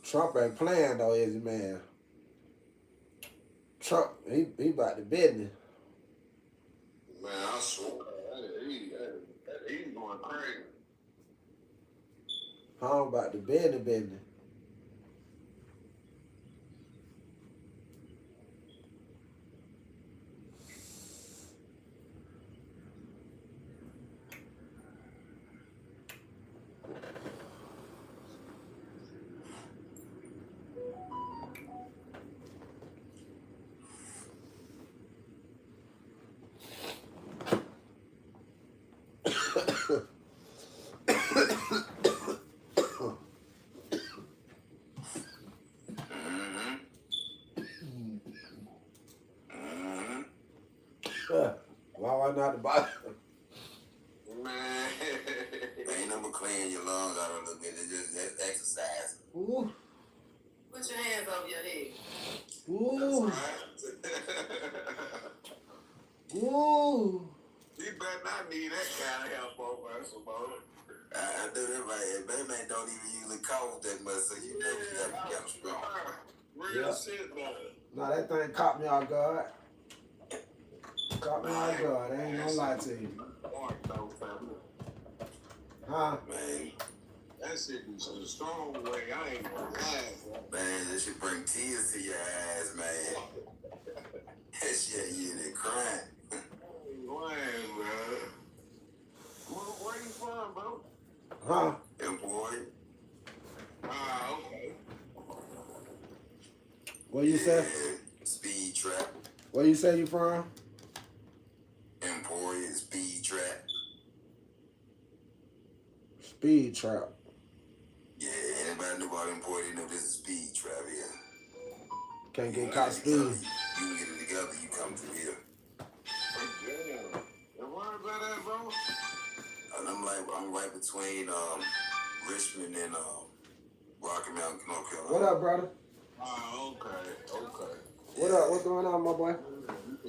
Trump ain't playing though, is he, man? Trump, he about the business. Man, I swear, he's going crazy. Home about the business. Why not the bottom? Man, ain't nothing but clean your lungs out a little bit. It's just that's exercise. Ooh. Put your hands over your head. Ooh. That's right. Ooh. You better not need that kind of help over us, about. I know that right. Baby don't even usually cough that much, so you know you got to be kind of strong. Real shit, man. Nah, that thing caught me off guard. Caught me off guard. I ain't gonna lie to you. Huh? Man, That shit be so strong way. I ain't gonna lie, bro. man, that should bring tears to your eyes, man. That shit, you done crying. Lying, bro. Where you from, bro? Huh? Important. Okay. What you say? Speed trap. Where you say you from? Emporium speed trap. Speed trap. Yeah, anybody know about Emporium know this is speed trap here. Can't You get can caught get it speeding. together, you can get it together, you come through here. Damn. And where is that at, bro? And I'm right between Richmond and Rocky Mountain, North Carolina. What up, brother? Okay. What up? What's going on, my boy?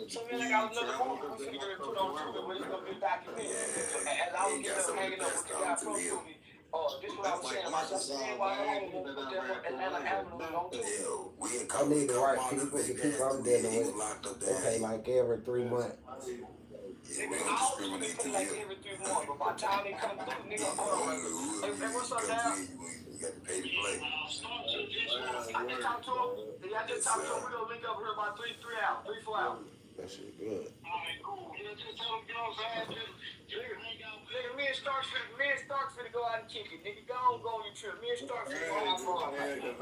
So then I got another movie we figured to put on too, but it's gonna be documented. Yeah, As I was got some of hanging the up best with the guy from to movie. This is what I was saying. My sister said while I'm home, put them Atlanta Avenue on too. Yeah, we in I need the right couple people, months, the big people ass I'm dude, dealing he was with. locked up They there. pay like every 3 months. Yeah, we I don't always discriminate pay to like you. every 3 months, but by the time they come through, nigga, hold on. Hey, what's up, now? You got to pay to play. I just talked to him. I just talked to him. We're gonna link up here about 3 hours, 3-4 hours. That shit good. Alright, cool. Yeah, just tell him, you know what I'm saying? Nigga, me and Starks finna go out and kick it. Nigga, go on your trip. Me and Starks finna go out and go.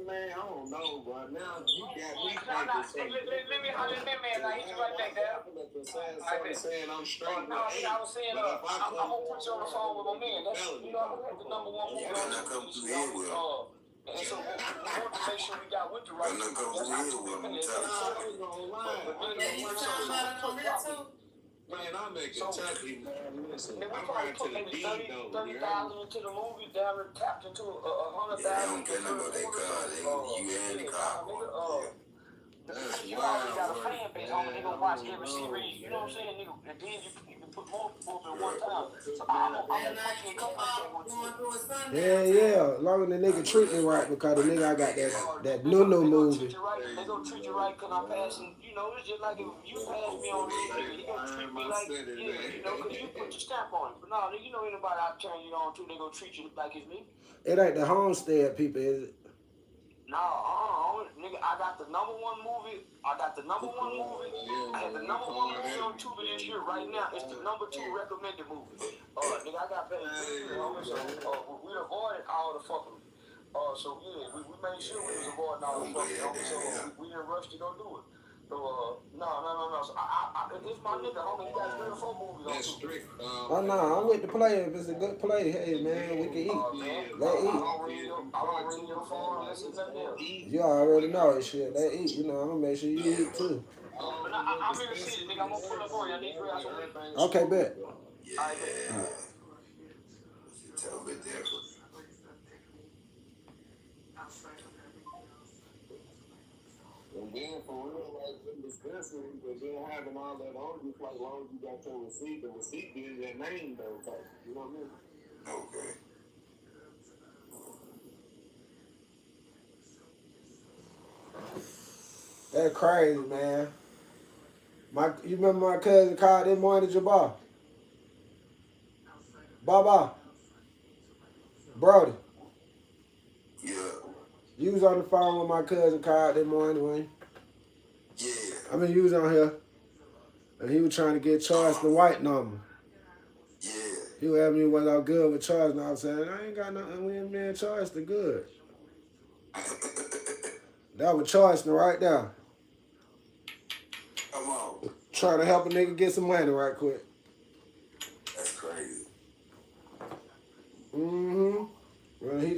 Man, I don't know, but now you got me Let me holler at that man. Now he's right back there. saying I'm straight. No, I was saying, I'm gonna put you on the phone with my man. That's, you know, the number one movie on TV. And so we want to make sure we got with the right people. That's how we can Man, I'm making Kentucky, man. Listen, we I'm probably right to put the maybe deep, 30,000 though. into the movie, down and tapped into 100,000. Yeah, they don't care nothing about that car. You and the car. You already got a fan base on it, they gonna watch every series, you know what I'm saying, nigga? And then you can put more people at one time. So I'm gonna punch you a couple Yeah. As long as the nigga treat me right, because the nigga I got that no movie. They gonna treat you right because I'm passing, you know, it's just like if you pass me on the nigga, he gonna treat me like, you know, because you put your stamp on it. But no, you know anybody I turn you on to, they gonna treat you like it's me. It ain't the homestead people, is it? No, nigga, I got the number one movie. I had the number one movie on Tubi this year. Right now, it's the number 2 recommended movie. Nigga, I got better. So we avoided all the fucking. So yeah, we made sure we was avoiding all the fucking. So we didn't rush to go do it. So no. So it's my nigga, homie. He got 3 or 4 movies on Tubi. Oh no, I'm with the play. If it's a good play, hey man, we can eat. Let eat. I don't ring your phone unless it's nothing else. You already know it, shit. Let eat. You know, I'm gonna make sure you eat too. I'm in the city, nigga. I'm gonna pull up on you. I need 3 hours. Okay, bet. Yeah. Tell me that. And then for real, like in dispensary, but then having all that on you, like long as you got your receipt, the receipt gives your name though, type. You know what I mean? Okay. That's crazy, man. You remember my cousin called that morning Jabbar? Baba. Brody. Yeah. You was on the phone with my cousin called that morning, wasn't Yeah. you? I mean, you was on here. And he was trying to get Charles the white number. Yeah. He was asking me was I good with Charles, and I was saying, I ain't got nothing with me and Charles the good. That was Charles right there. Come on. Trying to help a nigga get some money right quick. That's crazy.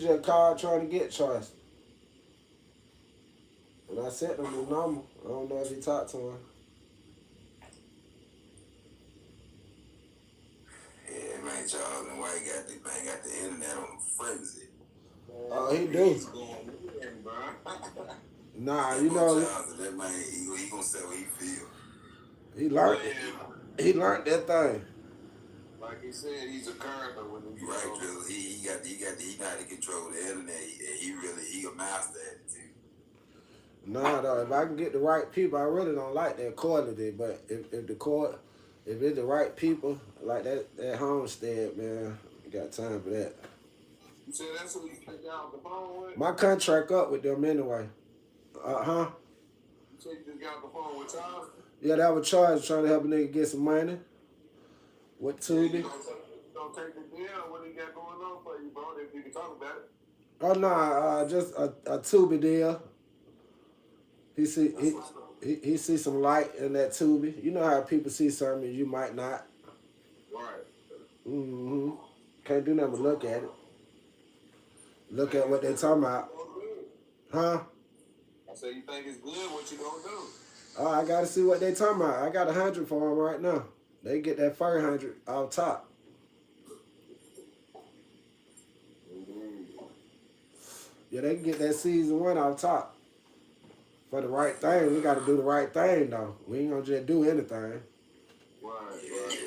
just called trying to get Choice. And I sent him the number. I don't know if he talked to him. Yeah, man, Charles and White got the internet on frenzy. Oh, he do. Nah, you know. Charles, that man, he gonna say what he feel. He learned it. He learned that thing. Like he said, he's a character when he right, Drill. He know how to control the internet. He a master at it too. Nah, though, if I can get the right people, I really don't like that quality. But if it's the right people, like that homestead, man, you got time for that. You said that's who you got off the phone with? My contract up with them anyway. You said you just got off the phone with Charles? Yeah, that was Charles trying to help a nigga get some money. With Tubi. You don't take the deal. What he got going on for you, bro? If you can talk about it. Oh no, just a Tubi deal. He see some light in that Tubi. You know how people see something you might not. Right. Can't do nothing but look at it. Look at what they talking about. Huh? I say you think it's good. What you gonna do? Oh, I gotta see what they talking about. I got 100 for them right now. They get that 400 off top. Yeah, they can get that season 1 off top. For the right thing, we gotta do the right thing though. We ain't gonna just do anything. Right.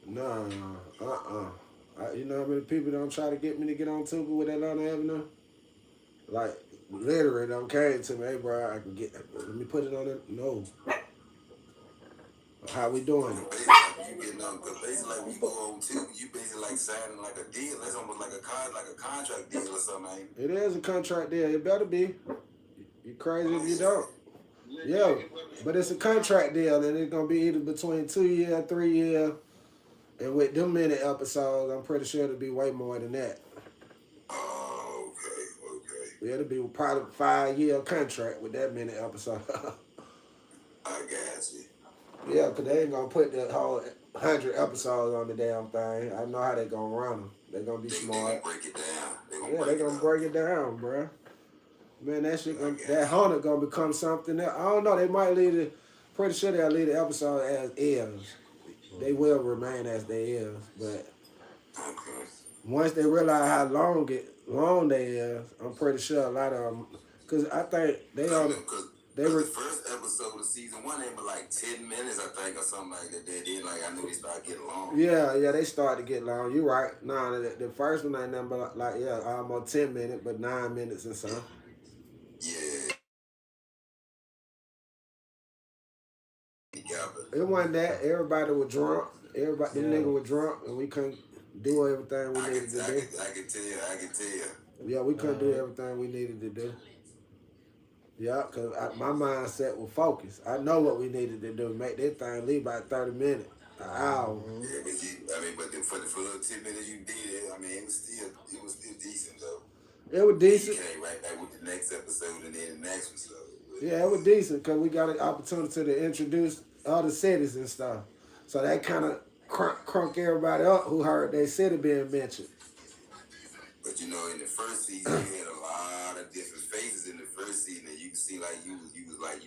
No, you know how many people don't try to get me to get on Tubi with Atlanta Avenue? Like, literally, don't came to me, hey, bro, I can get, let me put it on it. No. How we doing it? Basically, like when you go on Tubi, you basically like signing like a deal. That's almost like a contract deal or something, ain't it? It is a contract deal. It better be. You crazy if you don't. Yeah, but it's a contract deal, and it's gonna be either between 2 years, 3 years, and with them many episodes, I'm pretty sure it'll be way more than that. Oh, okay. Yeah, it'll be probably a 5-year contract with that many episodes. I got you. Yeah, because they ain't gonna put the whole 100 episodes on the damn thing. I know how they gonna run them. They gonna be smart. They gonna break it down. They gonna break it down, bruh. Man, that shit, that Hunter gonna become something else. I don't know. They might leave it. Pretty sure they'll leave the episode as is. They will remain as they is, but once they realize how long they is, I'm pretty sure a lot of them. Cause I think they on. The first episode of season 1, they were like 10 minutes, I think, or something like that. Then, like, I knew they started getting long. Yeah, they started to get long. You right. Nah, the first one ain't nothing but like almost 10 minutes, but 9 minutes and something. Yeah. It wasn't that. Everybody was drunk. Them niggas were drunk, and we couldn't do everything we needed to do. I can tell. Yeah, we couldn't do everything we needed to do. Yeah, because my mindset was focused. I know what we needed to do. Make that thing leave about 30 minutes, an hour. Yeah, but for the little 10 minutes you did it, it was still decent, though. It was decent. You came right back with the next episode and then the next one, so. Yeah, it was decent because we got an opportunity to introduce other cities and stuff. So that kind of crunk everybody up who heard their city being mentioned. But in the first season, you had a lot of different faces in the first season, and you can see like you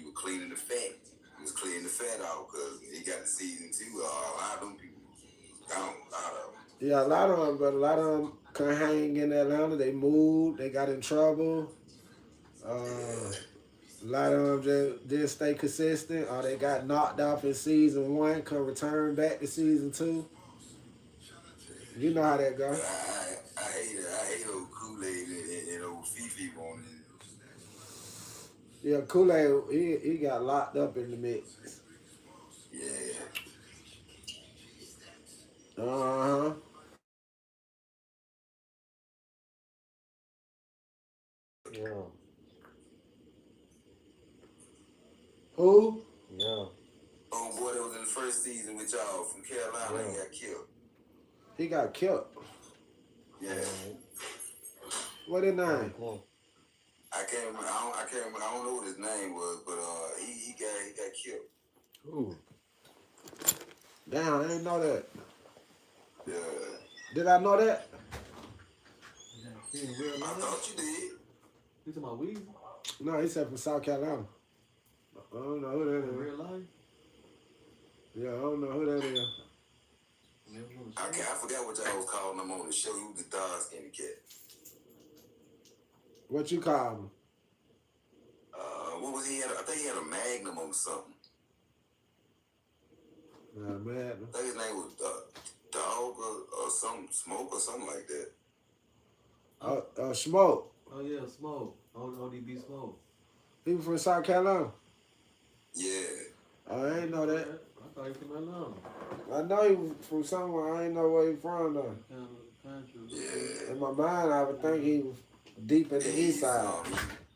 were cleaning the fat. You was cleaning the fat out because you got the season 2. A lot of them people gone. A lot of them. Yeah, a lot of them, but a lot of them couldn't hang in Atlanta. They moved. They got in trouble. A lot of them just didn't stay consistent, or they got knocked off in season 1, couldn't return back to season 2. You know how that goes. I hate old Kool-Aid and old Fifi on it. Yeah, Kool-Aid, he got locked up in the mix. Yeah. Uh-huh. Yeah. Who? Yeah. Oh boy, that was in the first season with y'all from Carolina. He got killed. He got killed. Yeah. What his name? I can't remember. I don't know what his name was, but he got killed. Ooh. Damn, I didn't know that. Yeah. Did I know that? He in real I life? thought you did. You talking about weed? No, he said from South Carolina. I don't know who that In is. real life? Yeah, I don't know who that is. I forgot what y'all was calling him on the show. He was the dark skinny cat. What you call him? What was he? I think he had a Magnum or something. Man. I think his name was Dog or some Smoke or something like that. Smoke. Oh yeah, Smoke. ODB Smoke. He was from South Carolina. Yeah. Oh, I ain't know that. I thought he from Atlanta. I know he was from somewhere. I ain't know where he from though. Country. Yeah. In my mind, I would think he was deep in the east side.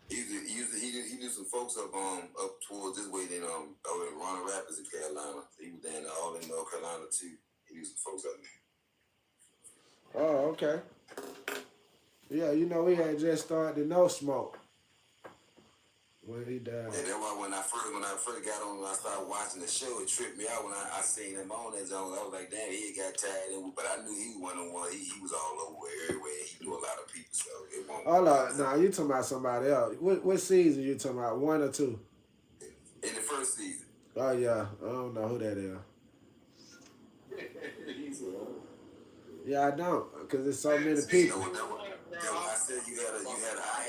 He knew some folks up towards this way. Then over in Ronald Rapids in Carolina. He was down all in North Carolina too. He knew some folks up there. Oh, okay. Yeah, you know, we had just started to know Smoke when he died. Yeah, that's why when I first got on, when I started watching the show, it tripped me out when I seen him on that zone. I was like, damn, he got tired. But I knew he was one-on-one. He was all over everywhere. He knew a lot of people, so it won't. Hold on, nah, you talking about somebody else. What season you talking about? 1 or 2? In the first season. Oh yeah, I don't know who that is. Yeah, I don't, because there's so many people. That's why I said I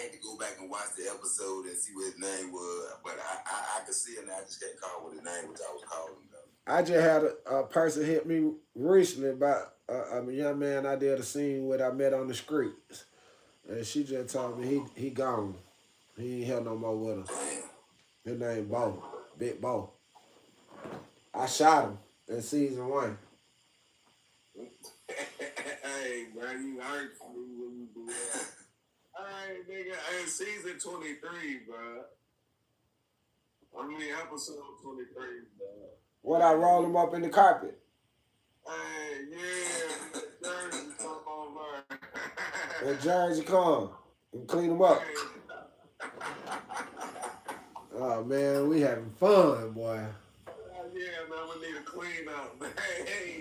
had to go back and watch the episode and see what his name was. But I could see it now. I just can't call what his name, which I was calling him though. I just had a person hit me recently about a young man I did a scene with I met on the streets. And she just told me he gone. He ain't here no more with us. His name Bo, Big Bo. I shot him in season 1. Hey, man, you hurt me when you do that. Hey, nigga, hey, season 23, bro. I mean, episode 23, bro. What, I roll him up in the carpet? Hey, yeah, Jersey come over. And Jersey come and clean him up. Oh, man, we having fun, boy. Yeah, man, we need a clean up, man. Hey.